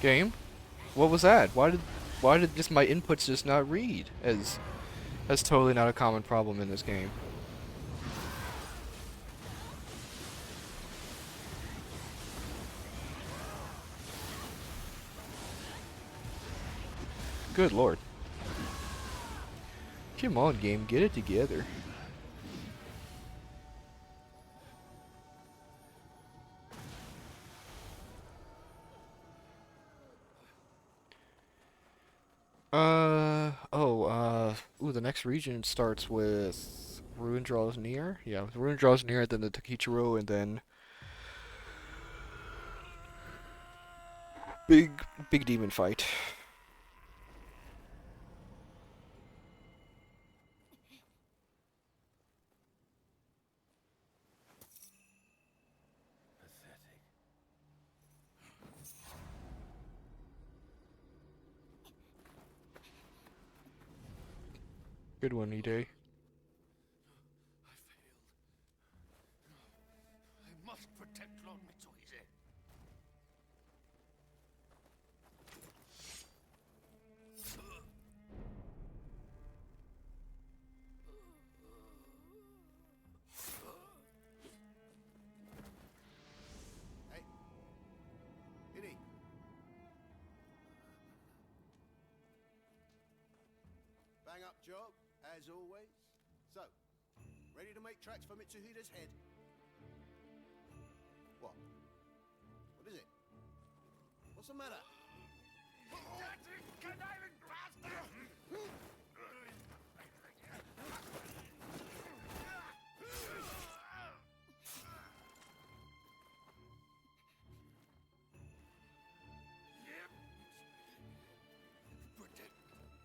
Game? What was that? Why did just my inputs just not read? As that's totally not a common problem in this game. Good lord. Come on, game, get it together. Ooh, the next region starts with Ruin Draws Near. Yeah, with Ruin Draws Near, then the Takichiro, and then big demon fight. Pathetic. Good one, Ide. I failed. I must protect Lord Mitsuhide. Hey. Hidi. Bang up job, as always. So, ready to make tracks for Mitsuhide's head? What? What is it? What's the matter? Conniving bastard! Protect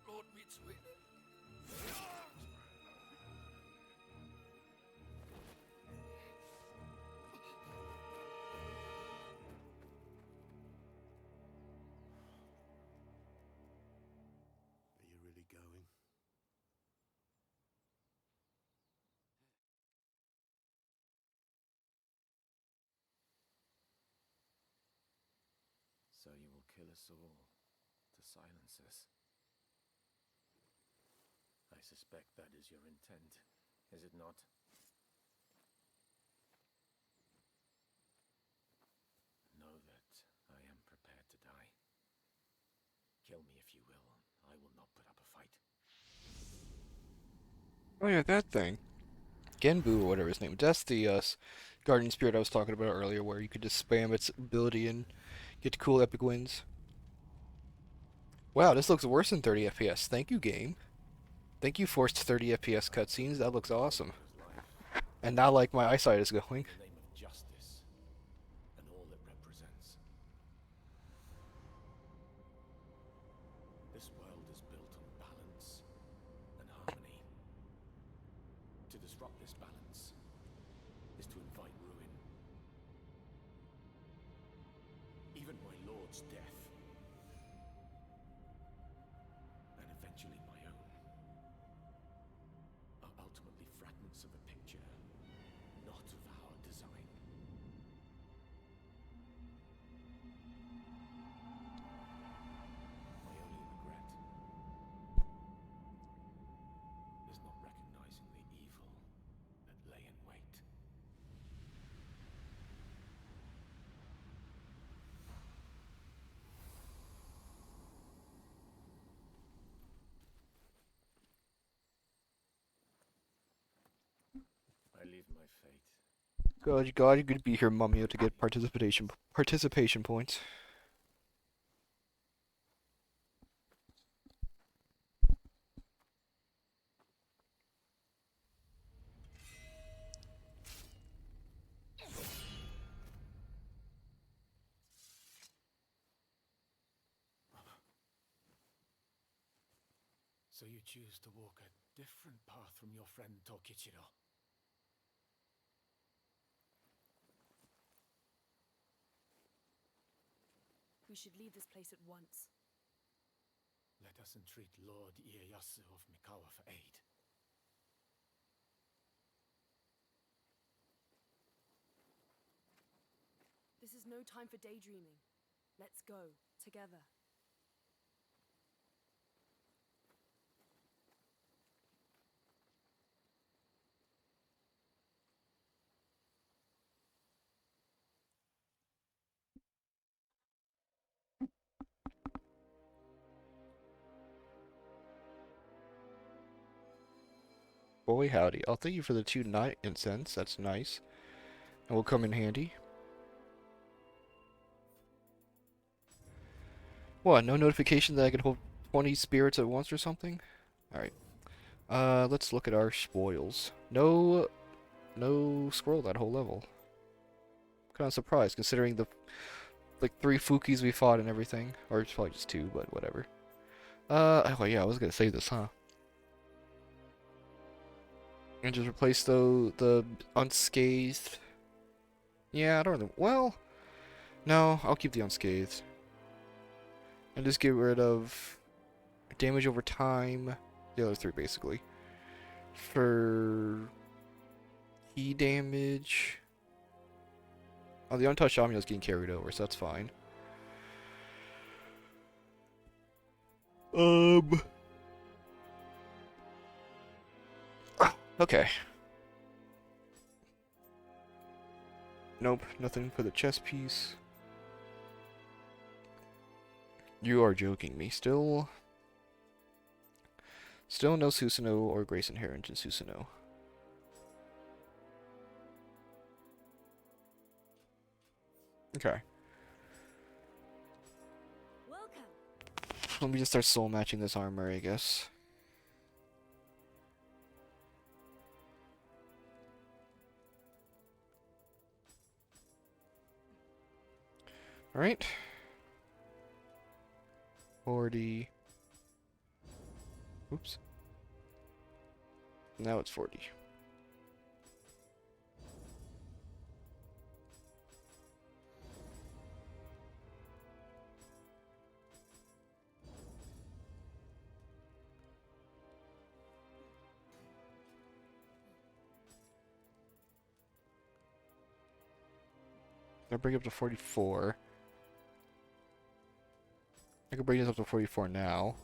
Lord Mitsuhide. Are you really going? So you will kill us all to silence us. I suspect that is your intent, is it not? Know that I am prepared to die. Kill me if you will. I will not put up a fight. Oh yeah, that thing. Genbu or whatever his name. That's the guardian spirit I was talking about earlier, where you could just spam its ability and get cool epic wins. Wow, this looks worse than 30 FPS. Thank you, game. Thank you, forced 30 FPS cutscenes. That looks awesome. And not like my eyesight is going. In the name of justice and all it represents. This world is built on balance and harmony. To disrupt this balance is to invite ruin. Even my lord's death, and eventually my own, are ultimately fragments of a picture, not of our brave my fate. God, you could be here, Mumio, to get participation points. So you choose to walk a different path from your friend Tokichiro. We should leave this place at once. Let us entreat Lord Ieyasu of Mikawa for aid. This is no time for daydreaming. Let's go, together. Boy, howdy. I'll thank you for the 2 night incense. That's nice. And will come in handy. What? No notification that I can hold 20 spirits at once or something? Alright. Let's look at our spoils. No scroll that whole level. Kind of surprised, considering the, like, 3 Fukis we fought and everything. Or it's probably just 2, but whatever. Oh yeah, I was gonna say this, huh? And just replace the unscathed. Yeah, I don't really. Well, no, I'll keep the unscathed. And just get rid of damage over time. The other 3 basically. For key damage. Oh, the untouched Amio is getting carried over, so that's fine. Okay. Nope, nothing for the chest piece. You are joking me. Still no Susanoo or Grace Inherent in Susanoo. Okay. Welcome. Let me just start soul matching this armor, I guess. Alright. 40. Oops. Now it's 40. I'll bring it up to 44. I can bring this up to 44 now.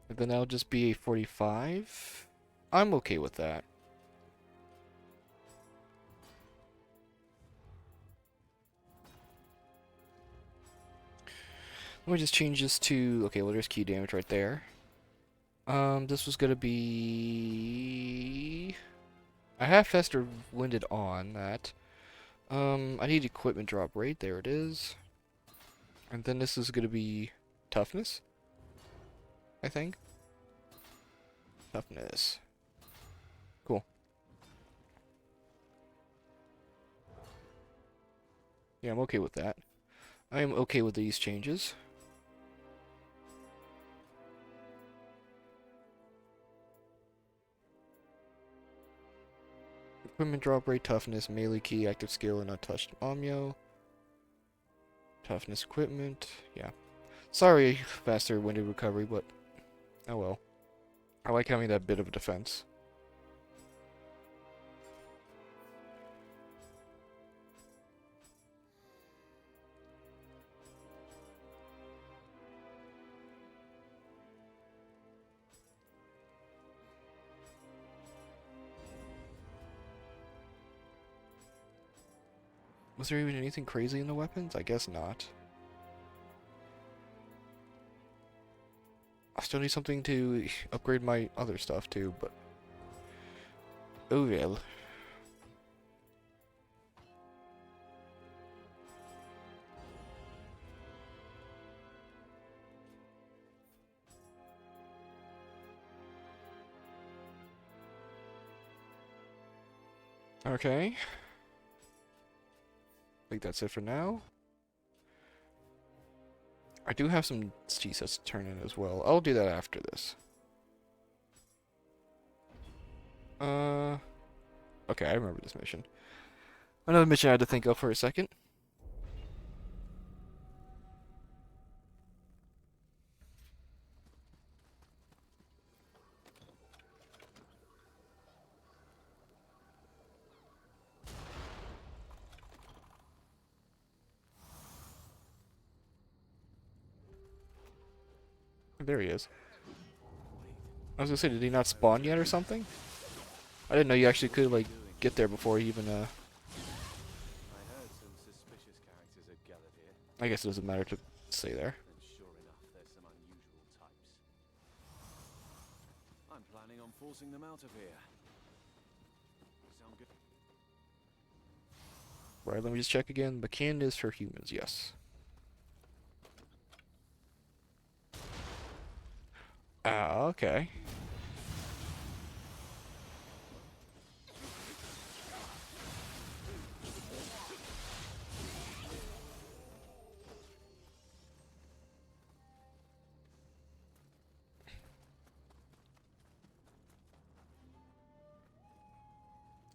And then that'll just be a 45. I'm okay with that. Let me just change this to... Okay, well there's key damage right there. This was gonna be... I have Fester Winded on that. I need equipment drop rate. There it is. And then this is gonna be toughness, I think. Toughness. Cool. Yeah, I'm okay with that. I am okay with these changes. Equipment drop rate, toughness, melee key, active skill, and untouched Amyo. Toughness equipment, yeah. Sorry, faster winded recovery, but oh well. I like having that bit of a defense. Was there even anything crazy in the weapons? I guess not. still need something to upgrade my other stuff too, but oh well. Okay. I think that's it for now. I do have some G-sets to turn in as well. I'll do that after this. Okay, I remember this mission. Another mission I had to think of for a second. There he is. I was gonna say, did he not spawn yet or something? I didn't know you actually could, like, get there before he even, I heard some suspicious characters had gathered here, I guess it doesn't matter to say there. and sure enough, there's some unusual types. I'm planning on forcing them out of here. Sound good? Right, let me just check again. McCann is for humans, yes. Ah, okay.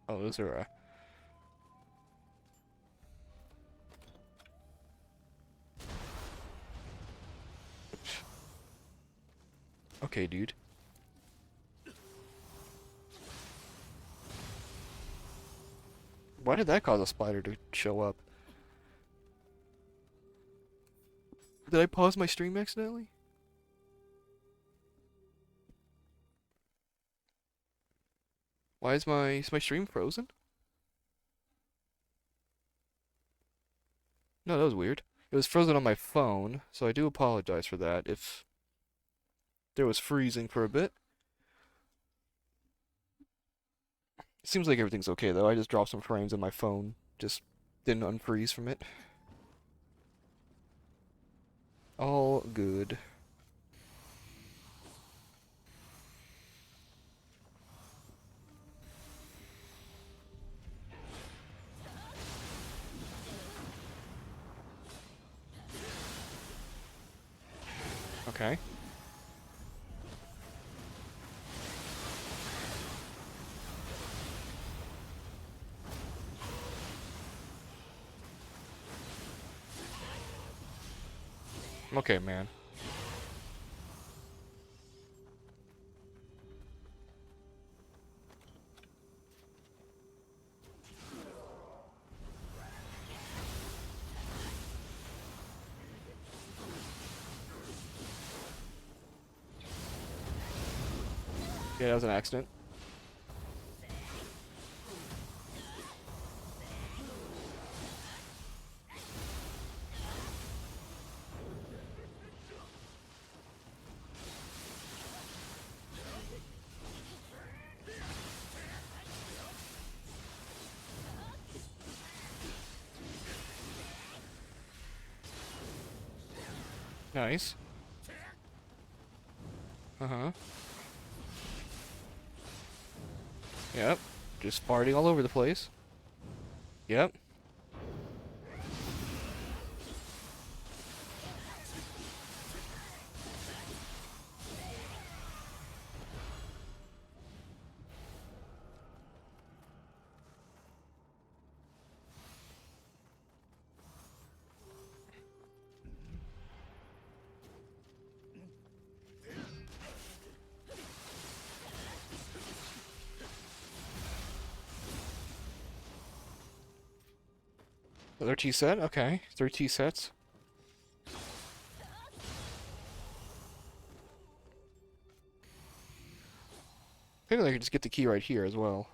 Oh, those are, okay, dude. Why did that cause a spider to show up? Did I pause my stream accidentally? Why is my stream frozen? No, that was weird. It was frozen on my phone, so I do apologize for that if there was freezing for a bit. Seems like everything's okay though. I just dropped some frames and my phone just didn't unfreeze from it. All good. Okay. Okay, man. Yeah, that was an accident. Nice. Uh-huh. Yep. Just farting all over the place. Yep. Another T set? Okay. 3 T sets. Maybe I could just get the key right here as well.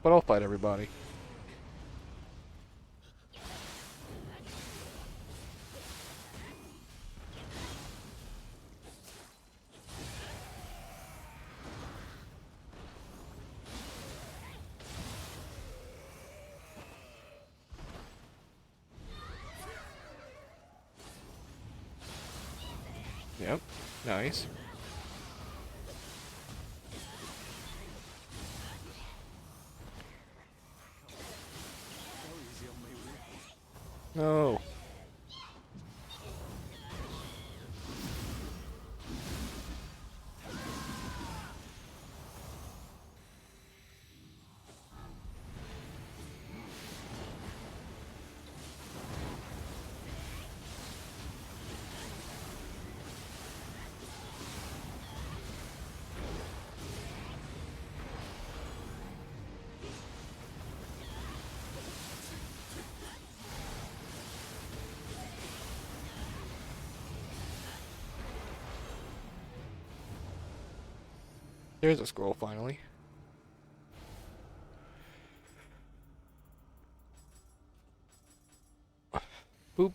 But I'll fight everybody. Yep, nice. No. There's a scroll finally. Boop.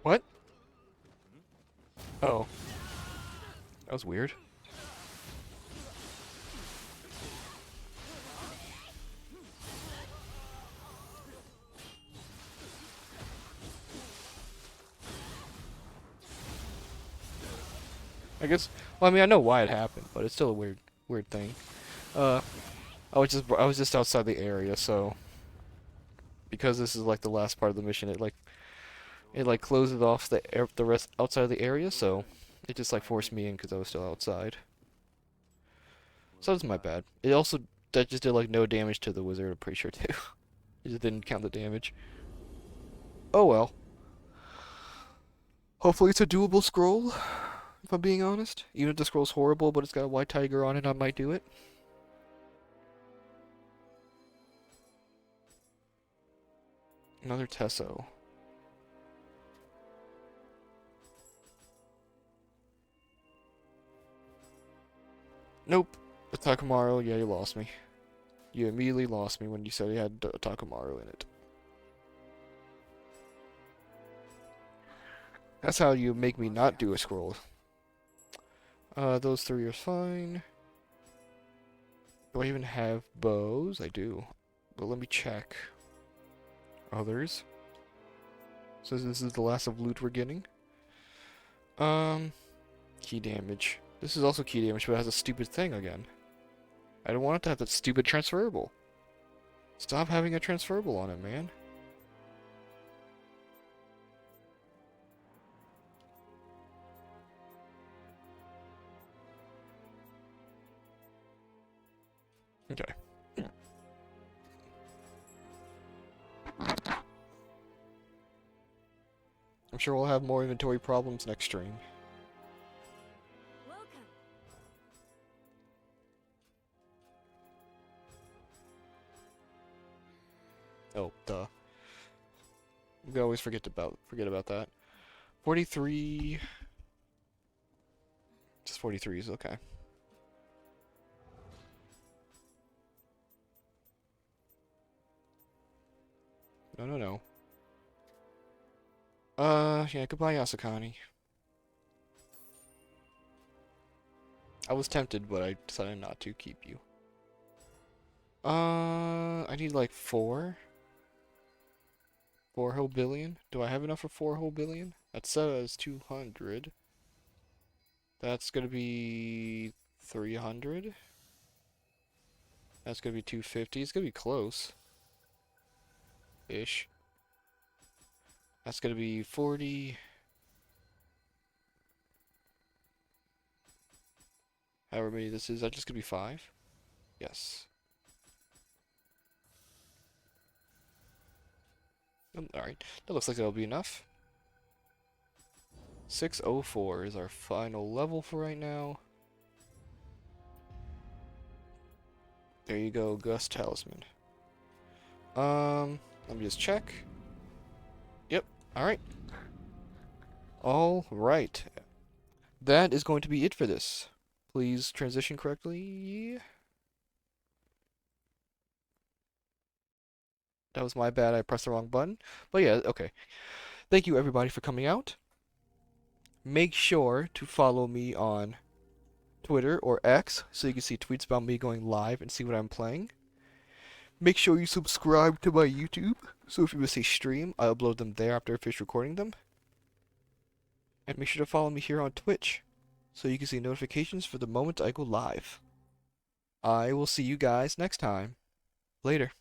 What? Oh. That was weird. I guess. Well, I mean, I know why it happened, but it's still a weird thing. Uh, I was just outside the area, so because this is like the last part of the mission, it closes off the rest outside of the area, so it just like forced me in because I was still outside. So that's my bad. It also that just did like no damage to the wizard. I'm pretty sure too. It just didn't count the damage. Oh well. Hopefully it's a doable scroll. If I'm being honest, even if the scroll's horrible, but it's got a white tiger on it, I might do it. Another Tesso. Nope. The Takamaru, yeah, you lost me. You immediately lost me when you said you had Takamaru in it. That's how you make me not do a scroll. Those three are fine. Do I even have bows? I do. But let me check. Others. So this is the last of loot we're getting. Key damage. This is also key damage, but it has a stupid thing again. I don't want it to have that stupid transferable. Stop having a transferable on it, man. Okay. I'm sure we'll have more inventory problems next stream. Welcome. Oh, duh. We always forget about that. 43. Just 43s, okay. No, no, no. Yeah, goodbye, Yasukani. I was tempted, but I decided not to keep you. I need like 4. 4 whole billion? Do I have enough for 4 whole billion? That says 200. That's gonna be 300. That's gonna be 250. It's gonna be close. Ish. That's gonna be 40. However many this is, that just gonna be 5? Yes. Alright. That looks like that'll be enough. 604 is our final level for right now. There you go, Gus Talisman. Let me just check. Yep, alright. Alright. That is going to be it for this. Please transition correctly. That was my bad, I pressed the wrong button. But yeah, okay. Thank you everybody for coming out. Make sure to follow me on Twitter or X so you can see tweets about me going live and see what I'm playing. Make sure you subscribe to my YouTube, so if you miss a stream, I upload them there after I finish recording them. And make sure to follow me here on Twitch, so you can see notifications for the moment I go live. I will see you guys next time. Later.